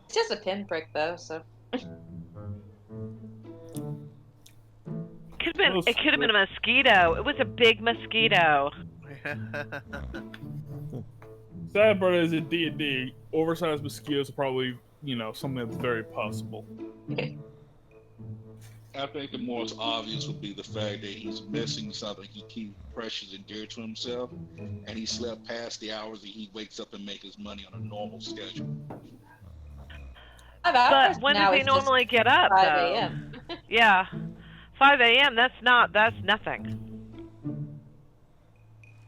It's just a pinprick though, so. could have been. It could have been a mosquito. It was a big mosquito. Sad part is in D&D, oversized mosquitoes are probably, something that's very possible. I think the most obvious would be the fact that he's missing something. He keeps precious and dear to himself, and he slept past the hours that he wakes up and makes his money on a normal schedule. But when does he normally get up, 5 though? a.m. Yeah, 5 a.m. That's nothing.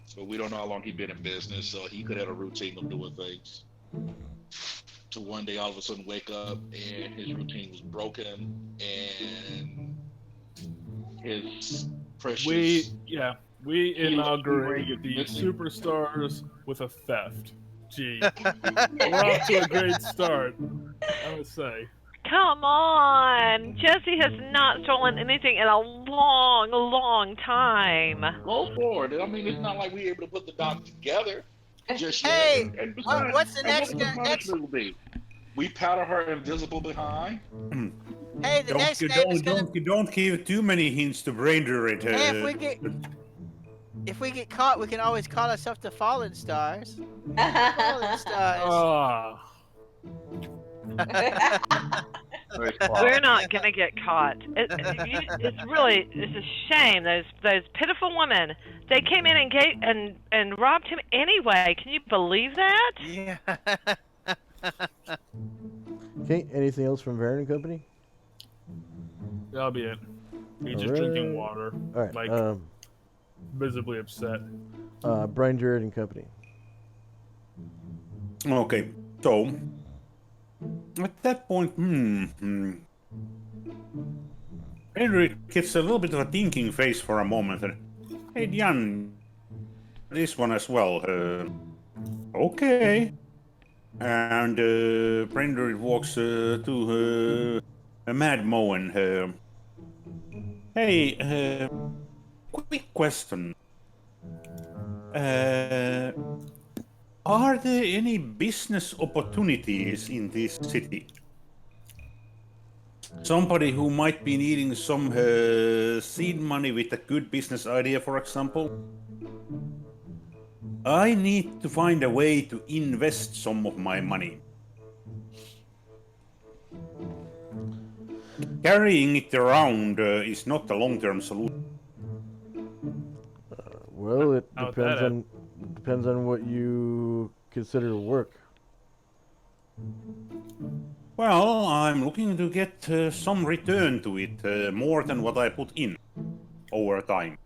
So we don't know how long he's been in business, so he could have a routine of doing things. To one day all of a sudden wake up and his routine was broken and his precious... We inaugurate the superstars with a theft. Gee, we're off to a great start, I would say. Come on! Jesse has not stolen anything in a long, long time. Go for it. I mean, it's not like we're able to put the dots together just yet. Hey, And besides, what's the next? What the punishment will be? We powder her invisible behind. Hey, the next game is gonna... Don't give too many hints to Brander. Hey, if we get caught, we can always call ourselves the Fallen Stars. Fallen Stars. We're not gonna get caught. It's a shame. Those pitiful women. They came in and robbed him anyway. Can you believe that? Yeah. Okay. Anything else from Varen and Company? That'll be it. He's just drinking water. All right. Like visibly upset. Brian Jarrett and Company. Okay. So at that point, Henry gets a little bit of a thinking face for a moment. Hey, Jan, this one as well. Okay. And Brander walks to Mad Mo and hey, quick question. Are there any business opportunities in this city? Somebody who might be needing some seed money with a good business idea, for example? I need to find a way to invest some of my money. Carrying it around is not a long-term solution. Well, it depends on what you consider work. Well, I'm looking to get some return to it, more than what I put in over time.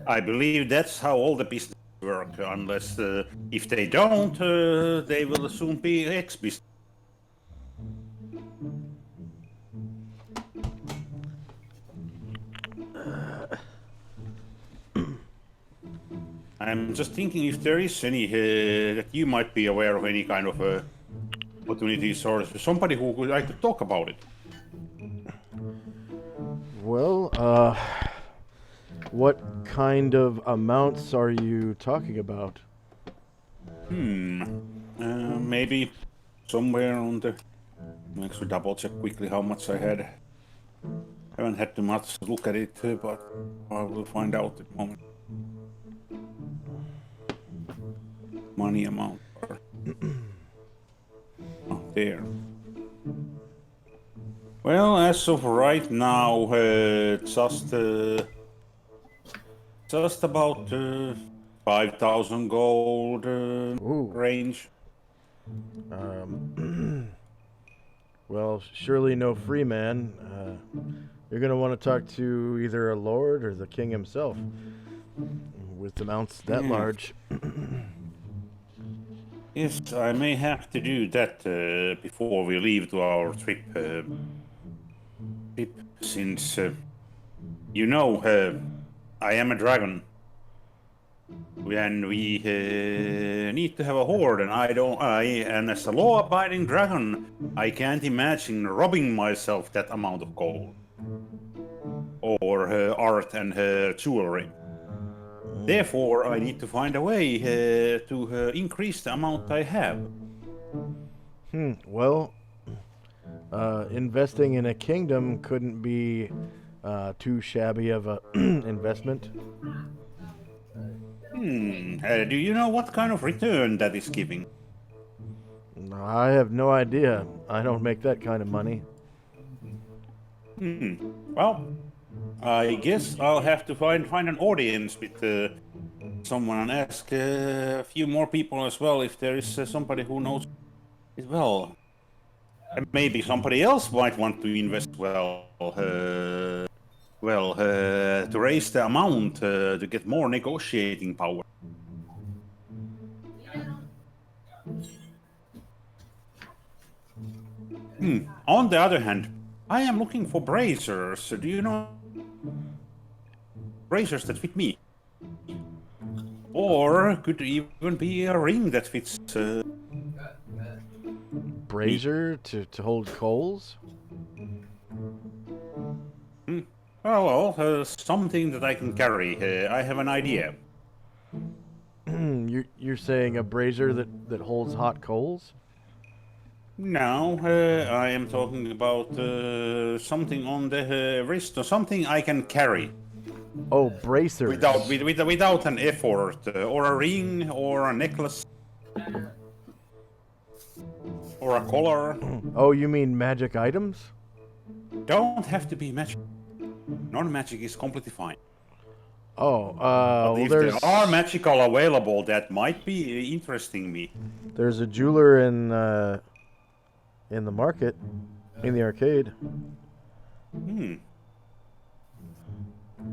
I believe that's how all the business work, unless if they don't, they will soon be ex-business. I'm just thinking if there is any that you might be aware of, any kind of opportunities or somebody who would like to talk about it. Well, what kind of amounts are you talking about? Maybe somewhere on the... I'll actually double check quickly how much I had. Haven't had too much to look at it, but I will find out at the moment. Money amount. Oh, there. Well, as of right now, just about 5,000 gold range. Well, surely no free man. You're gonna want to talk to either a lord or the king himself. With amounts that large. Yes, I may have to do that before we leave to our trip. Since you know, I am a dragon, and we need to have a horde, and and as a law-abiding dragon, I can't imagine robbing myself that amount of gold or art and jewelry. Therefore, I need to find a way to increase the amount I have. Well, investing in a kingdom couldn't be too shabby of a investment. Do you know what kind of return that is giving? No, I have no idea. I don't make that kind of money. Well, I guess I'll have to find an audience with someone and ask a few more people as well if there is somebody who knows as well. And maybe somebody else might want to invest to raise the amount to get more negotiating power. On the other hand, I am looking for bracers. Do you know bracers that fit me? Or could even be a ring that fits. Brazier to hold coals? Something that I can carry. I have an idea. You're saying a brazier that holds hot coals? No, I am talking about something on the wrist or something I can carry. Oh, bracers. Without an effort, or a ring, or a necklace, or a collar. Oh, you mean magic items? Don't have to be magic. Non-magic is completely fine. Oh, but if there are magical available, that might be interesting me. There's a jeweler in the market, in the arcade.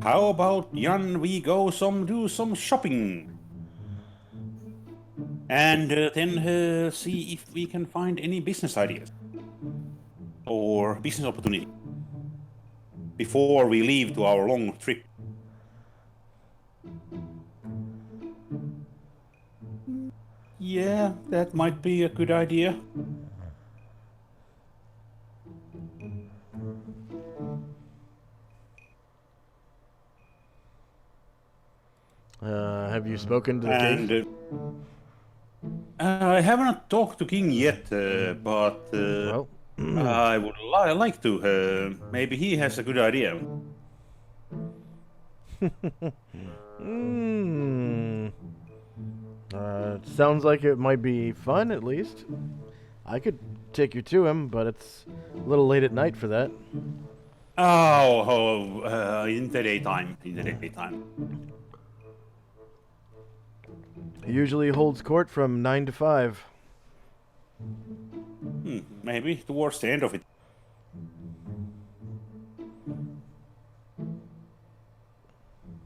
How about Jan? We go do some shopping, and then see if we can find any business ideas or business opportunity before we leave to our long trip. Yeah, that might be a good idea. Have you spoken to the king? I haven't talked to King yet, but I would like to. Maybe he has a good idea. Sounds like it might be fun, at least. I could take you to him, but it's a little late at night for that. In the daytime. He usually holds court from 9 to 5. Maybe towards the end of it.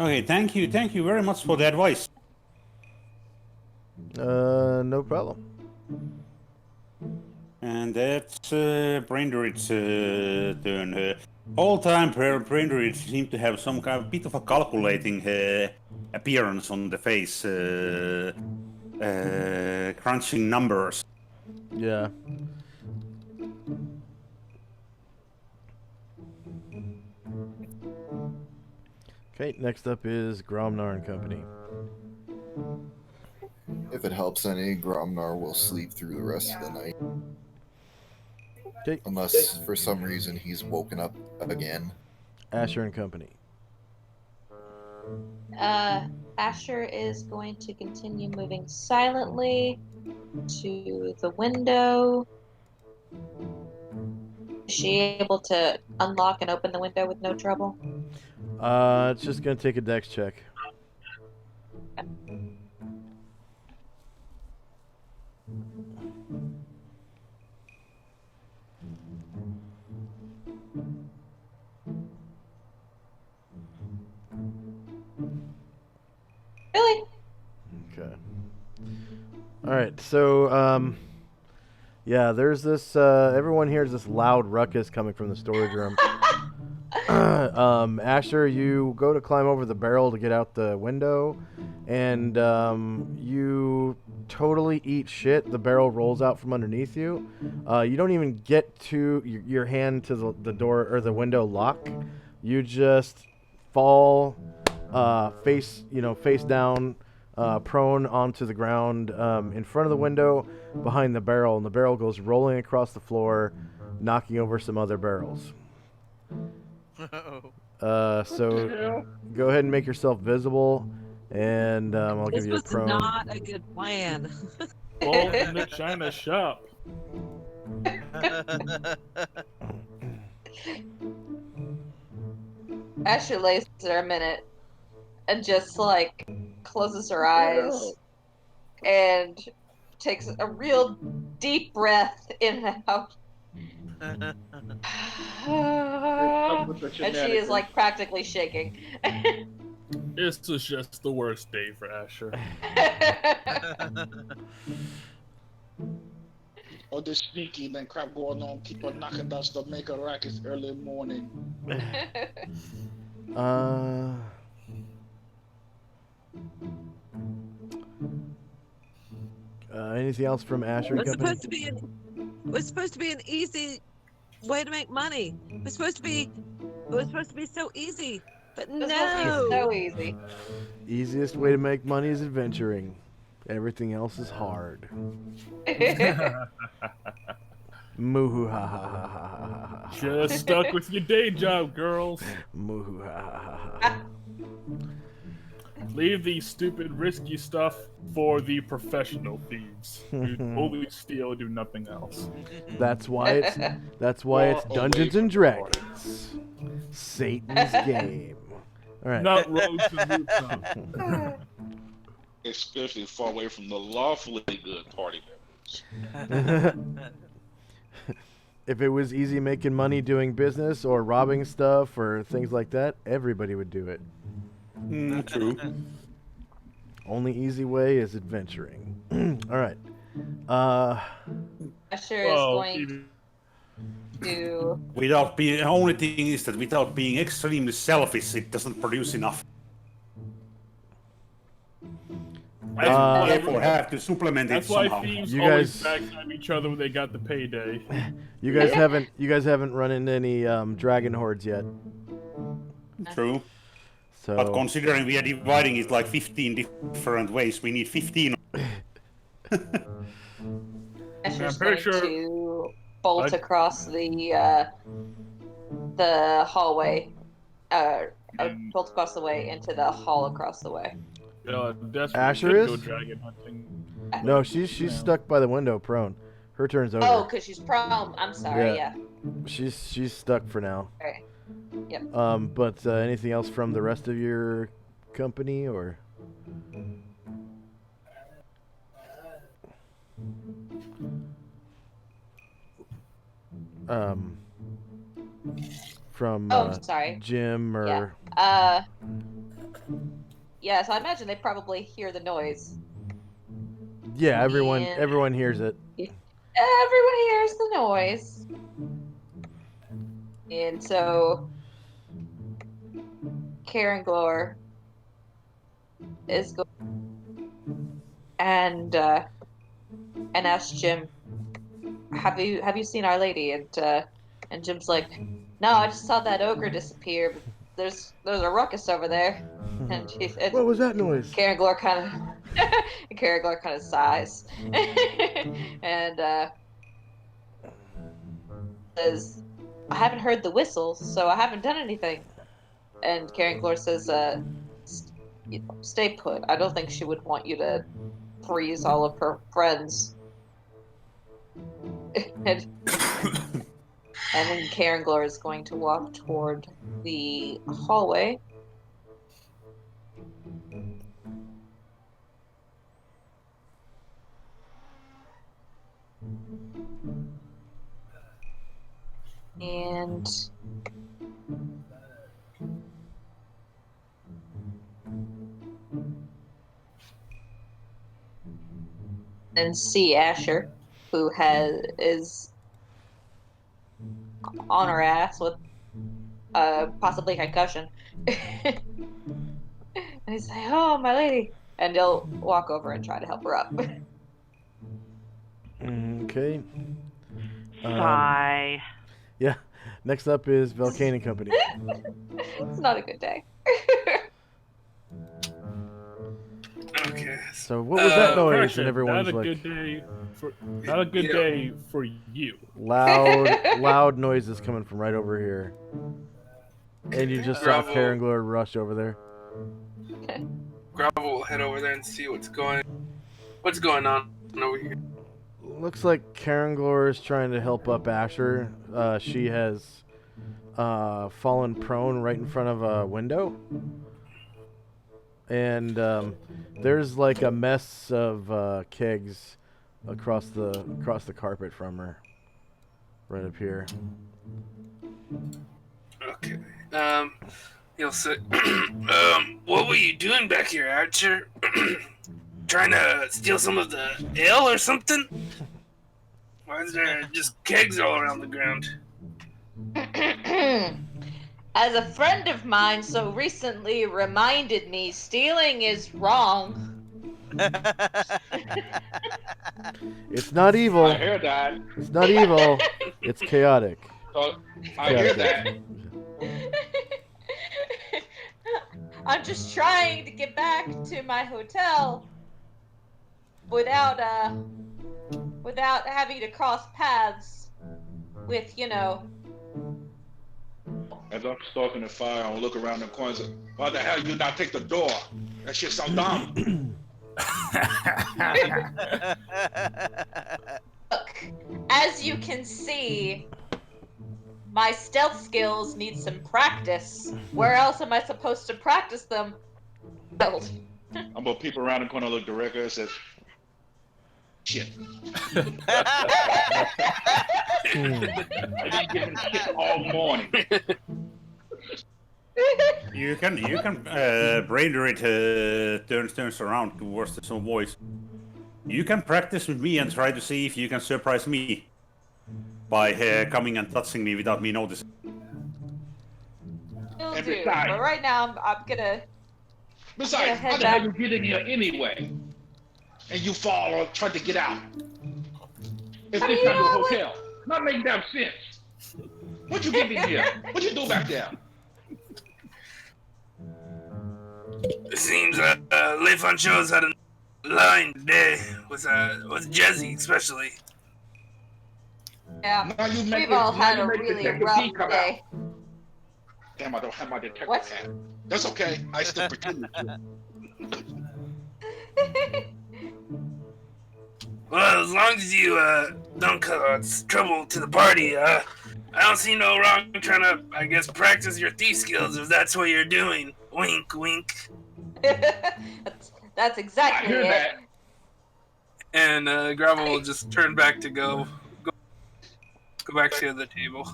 Okay, thank you very much for the advice. No problem. And that's Brainderit's turn. All time Brainderit seem to have some kind of bit of a calculating appearance on the face, crunching numbers. Yeah. Okay, next up is Gromnar and Company. If it helps any, Gromnar will sleep through the rest of the night. Okay. Unless, for some reason, he's woken up again. Asher and Company. Asher is going to continue moving silently to the window. Is she able to unlock and open the window with no trouble? It's just gonna take a dex check. Really? Okay. Alright, so, yeah, there's this, everyone hears this loud ruckus coming from the storage room. Asher, you go to climb over the barrel to get out the window, and, you totally eat shit. The barrel rolls out from underneath you. You don't even get to your hand to the door or the window lock. You just fall, face down, prone onto the ground in front of the window behind the barrel, and the barrel goes rolling across the floor, knocking over some other barrels. So go ahead and make yourself visible, and I'll This give you a was prone. not a good plan. Well, in the China shop. Ashley lays there a minute and just like closes her eyes and takes a real deep breath in and out. And she is like practically shaking. This was just the worst day for Asher. All this sneaking and crap going on, keep on knocking down stuff, make a racket early in the morning. Anything else from Asher It was Company? supposed to be an easy way to make money. It was supposed to be so easy, but no. So easy. Easiest way to make money is adventuring. Everything else is hard. Moo ha ha ha ha ha. Just stuck with your day job, girls. Moo ha ha ha. Leave the stupid, risky stuff for the professional thieves who only steal, do nothing else. That's why it's Dungeons and Dragons, Satan's game. All right. Not rogues and roots. Especially far away from the lawfully good party members. If it was easy making money doing business or robbing stuff or things like that, everybody would do it. True. Only easy way is adventuring. All right. Asher is going to. The only thing is that without being extremely selfish, it doesn't produce enough. Therefore, have to supplement it somehow. That's why thieves always backstab each other when they got the payday. You guys haven't run into any dragon hordes yet. True. So, but considering we are dividing it like 15 different ways, we need 15. Asher's going to bolt across the hallway, bolt across the way into the hall across the way. Asher is? Go dragon hunting. No, she's stuck by the window, prone. Her turn's over. Oh, because she's prone. I'm sorry. Yeah. She's stuck for now. Okay. Yep. But anything else from the rest of your company, or? From sorry. Jim or? Yeah. So I imagine they probably hear the noise. Yeah, everyone hears it. Everyone hears the noise. And so Karen Glore is going and asks Jim, have you seen Our Lady? And Jim's like, no, I just saw that ogre disappear, but there's a ruckus over there. And what was that noise? Karen Glore kind of sighs and says, I haven't heard the whistle, so I haven't done anything. And Karen Glore says, stay put. I don't think she would want you to freeze all of her friends. And then Karen Glore is going to walk toward the hallway. And see Asher, who is on her ass with possibly concussion. And he's like, oh, my lady. And he'll walk over and try to help her up. Okay. Sigh. Yeah. Next up is Velcane and Company. It's not a good day. Okay. Okay. So what was that noise? Correction, And everyone's not a like, good day for not a good day for you. loud noises coming from right over here. And you just saw Gravel. Karangler rush over there. Gravel will head over there and see what's going on over here. Looks like Karanglor is trying to help up Asher. She has fallen prone right in front of a window. And there's like a mess of kegs across the carpet from her. Right up here. Okay. He'll say, what were you doing back here, Archer? Trying to steal some of the ale or something? Why is there just kegs all around the ground? As a friend of mine so recently reminded me, stealing is wrong. It's not evil. I hear that. It's not evil. It's chaotic. So, I hear that. I'm just trying to get back to my hotel without having to cross paths with, As I'm stalking the fire, I'll look around the corners. Why the hell you not take the door? That shit so dumb. Look, as you can see, my stealth skills need some practice. Where else am I supposed to practice them? Well, I'm gonna peep around the corner, look directly, and says, "Shit." I've been giving shit all morning. You can brain read turns around towards the voice. You can practice with me and try to see if you can surprise me by coming and touching me without me noticing. will do. But right now, I'm gonna. Besides, how the hell you get in here anyway? And you fall or try to get out? If this not your hotel, not making damn sense. What you get in here? What you do back there? It seems Le Fancho's had a line today with Jesse, especially. Yeah, we've all had a really rough day. Damn, I don't have my detective hat. That's okay. I still pretend to. Well, as long as you don't cause trouble to the party, I don't see no wrong trying to, I guess, practice your thief skills if that's what you're doing. Wink, wink. That's exactly it. That. And Gravel will just turn back to go back to the table.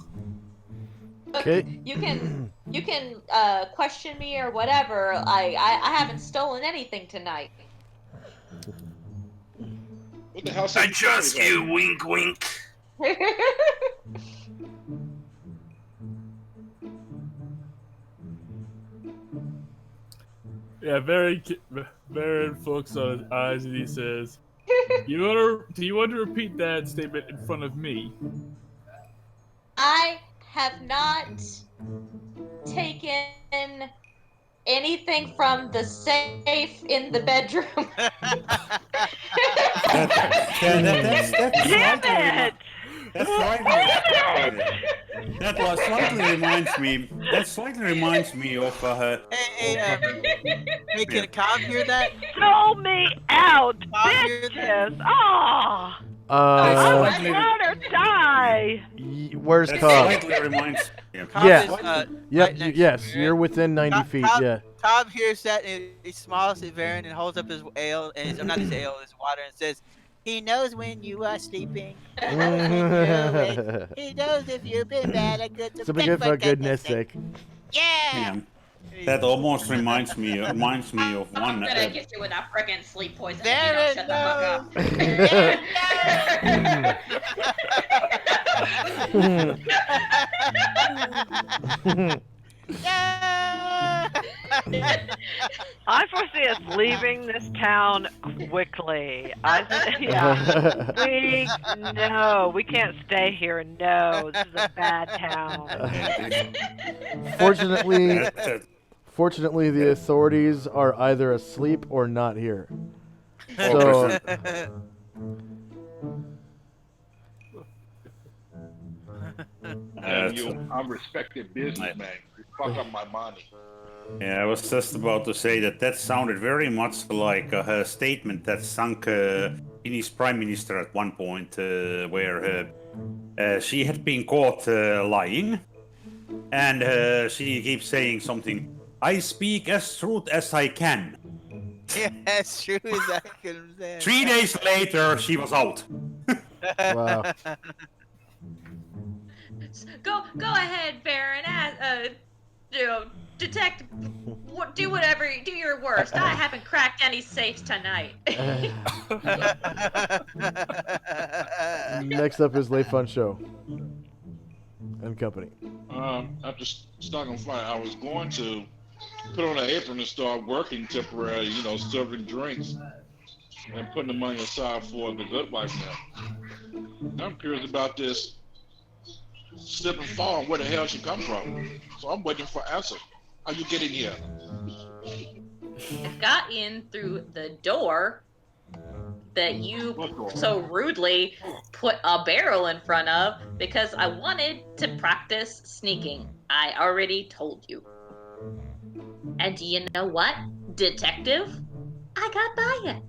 Okay. You can question me or whatever. I haven't stolen anything tonight. What the hell? I trust you. Wink, wink. Yeah, very focused on his eyes, and he says, "Do you want to repeat that statement in front of me?" I have not taken anything from the safe in the bedroom. Damn it! That slightly reminds me. That slightly reminds me of Hey, can Cobb hear that? Throw me out, Cobb hear that? bitches! Ah! I would rather die. Where's that Cobb? slightly reminds. Yeah. Yep. Right yes, you're within 90 feet. Yeah. Cobb hears that and he smiles at Varen and holds up his ale, and not his ale, his water, and says, "He knows when you are sleeping. He knows when you're awake. He knows if you've been bad or good. So be good for goodness sake. Yeah. That almost reminds me of one. I'm gonna get you with that frickin' sleep poison. Varen Shut the fuck up. I foresee us leaving this town quickly. We can't stay here. No, this is a bad town. Fortunately, the authorities are either asleep or not here. So, Damn you, I'm respected businessman. You fuck up my money. Yeah, I was just about to say that sounded very much like a statement that sunk Finnish prime minister at one point, where she had been caught lying, and she keeps saying something. I speak as truth as I can. Yeah, as true as I can say. 3 days later, she was out. wow. Go ahead, Baron. Detect. Do whatever. Do your worst. I haven't cracked any safes tonight. Next up is Leifon Show and Company. After starting flight, I was going to put on an apron and start working temporarily, serving drinks and putting the money aside for the good wife now. I'm curious about this slip and fall and where the hell she come from. So I'm waiting for answer. How you get in here? I got in through the door that you so rudely put a barrel in front of because I wanted to practice sneaking. I already told you. And do you know what, detective? I got by it.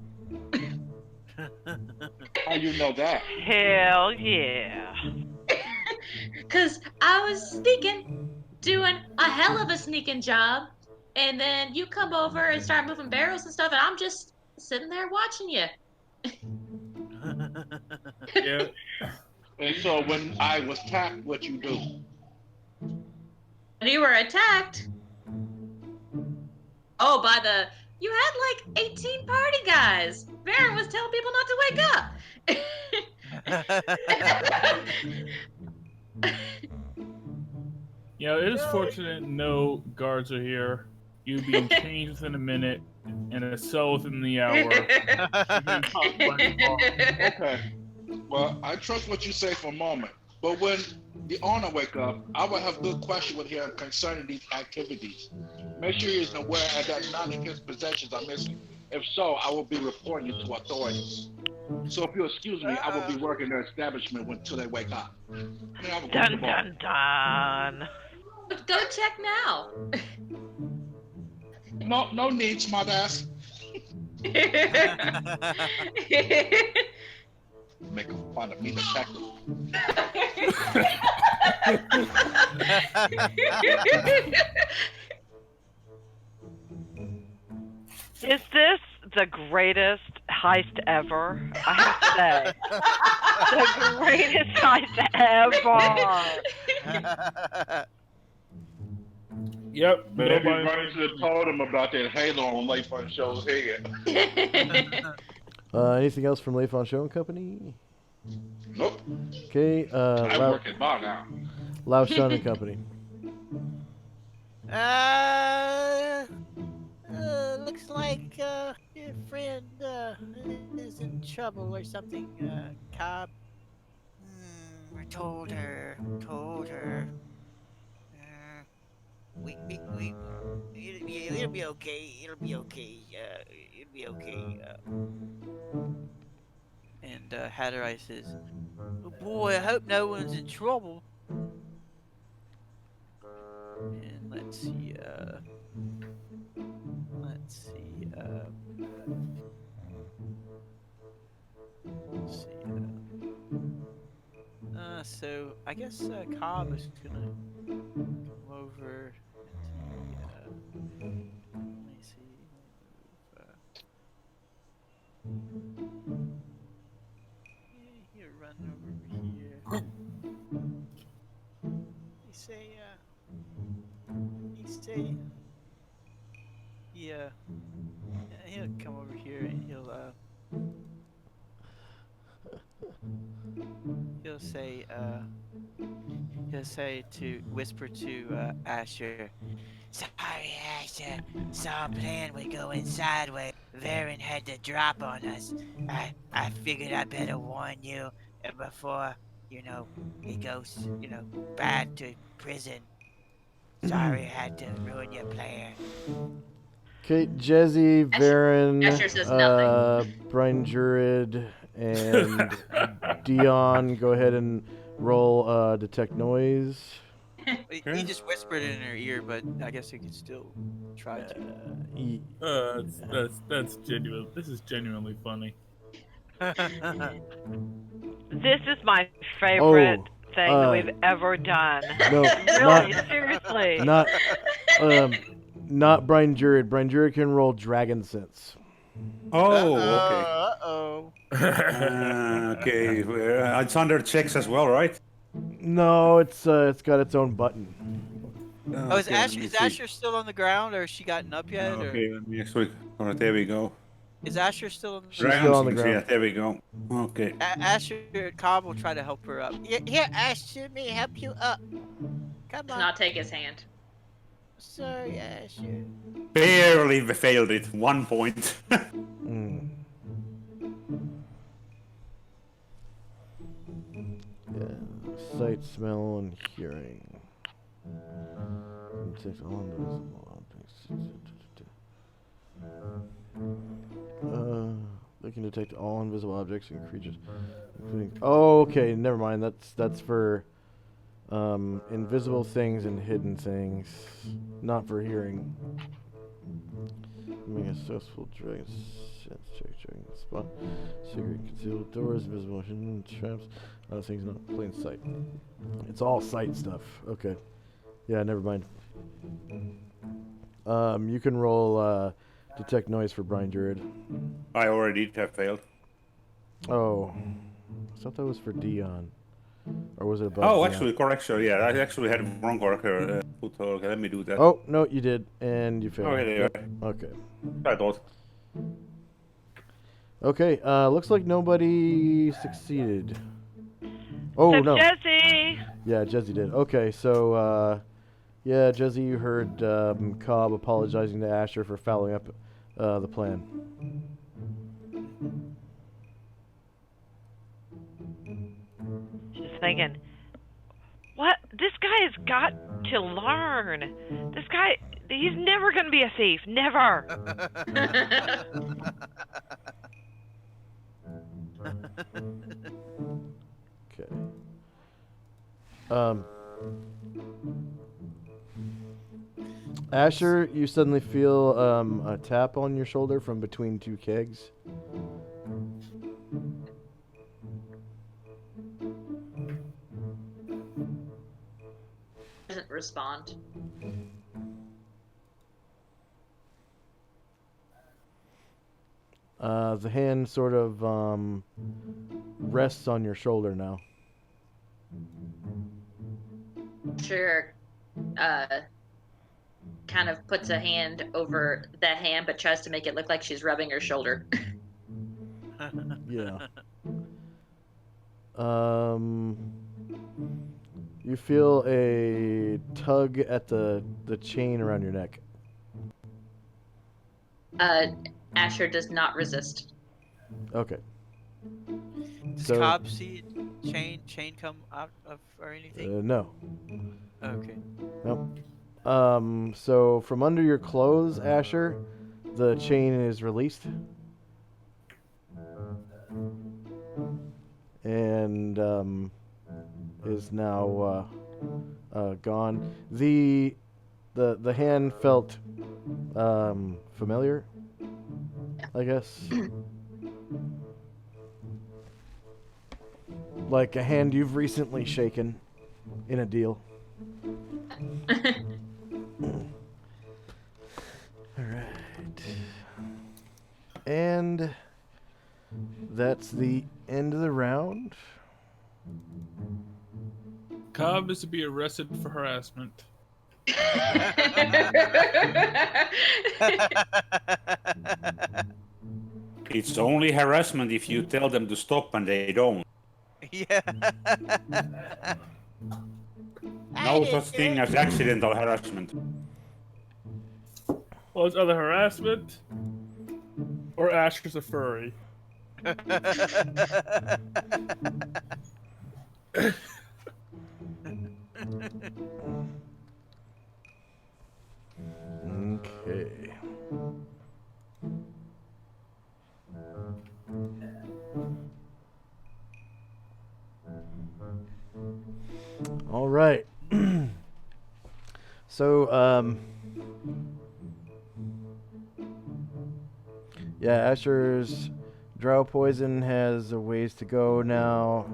How you know that? Hell yeah. Because I was sneaking, doing a hell of a sneaking job, and then you come over and start moving barrels and stuff, and I'm just sitting there watching you. Yeah. And so when I was tapped, what you do? When you were attacked, you had like 18 party guys. Baron was telling people not to wake up. Yeah, it is fortunate no guards are here. You'd be changed within a minute and a cell within the hour. Okay. Well, I trust what you say for a moment. But when the owner wake up, I will have good question with him concerning these activities. Make sure he is aware that none of his possessions are missing. If so, I will be reporting you to authorities. So if you excuse me, I will be working their establishment until they wake up. Dun dun dun. Go check now. No need, smartass. Making fun of me, detective. Is this the greatest heist ever? I have to say. The greatest heist ever. Yep. Maybe Bernie should have told him about that halo on Leifon Show's head. Anything else from Leifon Show and Company? Nope. Okay. I work at bar now. Lao Shan and Company. Looks like your friend is in trouble or something, Cobb. I told her. It'll be okay. It'll be okay. And Hatterai says, "Oh boy, I hope no one's in trouble." And let's see. So I guess Cobb is gonna come over and let me see. He'll run over here. He say, yeah, he'll come over here and he'll say to whisper to Asher, "Sorry, Asher. Saw a plan was going sideways. Varen had to drop on us. I figured I better warn you before, he goes, bad to prison. Sorry I had to ruin your plan." Okay, Jezzy, Varen, Asher says nothing. Brian Jurid, and Dion, go ahead and roll detect noise. He just whispered in her ear, but I guess he could still try to. That's genuine. This is genuinely funny. This is my favorite thing that we've ever done. Really, seriously. Not Brian Jurid. Brian Jurid can roll Dragon Sense. Oh, okay. Uh-oh. Okay, it's under checks as well, right? No, it's got its own button. Oh, is Asher still on the ground, or has she gotten up yet? Okay, let me actually. Oh, there we go. Is Asher still on the She's still on the ground. Yeah, there we go. Okay. Asher, Cobb will try to help her up. Here, Asher, let me help you up. Come Does on. not take his hand. Sorry, Asher. Barely failed it. 1 point. Yeah, sight, smell, and hearing. Detect all invisible objects. They can detect all invisible objects and creatures, including. Oh, okay, never mind. That's for invisible things and hidden things, not for hearing. Make a successful dragon sense check, dragon spot. Secret concealed doors, invisible hidden traps, other things not in plain sight. It's all sight stuff. Okay. Yeah, never mind. You can roll detect noise for Brian Jurid. I already have failed. Oh. I thought that was for Dion. Or was it above Oh, Dion? actually, correction. Yeah, I actually had wrong corrector. Okay, let me do that. Oh, no, you did. And you failed. Oh, yeah, Yep. Okay. I thought. Okay, looks like nobody succeeded. Oh, So no. Jesse! Yeah, Jesse did. Okay, so, yeah, Jesse, you heard Cobb apologizing to Asher for fouling up the plan. Just thinking, what? This guy has got to learn. This guy, he's never going to be a thief. Never. Okay. Asher, you suddenly feel a tap on your shoulder from between two kegs. Doesn't respond. The hand sort of rests on your shoulder now. Sure. Kind of puts a hand over that hand, but tries to make it look like she's rubbing her shoulder. Yeah. You feel a tug at the chain around your neck. Asher does not resist. Okay. Does So- Cobb see chain come out of or anything? No. Okay. Nope. So from under your clothes, Asher, the chain is released. And is now gone. The hand felt familiar, I guess. Like a hand you've recently shaken in a deal. Alright. And that's the end of the round. Cobb is to be arrested for harassment. It's only harassment if you tell them to stop and they don't. Yeah. No such thing as accidental harassment. Well, it's either harassment or Asher's a furry. Okay. All right. So, yeah, Asher's drow poison has a ways to go now.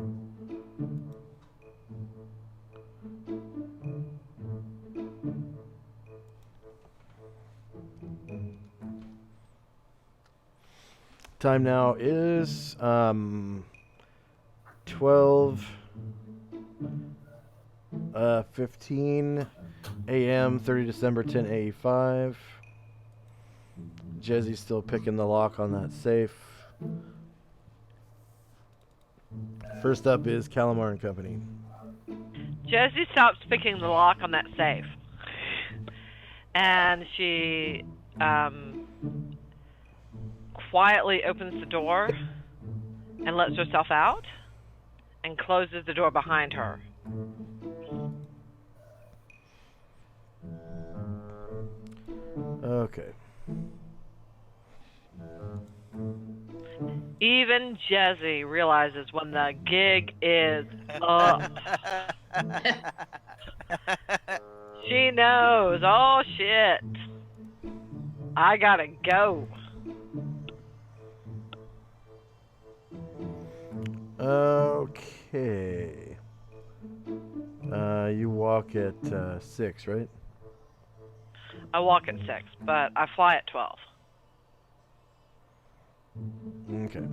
Time now is 12:15 a.m. 30 December 10:85. Jezzy's still picking the lock on that safe. First up is Calamar and Company. Jezzy stops picking the lock on that safe, and she quietly opens the door and lets herself out and closes the door behind her. Okay. Even Jezzy realizes when the gig is up. She knows, oh shit, I gotta go. Okay. You walk at 6, right? I walk at 6, but I fly at 12. Okay.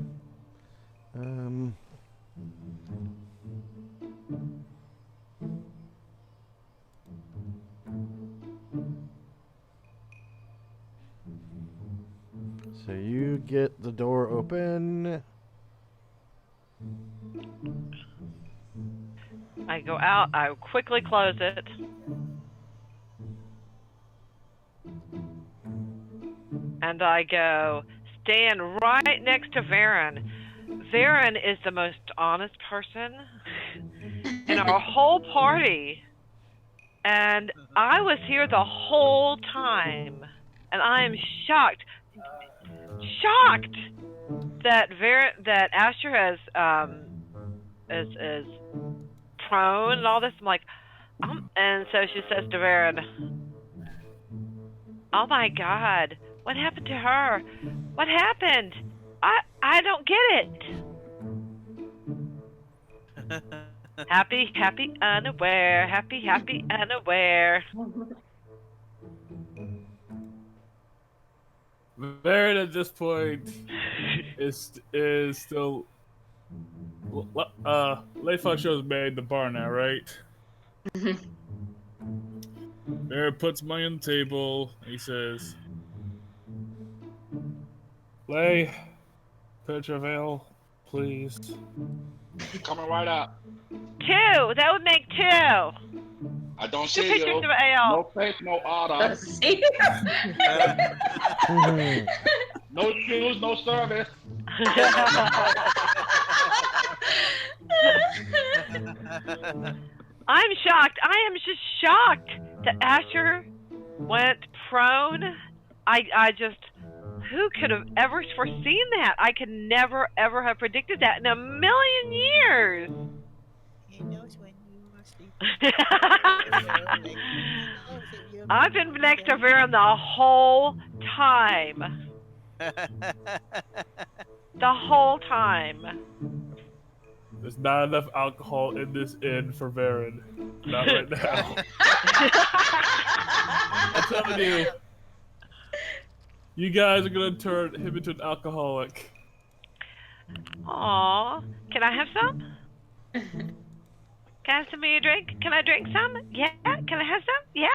So you get the door open. I go out, I quickly close it. And I go stand right next to Varen. Varen is the most honest person in our whole party. And I was here the whole time. And I am shocked that that Asher has is prone and all this. I'm like, and so she says to Varen, "Oh my God, what happened to her? What happened? I don't get it." Happy, unaware. Happy, unaware. Varen at this point is still. Leifon shows Mary the bar now, right? Mary puts money on the table. And he says, "Lay, Petravel, please." Coming right up. 2. That would make 2. I don't 2 see pictures you. of ale. No face, no order. No shoes, no service. I'm shocked. I am just shocked that Asher went prone. I just, who could have ever foreseen that? I could never, ever have predicted that in a million years. He knows when you are sleeping. I've been next to Varen the whole time. The whole time. There's not enough alcohol in this inn for Varen. Not right now. I'm telling you. You guys are gonna turn him into an alcoholic. Aw, can I have some? Can I have some of your drink? Can I drink some? Yeah. Can I have some? Yeah.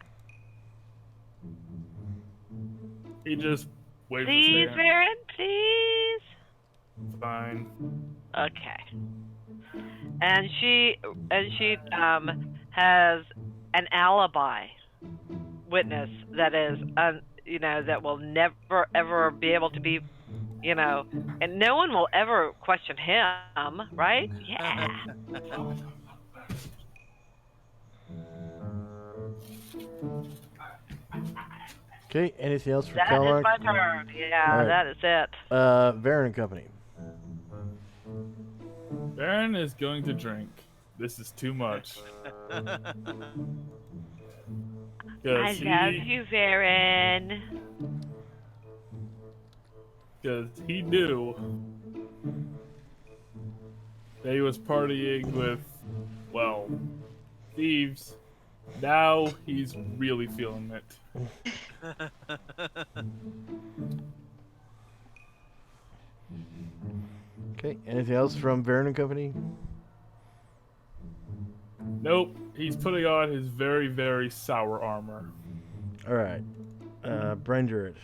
He just waves Please, his hand. Varen, please. Fine. Okay. And she has an alibi witness that is that will never ever be able to be, and no one will ever question him, right? Yeah. Okay, anything else for That Calamar? is my turn. Yeah, All right. that is it. Varen and Company. Varen is going to drink. This is too much. I love you, Varen. Because he knew that he was partying with, well, thieves. Now he's really feeling it. Okay, anything else from Varen and Company? Nope, he's putting on his very, very sour armor. Alright. Brendred.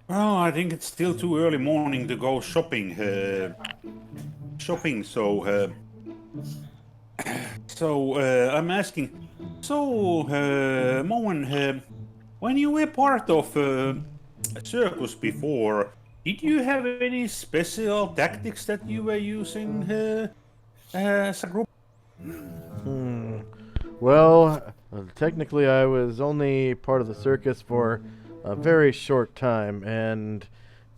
Well, I think it's still too early morning to go shopping. So I'm asking. So, Moen, when you were part of a circus before, did you have any special tactics that you were using as a group? Well, technically I was only part of the circus for a very short time, and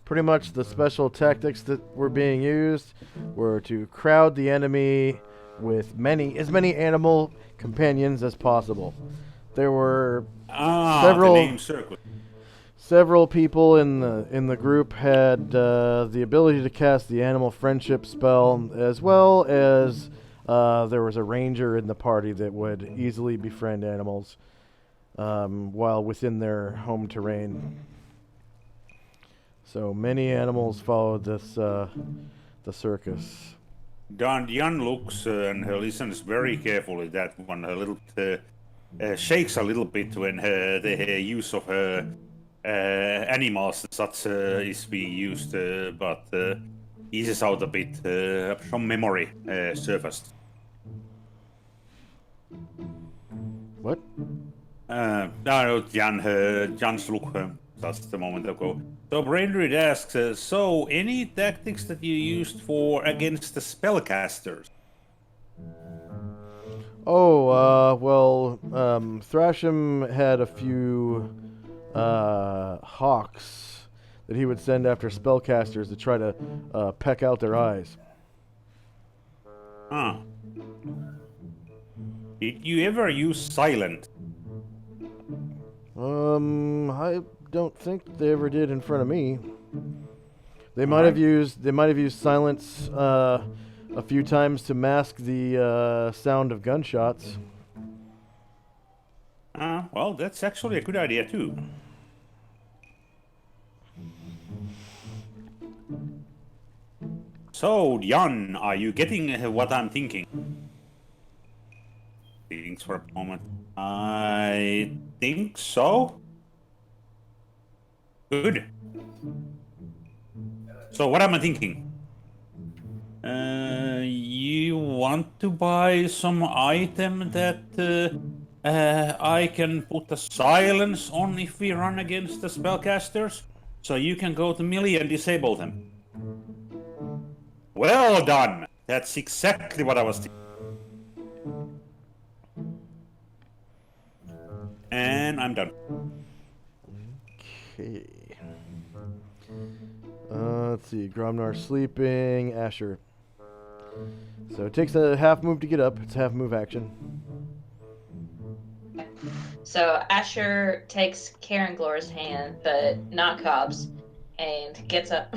pretty much the special tactics that were being used were to crowd the enemy with as many animal companions as possible. There were several people in the group had the ability to cast the animal friendship spell, as well as there was a ranger in the party that would easily befriend animals while within their home terrain. So many animals followed the circus. Jan looks and listens very carefully. That one a little shakes a little bit when the use of animals and such is being used, but eases out a bit. Some memory surfaced. What? No, Jan's look just a moment ago. So Brendred asks, so any tactics that you used against the spellcasters? Well, Thrasham had a few hawks that he would send after spellcasters to try to peck out their eyes. Huh. Did you ever use silent? I don't think they ever did in front of me. They might have used silence a few times to mask the sound of gunshots. Well, that's actually a good idea too. So, Jan, are you getting what I'm thinking? Thinks for a moment. I think so. Good. So, what am I thinking? You want to buy some item that I can put a silence on if we run against the spellcasters? So you can go to melee and disable them. Well done! That's exactly what I was thinking. And I'm done. Okay. Let's see. Gromnar sleeping. Asher. So it takes a half move to get up. It's a half move action. So Asher takes Karen Glor's hand, but not Cobb's, and gets up.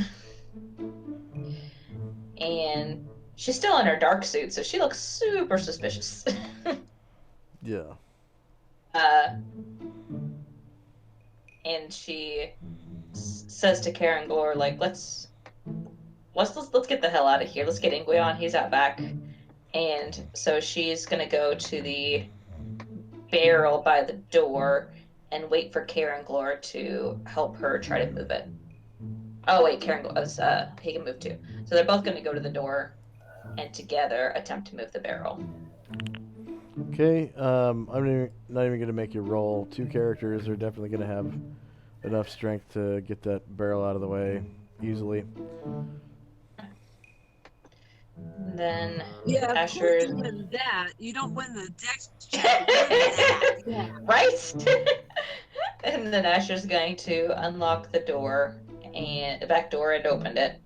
And she's still in her dark suit, so she looks super suspicious. Yeah. And she says to Karen Glor, like, let's get the hell out of here. Let's get Ingwe on. He's out back. And so she's gonna go to the barrel by the door and wait for Karen Glor to help her try to move it. Oh wait, Karen Glor, he can move too. So they're both gonna go to the door and together attempt to move the barrel. Okay, I'm not even going to make you roll. Two characters are definitely going to have enough strength to get that barrel out of the way easily. Then Yeah, Asher. you win that. You don't win the dex check. You win that. Right? And then Asher's going to unlock the door and the back door and opened it.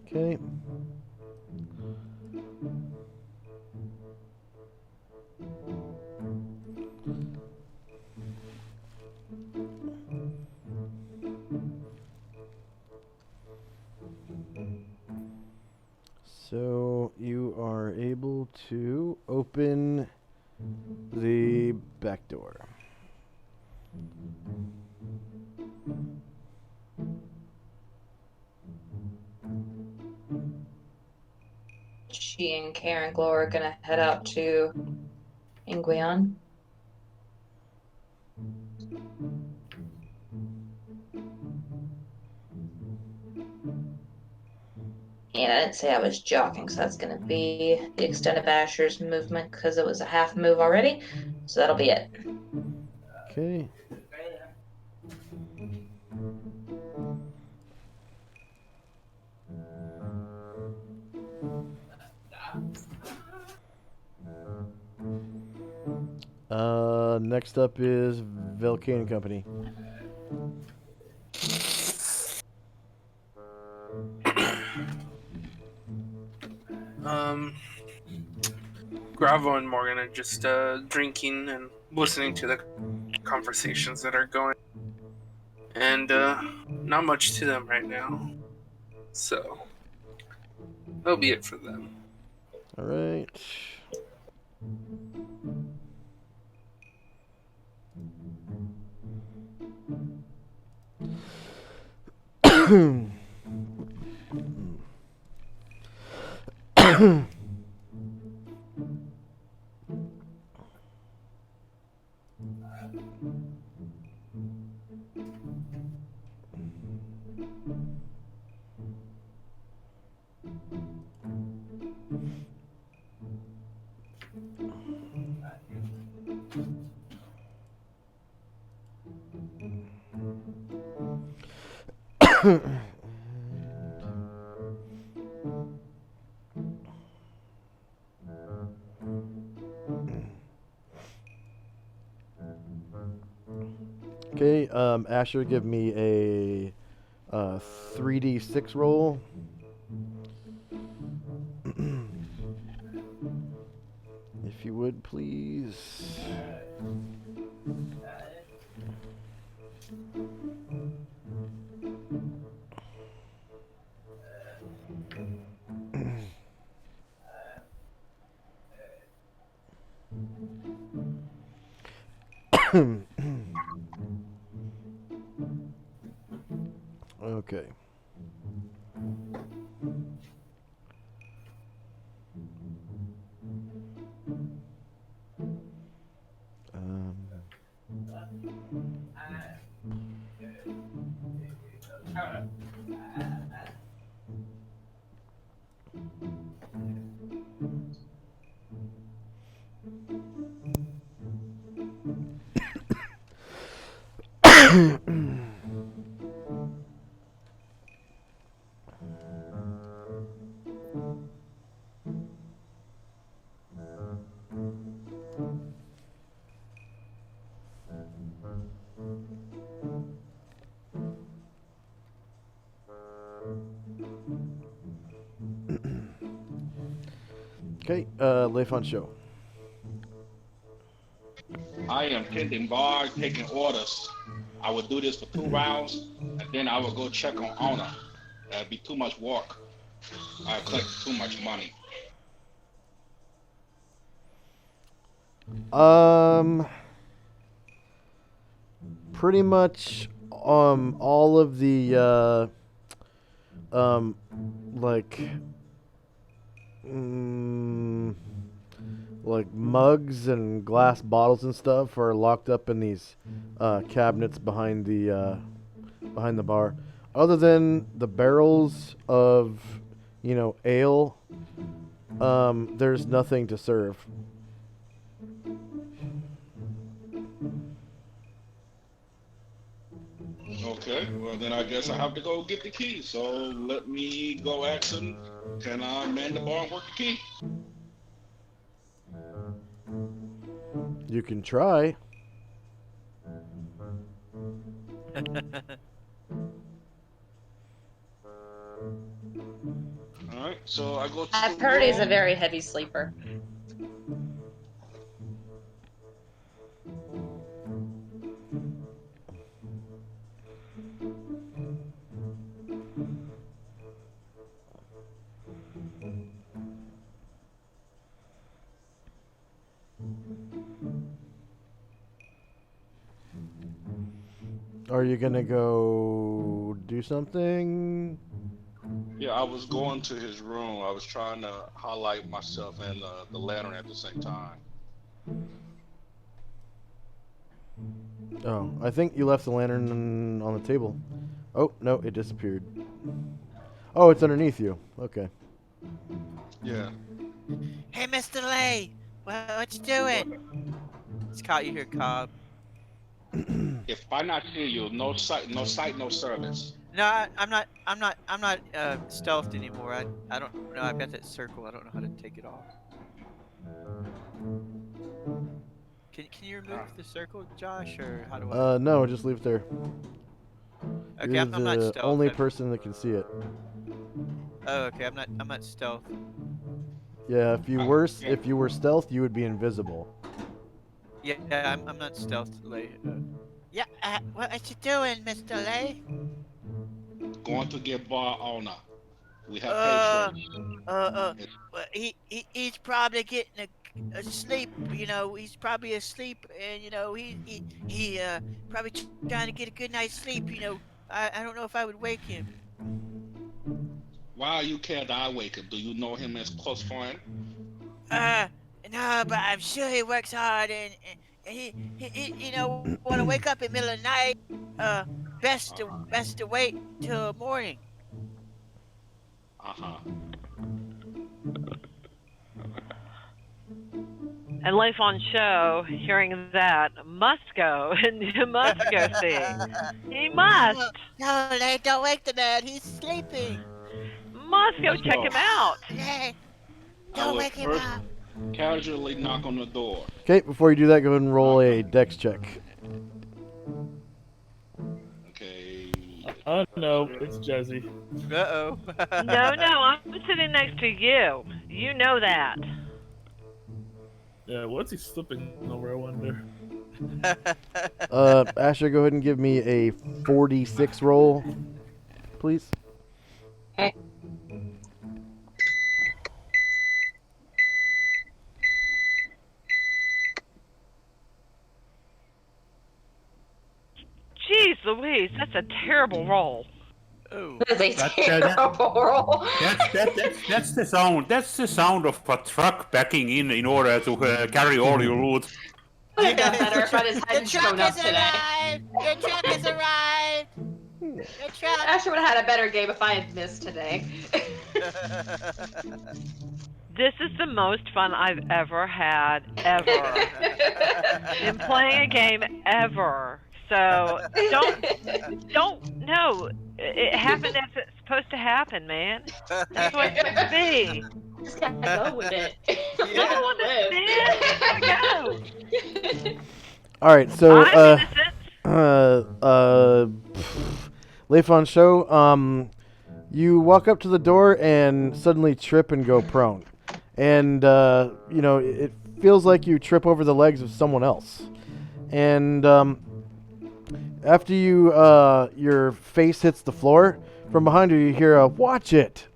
Okay. So you are able to open the back door. She and Karen Glow are gonna head out to Inguion. And I didn't say I was jogging, so that's gonna be the extent of Asher's movement because it was a half move already. So that'll be it. Okay. Next up is Velcane Company. Gravo and Morgan are just drinking and listening to the conversations that are going. And not much to them right now. So, that'll be it for them. All right. Okay, Asher, give me a 3d6 roll. If you would, please. Okay. Okay, Leifon Show. I am tending bar, taking orders. I would do this for 2 rounds, and then I would go check on owner. That'd be too much work. I collect too much money. Pretty much all of the like mugs and glass bottles and stuff are locked up in these cabinets behind the bar. Other than the barrels of, ale, there's nothing to serve. Okay, well then I guess I have to go get the key. So let me go ask him, can I man the bar and work the key? You can try. Alright, so I go to I've the heard he's a room. very heavy sleeper. Are you gonna go do something? Yeah, I was going to his room. I was trying to highlight myself and the lantern at the same time. Oh, I think you left the lantern on the table. Oh, no, it disappeared. Oh, it's underneath you. Okay. Yeah. Hey, Mr. Lay, what you doing? It's caught you here, Cobb. If I not hear you, no sight, no service. No, I'm not stealthed anymore. I don't know. I've got that circle. I don't know how to take it off. Can you remove the circle, Josh, or how do I? No, just leave it there. Okay, You're I'm not the stealth. only person that can see it. Oh, okay. I'm not stealth. Yeah, if you were stealth, you would be invisible. Yeah, I'm not stealth, Lay. Yeah, what you doing, Mr. Lay? Going to get bar owner. We have patrons. Well, he's probably getting asleep. You know, he's probably asleep, and you know he probably trying to get a good night's sleep. You know, I don't know if I would wake him. Why you care that I wake him? Do you know him as close friend? No, but I'm sure he works hard, and he you know, want to wake up in the middle of the night. Best to wait till morning. And Life on Show, hearing that, must go and must go see. He must. No, Lay, don't wake the man. He's sleeping. Must go check him out. Lay, don't wake him up. Casually knock on the door. Okay, before you do that, go ahead and roll a dex check. Okay. Oh no, it's Jesse. Uh-oh. No, I'm sitting next to you. You know that. Yeah, what's he slipping over, I wonder? Asher, go ahead and give me a 46 roll, please. Okay. Jeez Louise, that's a terrible roll. Oh. That is a terrible roll. That's the sound. That's the sound of a truck backing in order to carry all your loot. Would have done better if I just hadn't shown up today. Arrived. Your truck has arrived. Your truck. Asher would have had a better game if I had missed today. This is the most fun I've ever had, ever. In playing a game ever. So no. It happened as it's supposed to happen, man. That's what it's supposed to be. Just gotta go with it. Go. All right, so I'm Leif on Show, you walk up to the door and suddenly trip and go prone, and you know, it feels like you trip over the legs of someone else, and after you your face hits the floor, from behind you hear a "Watch it"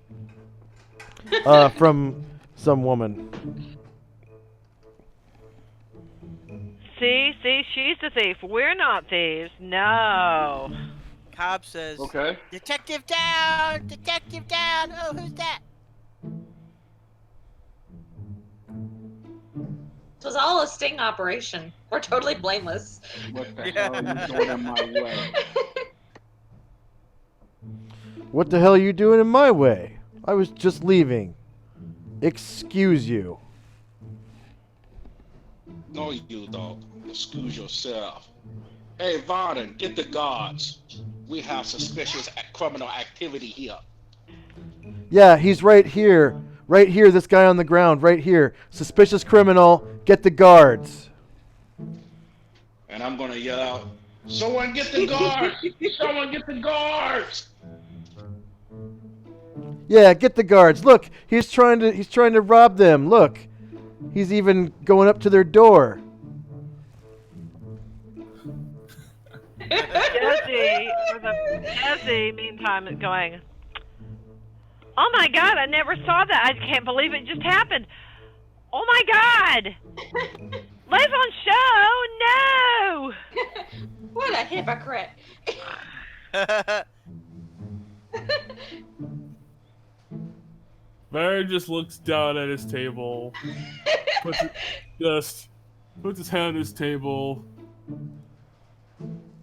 from some woman. See, she's the thief. We're not thieves. No. Cobb says, Okay. Detective down! Detective down! Oh, who's that? This was all a sting operation. We're totally blameless. What the hell are you doing in my way? What the hell are you doing in my way? I was just leaving. Excuse you. No, you don't. Excuse yourself. Hey, Varden, get the guards. We have suspicious criminal activity here. Yeah, he's right here. Right here, this guy on the ground, right here. Suspicious criminal, get the guards. And I'm gonna yell out, someone get the guards! Someone get the guards! Yeah, get the guards. Look, he's trying to rob them. Look. He's even going up to their door. Jesse, meantime, is going, oh my God, I never saw that. I can't believe it just happened. Oh my God. Live on show? No. What a hypocrite. Barry just looks down at his table, puts his hand on his table,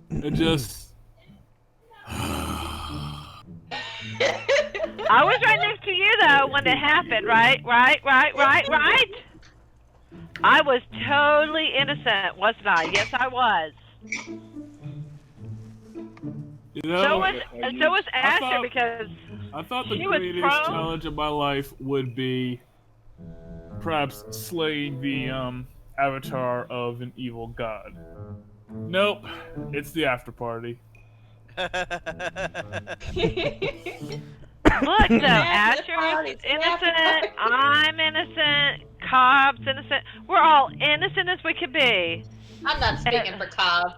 and just. I was right next to you though when it happened, right? I was totally innocent, wasn't I? Yes, I was. You know, So was Asher thought- because I thought the she was greatest prone. challenge of my life would be perhaps slaying the avatar of an evil god. Nope, it's the after party. Look, though, Asher's innocent, I'm innocent, Cobb's innocent. We're all innocent as we could be. I'm not speaking for Cobb.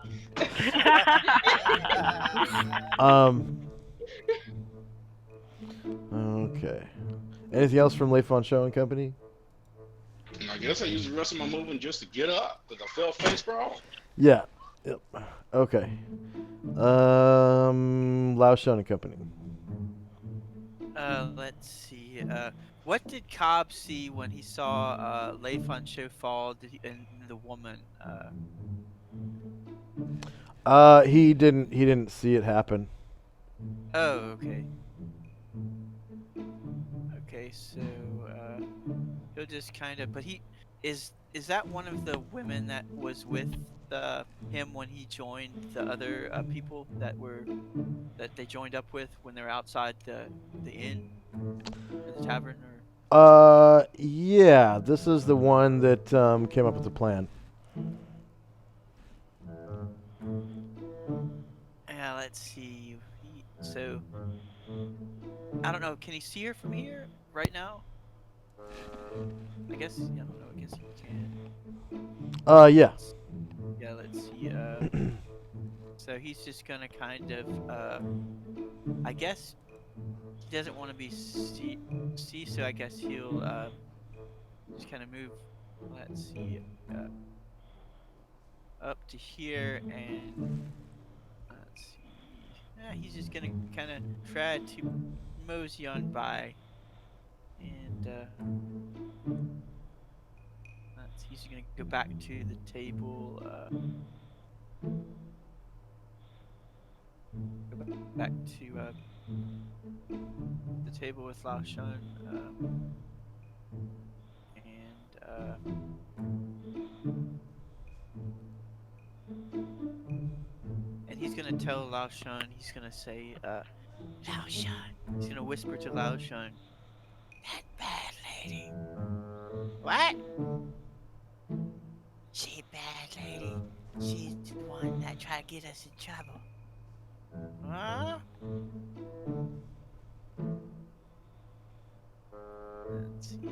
Okay. Anything else from Leif on Show and Company? I guess I use the rest of my movement just to get up because I fell face sprawl. Yeah. Yep. Okay. Lao Show and Company. Let's see. What did Cobb see when he saw Leif on Show fall and the woman? He didn't see it happen. Oh, okay. Okay, so he'll just kind of. But he is that one of the women that was with him when he joined the other people that they joined up with when they were outside the inn, or the tavern, or? Yeah. This is the one that came up with the plan. Yeah, let's see. So I don't know. Can he see her from here right now? I guess. I don't know. I guess he can. Yeah. Yeah. Let's see. So he's just gonna kind of. I guess he doesn't want to be see. So I guess he'll just kind of move. Let's see. Up to here and. Let's see. Yeah, he's just gonna kind of try to mosey on by, and he's gonna go back to the table. Go back to the table with Lao Shan, and he's gonna tell Lao Shan. He's gonna say, Lao Shan. He's gonna whisper to Lao Shan, that bad lady. What? She bad lady. She's the one that tried to get us in trouble. Huh? Let's see,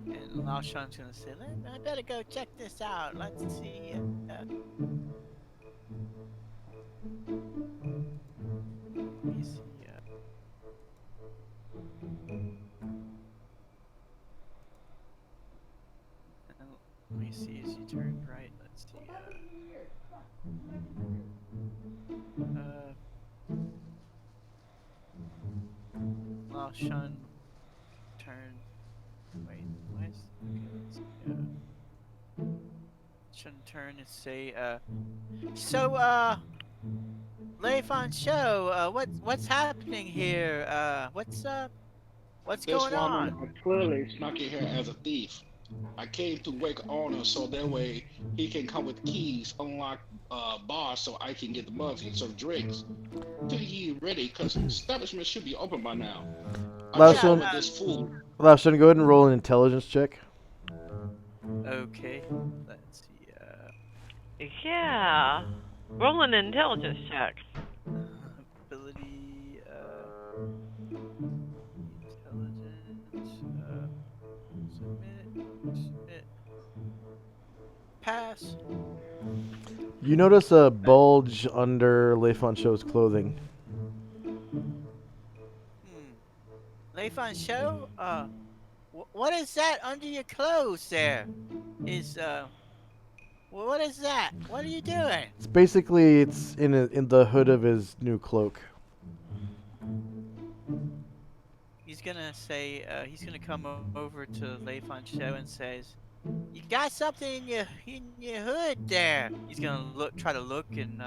and Lao Shan's gonna say, I better go check this out. Let's see. Let me see. Let me see as you turn right. Let's see. Lao Shan turn. Wait, what? Okay, let's see. Shan turn and say, so, Leif on Show, what's happening here? What's This going on? woman clearly snuck in here as a thief. I came to wake honor so that way he can come with keys, unlock bars so I can get the mugs and serve drinks. Till he ready, because establishment should be open by now. Lao I'm Shan, with this fool. Lao Shan, go ahead and roll an intelligence check. Okay, let's see. Yeah. Roll an intelligence check. Ability, intelligence, submit, pass. You notice a bulge under Leif on Show's clothing. Leif on Show, what is that under your clothes there? What is that? What are you doing? It's basically in the hood of his new cloak. He's gonna say, he's gonna come over to Leifon Show and says, "You got something in your hood there." He's gonna try to look and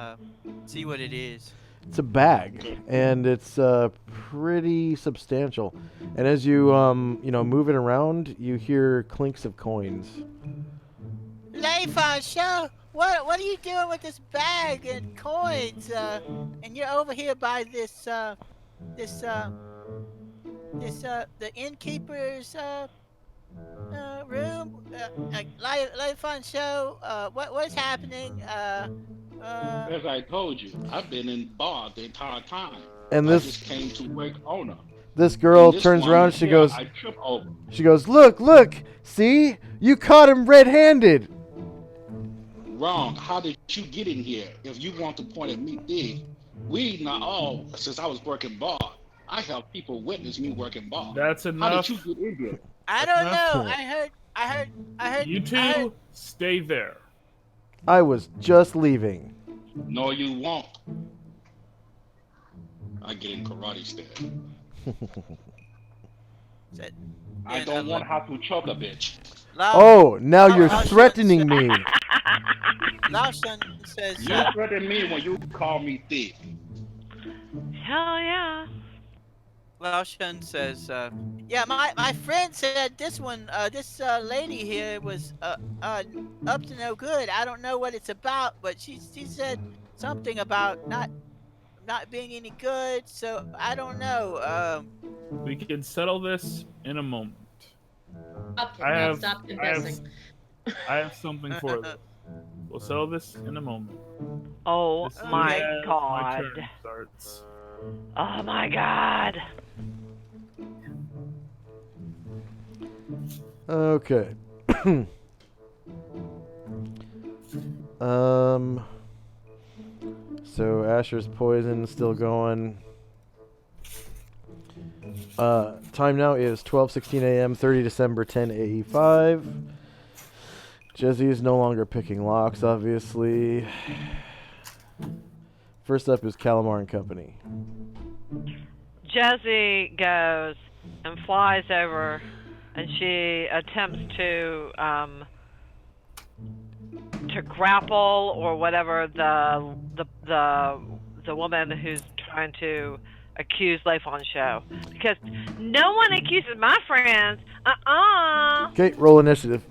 see what it is. It's a bag, and it's pretty substantial. And as you move it around, you hear clinks of coins. Leifon Show, what are you doing with this bag and coins? And you're over here by the innkeeper's room. Leifon Show, what's happening? As I told you, I've been in bar the entire time. And I this just came to wake owner. this girl And this turns woman around. She here, goes. I trip over. She goes. Look! See, you caught him red-handed. Wrong. How did you get in here? If you want to point at me big, we not all. Since I was working bar, I have people witness me working bar. That's How enough. did you get in here? I don't know. I heard. You two stay there. I was just leaving. No, you won't. I get in karate style. I don't want how to choke a bitch. Oh, now you're threatening me. Lao Shun says, You threatened me when you call me thief. Hell yeah. Lao Shun says, yeah, my friend said this lady here was up to no good. I don't know what it's about, but she said something about not being any good. So I don't know. We can settle this in a moment. Okay, I now have, stop I have, confessing. I have something for this. We'll settle this in a moment. Oh As soon my as god. My turn starts. Oh my god. Okay. So Asher's poison still going. Time now is 12:16 a.m. 30 December 10:85. Jesse is no longer picking locks, obviously. First up is Calamar and Company. Jesse goes and flies over, and she attempts to grapple or whatever the woman who's trying to accuse Leifon Show, because no one accuses my friends. Okay, roll initiative.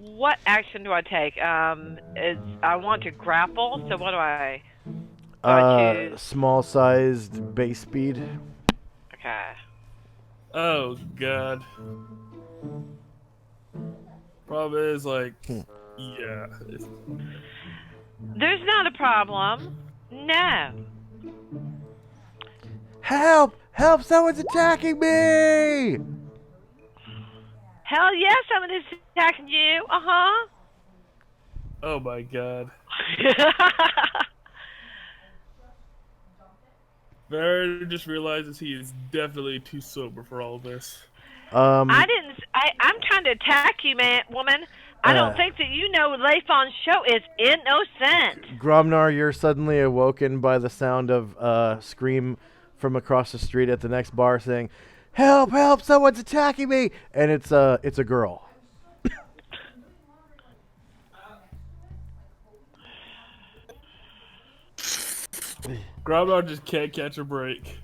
What action do I take? I want to grapple, so what do I choose? Small-sized base speed. Okay. Oh god. Problem is yeah. There's not a problem. No. Help! Help! Someone's attacking me! Hell yes, someone is attacking you. Uh-huh. Oh my god. Baron just realizes he is definitely too sober for all this. I'm trying to attack you, woman. I don't think that you know Leifon's show is innocent. Gromnar, you're suddenly awoken by the sound of a scream from across the street at the next bar saying, "Help! Help! Someone's attacking me!" And it's a girl. Gromnar just can't catch a break.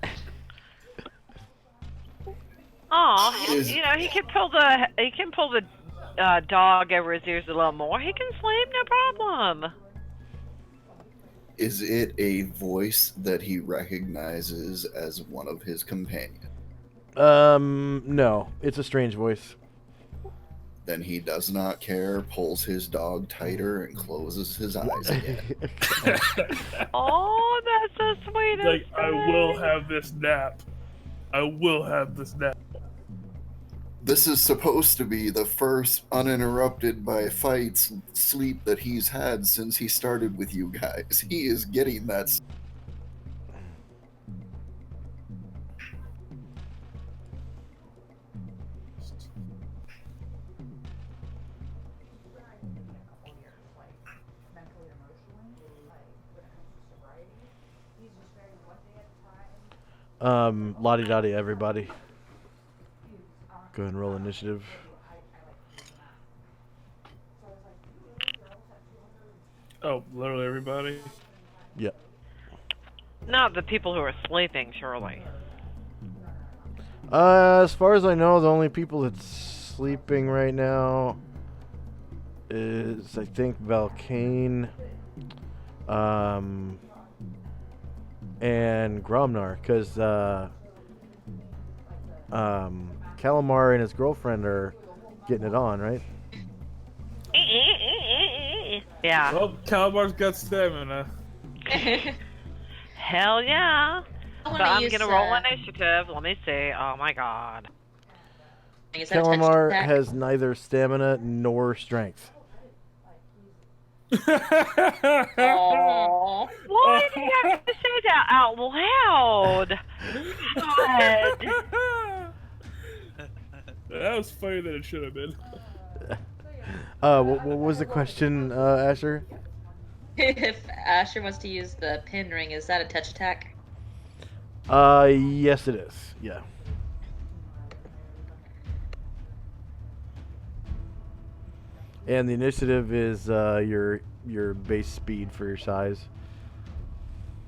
Oh, you know, he can pull the dog over his ears a little more. He can sleep, no problem. Is it a voice that he recognizes as one of his companions? No. It's a strange voice. Then he does not care, pulls his dog tighter, and closes his eyes again. Oh, that's so sweet. Like, I will have this nap. I will have this nap. This is supposed to be the first uninterrupted by fights sleep that he's had since he started with you guys. He is getting that. La-di-da-di, everybody. Go ahead and roll initiative. Oh, literally everybody? Yep. Not the people who are sleeping, surely. As far as I know, the only people that's sleeping right now is, I think, Valkane, and Gromnar, because Calamar and his girlfriend are getting it on, right? Yeah. Well, Calamar's got stamina. Hell yeah. I So wanna I'm use, gonna roll initiative. Let me see. Oh my god. Is that a touch Calamar attack? has neither stamina nor strength. Aww. Why do you have to say that out loud? God. That was funnier than it should have been. What was the question, Asher? If Asher wants to use the pin ring, is that a touch attack? Yes it is. Yeah. And the initiative is your base speed for your size.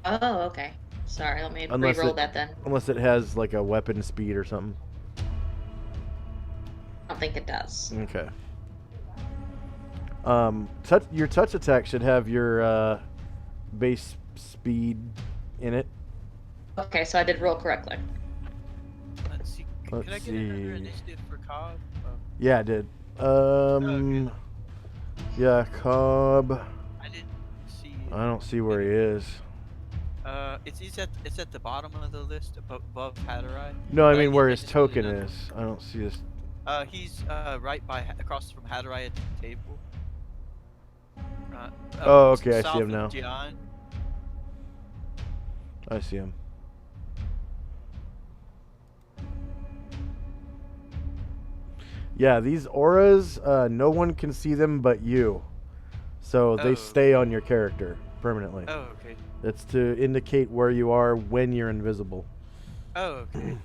Oh, okay. Sorry, let me Unless re-roll it, that then. Unless it has like a weapon speed or something. I don't think it does. Okay. Your touch attack should have your base speed in it. Okay, so I did roll correctly. Let's see. Let's Can I get see. another initiative for Cobb? Yeah, I did. Okay. Yeah, Cobb. I didn't see. I don't see where he is. It's at the bottom of the list above Hatterai. No, I But mean where his just need token another- is. I don't see his. He's right across from Hatterai at the table. Oh, okay, I south see him of now. Gian. I see him. Yeah, these auras, no one can see them but you. So they stay on your character permanently. Oh, okay. It's to indicate where you are when you're invisible. Oh, okay.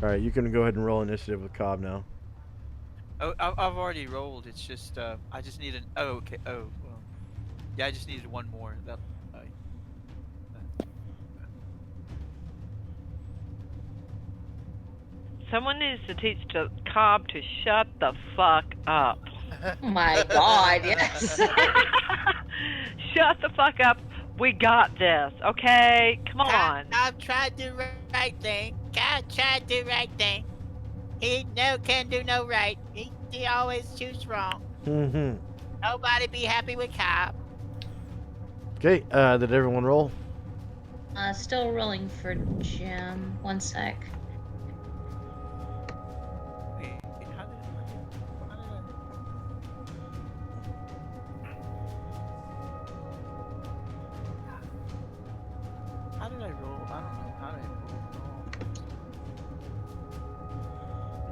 Alright, you can go ahead and roll initiative with Cobb now. Oh, I've already rolled. It's just I just need an. Oh, okay. Oh, well, yeah. I just needed one more. Someone needs to teach Cobb to shut the fuck up. Oh my god, yes. Shut the fuck up. We got this, okay? Come on. I've tried to do right thing. God tried to do right thing. He can do no right. He always choose wrong. Mm-hmm. Nobody be happy with Cobb. Okay, did everyone roll? Still rolling for Jim. One sec. How did I roll? I don't know. How did I roll?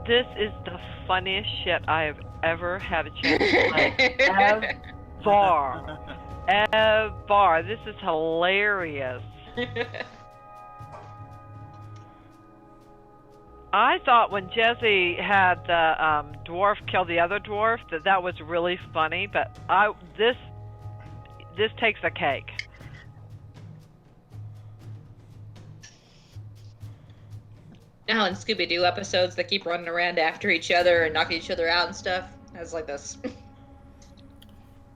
This is the funniest shit I have ever had a chance to play. Ever. This is hilarious. I thought when Jesse had the dwarf kill the other dwarf that was really funny, but this takes the cake. Now in Scooby-Doo episodes, they keep running around after each other and knocking each other out and stuff. It's like this.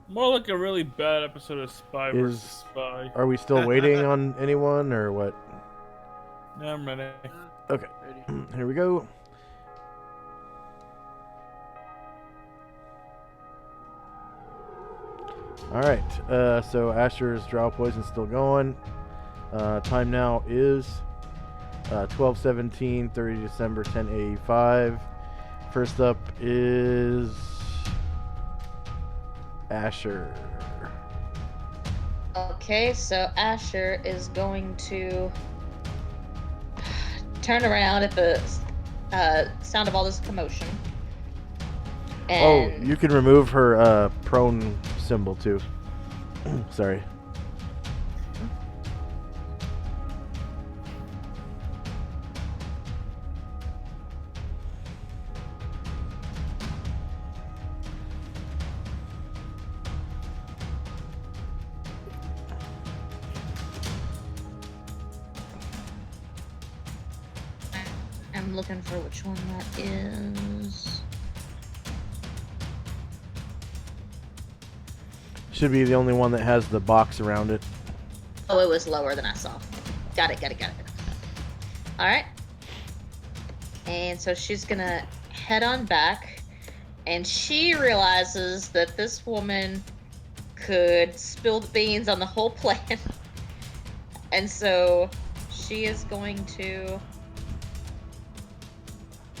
More like a really bad episode of Spy vs. Spy. Are we still waiting on anyone or what? Yeah, I'm ready. Okay, here we go. Alright, so Asher's Drow Poison's still going. Time now is 12/17, 30 December, 10:85. First up is Asher. Okay, so Asher is going to turn around at the sound of all this commotion. And You can remove her prone symbol too. Sorry. I'm looking for which one that is. Should be the only one that has the box around it. Oh, it was lower than I saw. Got it. Alright. And so she's gonna head on back, and she realizes that this woman could spill the beans on the whole plan. And so she is going to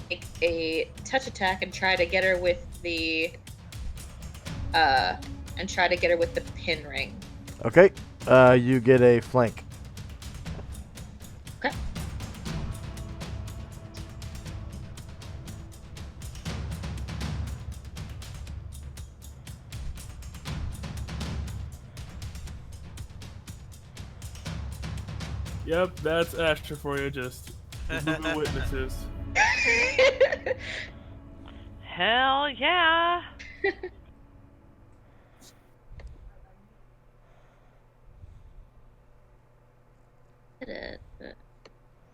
make a touch attack and try to get her with the pin ring. Okay. You get a flank. Okay. Yep, that's Asher for you, just boo-boo witnesses. Hell yeah.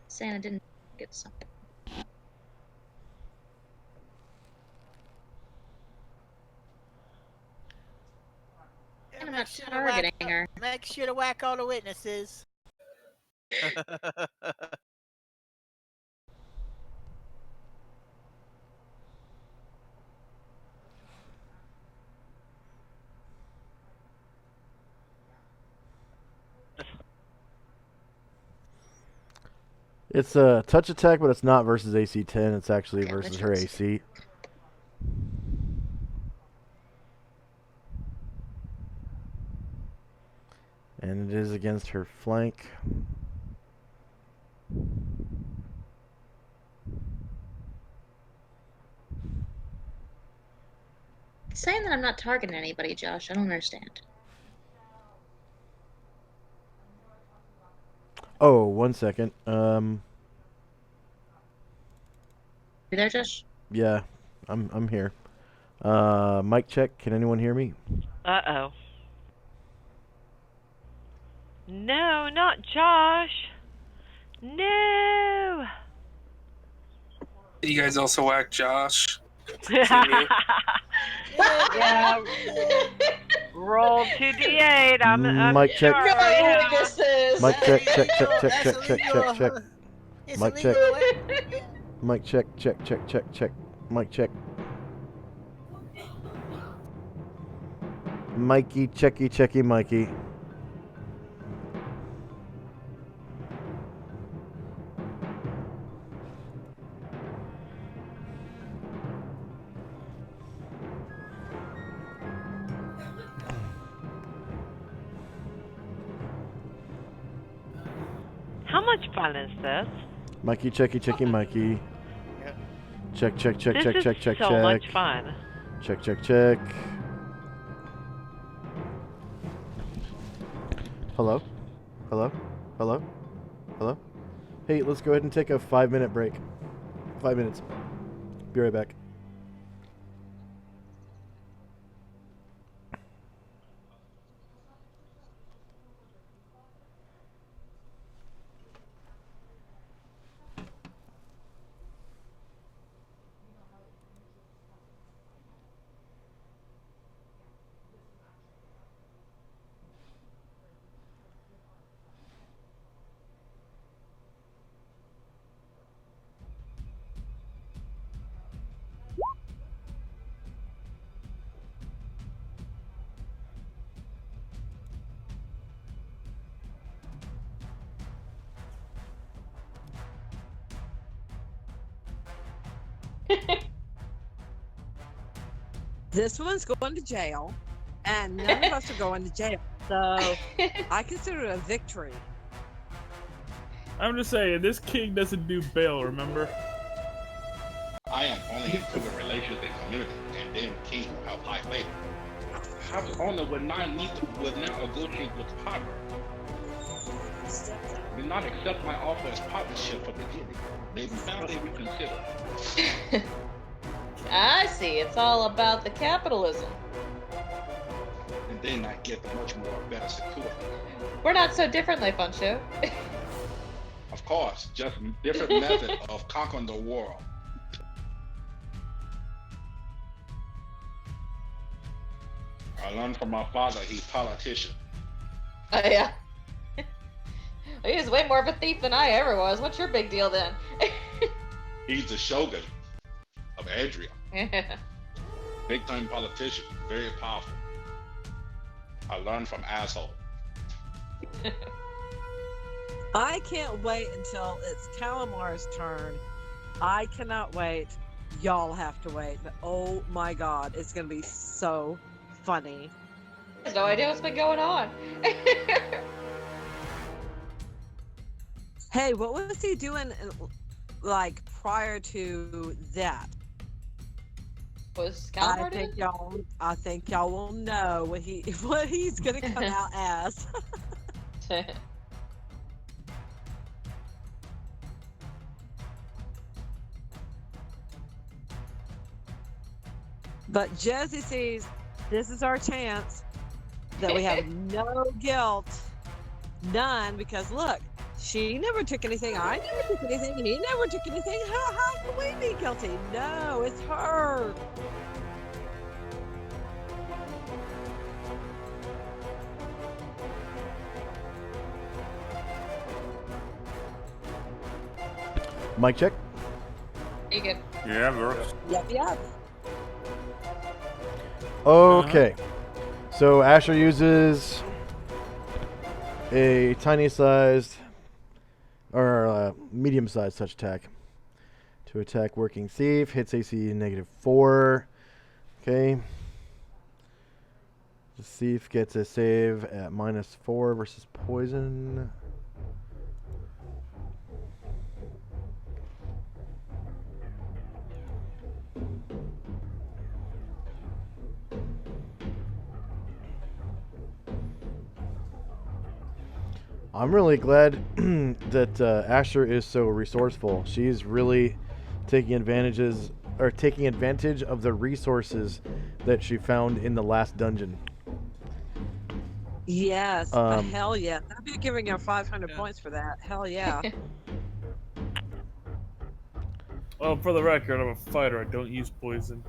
Santa didn't get something. I'm not targeting her. Make sure to whack all the witnesses. It's a touch attack, but it's not versus AC 10. It's actually Yeah, versus that's her right. AC. And it is against her flank. It's saying that I'm not targeting anybody, Josh. I don't understand. Oh, 1 second. You there, Josh? Yeah, I'm here. Mic check. Can anyone hear me? Uh-oh. No, not Josh. No. You guys also whack Josh. Yeah. Roll 2d8. I'm Mic check. sorry. No witnesses. Mic check. Check. It's Mic check. illegal. Mic check. Check. Mic check. Mikey, checky, Mikey. How much fun is this? Mikey, checky, Mikey. Check. This is so much fun. Check. Hello? Hey, let's go ahead and take a 5-minute break. 5 minutes. Be right back. This one's going to jail, and none of us are going to jail. So I consider it a victory. I'm just saying, this king doesn't do bail, remember? I am only into the relations and community, and then king will have high favor. House owner would now negotiate with Potter. Did not accept my offer as partnership from the beginning. Maybe now they reconsider. I see. It's all about the capitalism. And then I get much more better security. We're not so different, Funcho. A Of course, just different method of conquering the world. I learned from my father. He's politician. Oh yeah. He was way more of a thief than I ever was. What's your big deal then? He's the shogun of Adria. Big time politician, very powerful. I learned from asshole. I can't wait until it's Calamar's turn. I cannot wait. Y'all have to wait. But oh my god, it's gonna be so funny. I have no idea what's been going on. Hey, what was he doing like prior to that? Was I think y'all will know what he's gonna come out as. But Josie sees this is our chance that we have no guilt, none, because look, she never took anything, I never took anything, he never took anything. How can we be guilty? No, it's her. Mic check. You good? Yeah, works. Yep. Okay. So Asher uses a tiny-sized or medium-sized touch attack to attack Working Thief. Hits AC -4. Okay. The thief gets a save at -4 versus poison. I'm really glad that Asher is so resourceful. She's really taking advantage of the resources that she found in the last dungeon. Yes, hell yeah. I'd be giving her 500 points for that. Hell yeah. Well, for the record, I'm a fighter. I don't use poison.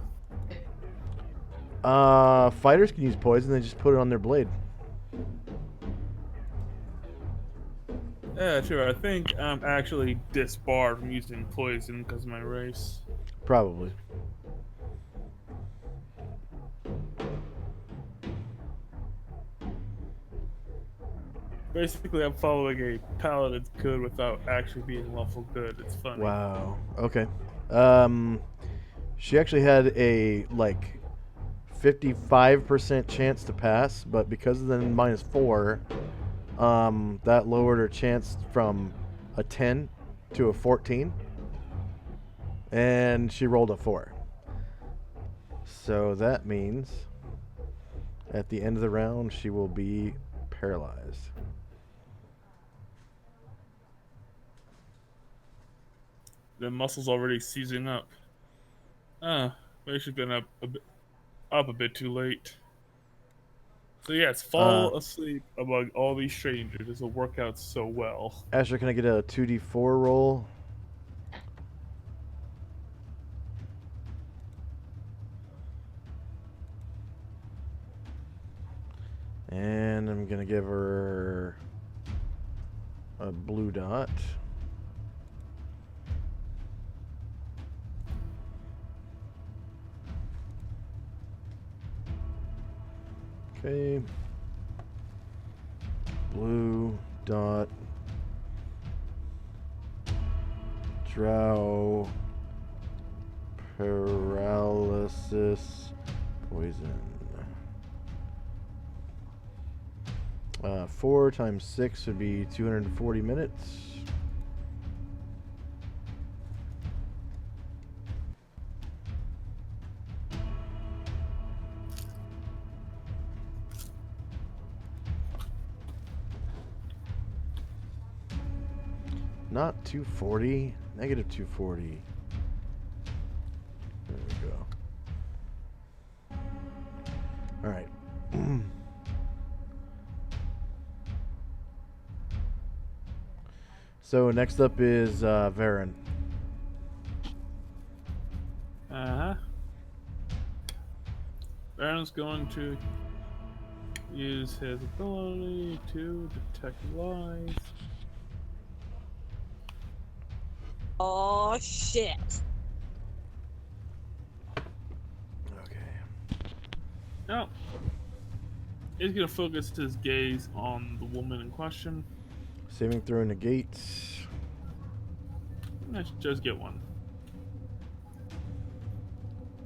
Fighters can use poison. They just put it on their blade. Yeah, sure. I think I'm actually disbarred from using poison because of my race. Probably. Basically, I'm following a paladin's code without actually being lawful good. It's funny. Wow. Okay. She actually had a 55% chance to pass, but because of the -4, that lowered her chance from a 10 to a 14, and she rolled a 4. So that means at the end of the round she will be paralyzed. The muscle's already seizing up. Maybe she's been up a bit too late. So yes, fall asleep among all these strangers. This will work out so well. Asher, can I get a 2d4 roll? And I'm gonna give her a blue dot. Okay. Blue dot. Drow. Paralysis. Poison. 4 times 6 would be 240 minutes. Not 240, negative 240. There we go. All right. So next up is Varen. Baron's going to use his ability to detect lies. Oh shit. No. He's gonna focus his gaze on the woman in question. Saving throw negates. Let's just get one.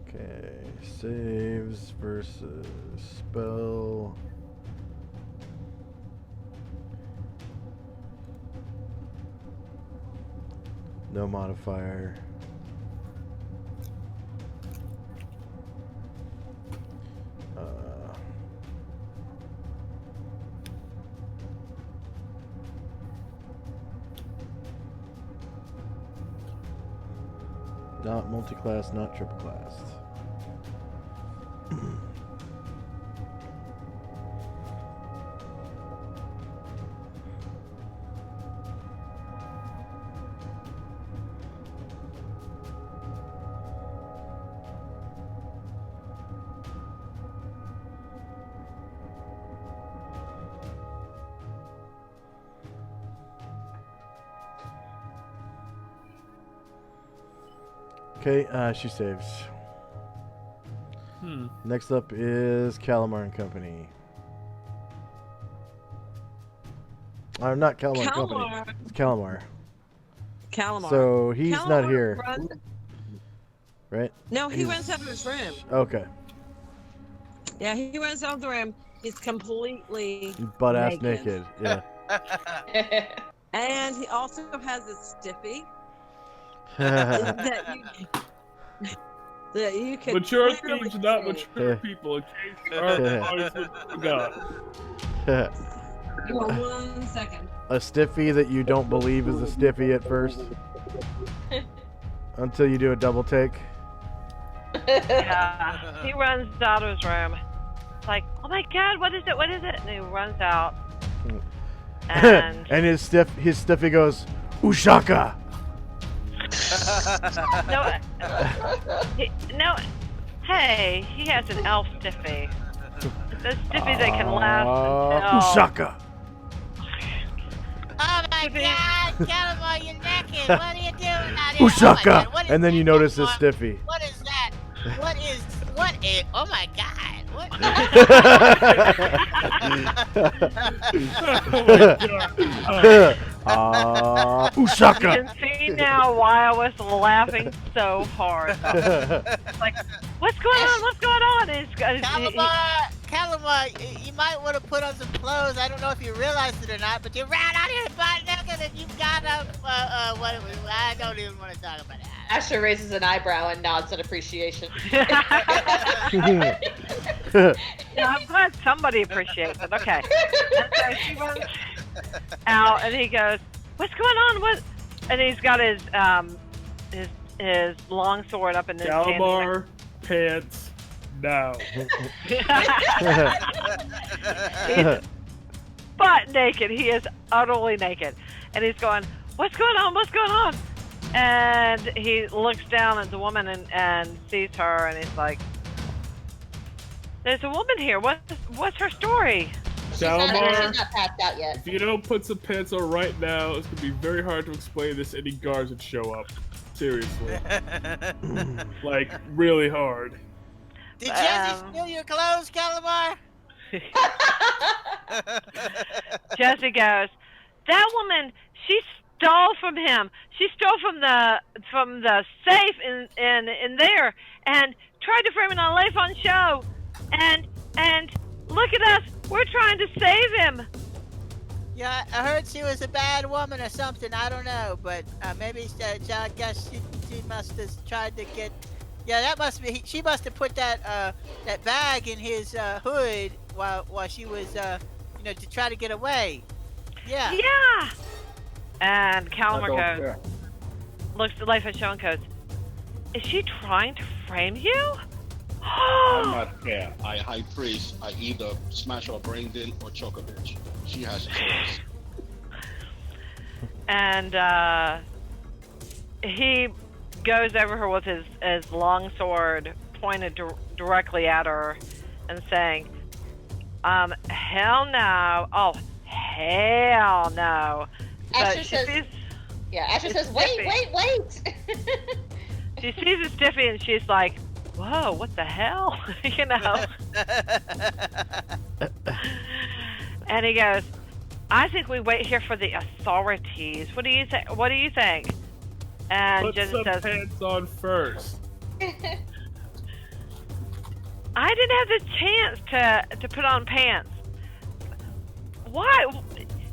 Okay, saves versus spell. No modifier. Not multi-class, not triple class. Okay, she saves. Next up is Calamar and Company. Not Calamar and Company. It's Calamar. Calamar. So he's Calamar not here. Right? No, he runs out of his room. Okay. Yeah, he runs out of the room. He's completely Butt-ass naked. Yeah. And he also has a stiffy. that you can mature clearly thieves, not see. mature people. In case our eyes forgot. Give me 1 second. A stiffy that you don't believe is a stiffy at first. Until you do a double take. Yeah, he runs out of his room. It's like, oh my god, what is it? What is it? And he runs out. And and his stiffy goes, Ushaka! no, hey, he has an elf stiffy. The stiffy that can last until... Ushaka! Oh my god, Calamar, you're naked. What are you doing out here? Ushaka! Oh my god, And then you notice his stiffy. What is that? What is, oh my god. What? Ushaka! You can see now why I was laughing so hard. Like, what's going on? What's going on? Calamar, you might want to put on some clothes. I don't know if you realized it or not, but you ran out here butt naked and you got up. I don't even want to talk about that. Asher raises an eyebrow and nods in appreciation. Yeah, I'm glad somebody appreciates it. Okay. And so she runs out, and he goes, "What's going on? What?" And he's got his long sword up in his hand. Calamar pants down. He's butt naked. He is utterly naked, and he's going, "What's going on? What's going on?" And he looks down at the woman and sees her, and he's like, "There's a woman here. What's her story?" Calamar, She's not passed out yet. if you don't put some pants on right now, it's gonna be very hard to explain this to any guards that show up. Seriously. Like, really hard. Did Jesse steal your clothes, Calamar? Jesse goes, "That woman, she stole from him. She stole from the safe in there and tried to frame it on Life on Show. And look at us. We're trying to save him." Yeah, I heard she was a bad woman or something. I don't know, but maybe I guess she must have tried to get. Yeah, that must be. She must have put that bag in his hood while she was to try to get away. Yeah. Yeah. And Calamar goes, looks at Life on Show and goes, "Is she trying to frame you?" I'm not care. I high priest. I either smash her brains in or choke a bitch. She has a choice. and he goes over her with his long sword pointed directly at her and saying, hell no. Oh, hell no. Asher But says, Asher says, wait. She sees it Stiffy and she's like, whoa, what the hell? You know? And he goes, I think we wait here for the authorities. What do you think? What do you think? And Put Joseph some says, pants on first. I didn't have the chance to put on pants. Why?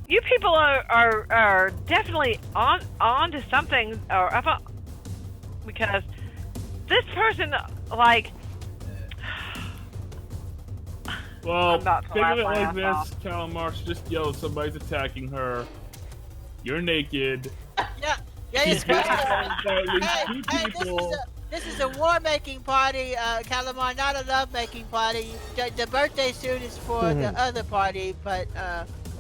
You people are definitely on to something, or because this person, like. Well, I'm not think of it laughing like my ass this, Calamar should just yell, somebody's attacking her. You're naked. Yeah, it's people. This is a war-making party, Calamar, not a love-making party. The birthday suit is for the other party, but,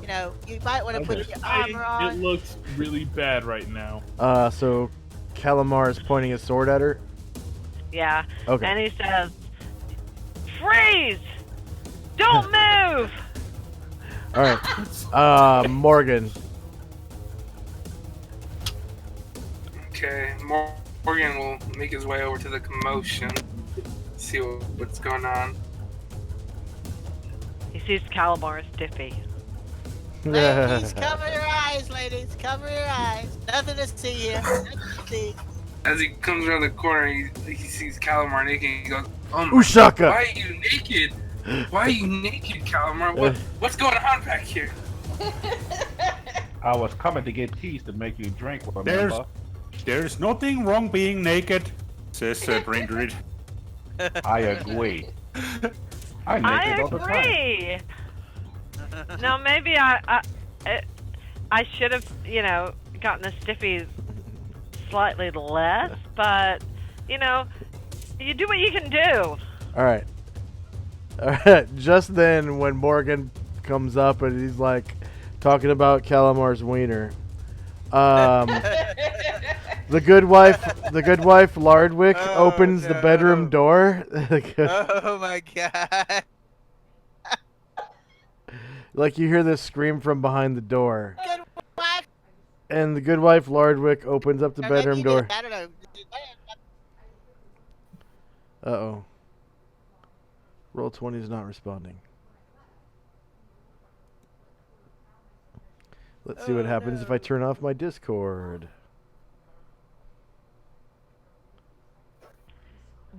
you know, you might want to put your armor on. It looks really bad right now. So Calamar is pointing his sword at her? Yeah. Okay. And he says, freeze! Don't move! Alright. Morgan. Okay, Morgan will make his way over to the commotion, see what's going on. He sees Calamar Stiffy. Ladies, cover your eyes, ladies. Cover your eyes. Nothing to see here. Nothing to see. As he comes around the corner, he sees Calamar naked, and he goes, "Oh my Ushaka! God, why are you naked? Why are you naked, Calamar? What's going on back here?" I was coming to get teas to make you drink, remember? There's nothing wrong being naked, says Brindrid. I agree. I'm naked all the time. agree. Now maybe I should have, you know, gotten the Stiffy slightly less, but you know, you do what you can do. Alright. Just then, when Morgan comes up and he's like talking about Calamar's wiener, the good wife Lardwick opens the bedroom door. Oh my god! Like you hear this scream from behind the door, Good wife. and the good wife Lardwick opens up the bedroom door. I don't know. Uh-oh. Roll20 is not responding. Let's see what happens if I turn off my Discord.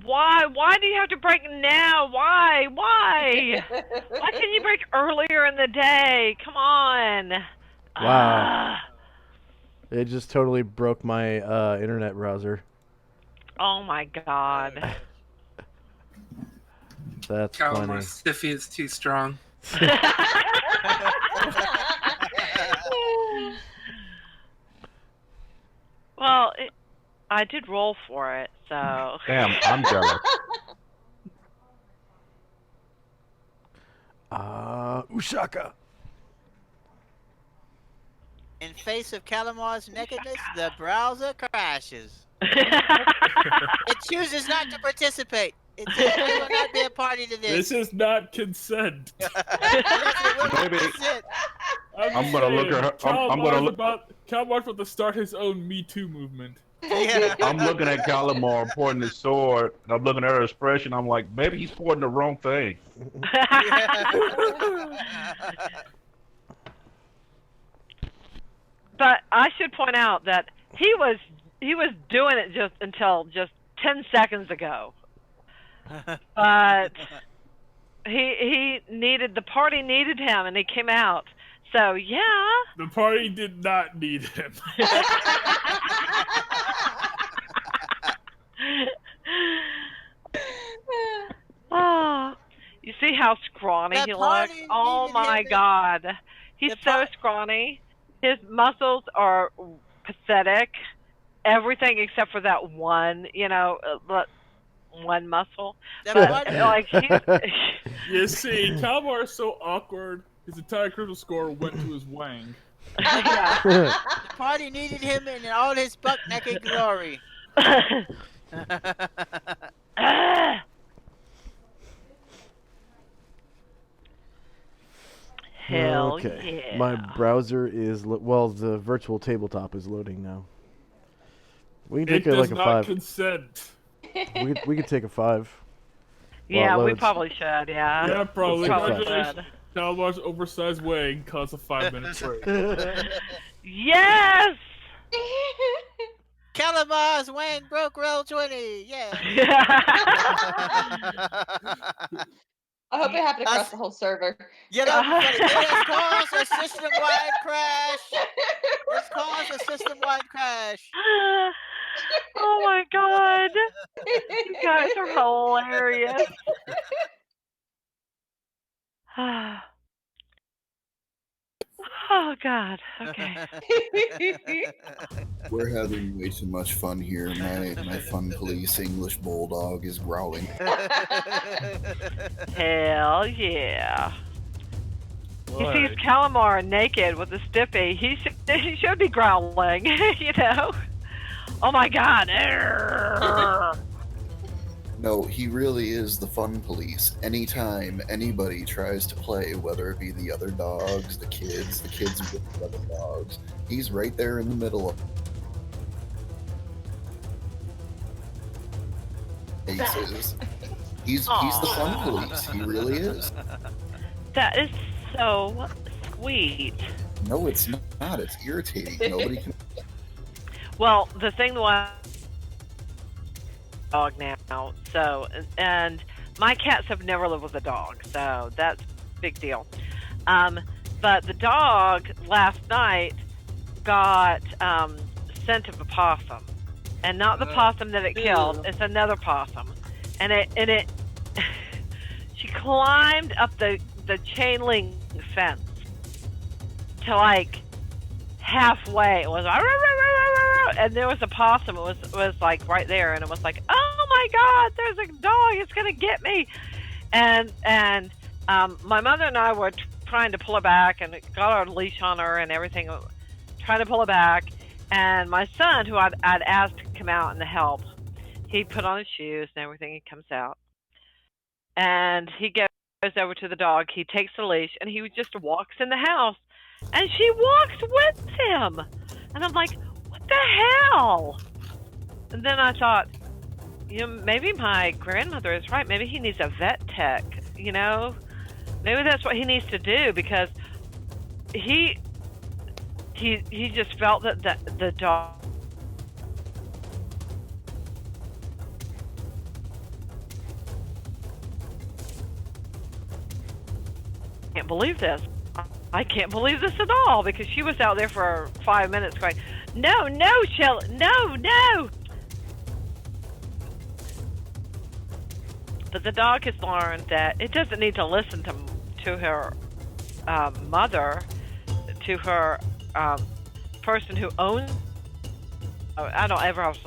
Why? Why do you have to break now? Why? Why? Why can't you break earlier in the day? Come on. Wow. It just totally broke my internet browser. Oh my god. That's Calamar funny. Stiffy is too strong. Well, I did roll for it, so. Damn, I'm jealous. Ushaka. In face of Calamar's nakedness, the browser crashes. It chooses not to participate. It says it will not be a party to this. This is not consent. Maybe. I'm gonna look at her. I'm gonna look. Calamar's about to start his own Me Too movement. Yeah. I'm looking at Calamar pointing his sword, and I'm looking at her expression. I'm like, maybe he's pointing the wrong thing. But I should point out that he was doing it just until 10 seconds ago. But the party needed him, and he came out. So yeah. The party did not need him. Oh, you see how scrawny he looks? Oh my god. He's so scrawny. His muscles are pathetic. Everything except for that one, you know, one muscle. But, like, You see, Calamar is so awkward, his entire critical score went to his wang. Yeah. party needed him in all his buck naked glory. Hell Okay. yeah. My browser is well. The virtual tabletop is loading now. We can It take does like a not 5. consent. We could take a 5. Yeah, while it we loads. probably should, yeah. Yeah, probably. Probably should. Calamar's oversized weighing caused a 5-minute break. Yes! Calamar's wang broke roll 20. Yeah. I hope it happened across the whole server. You know, it has caused a system-wide crash. It's caused a system-wide crash. Oh my god. You guys are hilarious. Oh god. Okay. We're having way too much fun here. My fun police English bulldog is growling. Hell yeah. He Right. sees Calamar naked with a stiffy. He should be growling, you know? Oh my god. No, he really is the fun police. Anytime anybody tries to play, whether it be the other dogs, the kids with the other dogs, he's right there in the middle of cases. He's the fun police. He really is. That is so sweet. No, it's not. It's irritating. Nobody can. Well, the thing was dog now, so, and my cats have never lived with a dog, so that's a big deal. But the dog last night got scent of a possum, and not the possum that it killed. It's another possum, and it she climbed up the chain link fence to like halfway. It was and there was a possum. It was like right there, and it was like, oh my god, there's a dog. It's gonna get me. And my mother and I were trying to pull her back, and got our leash on her and everything, trying to pull her back. And my son, who I'd asked to come out and to help, he put on his shoes and everything. He comes out, and he goes over to the dog. He takes the leash, and he just walks in the house, and she walks with him. And I'm like, what the hell? And then I thought, you know, maybe my grandmother is right. Maybe he needs a vet tech, you know? Maybe that's what he needs to do, because he just felt that the dog can't believe this. I can't believe this at all, because she was out there for 5 minutes going, no, Shelley, no. But the dog has learned that it doesn't need to listen to her mother, to her person who owns. I don't ever have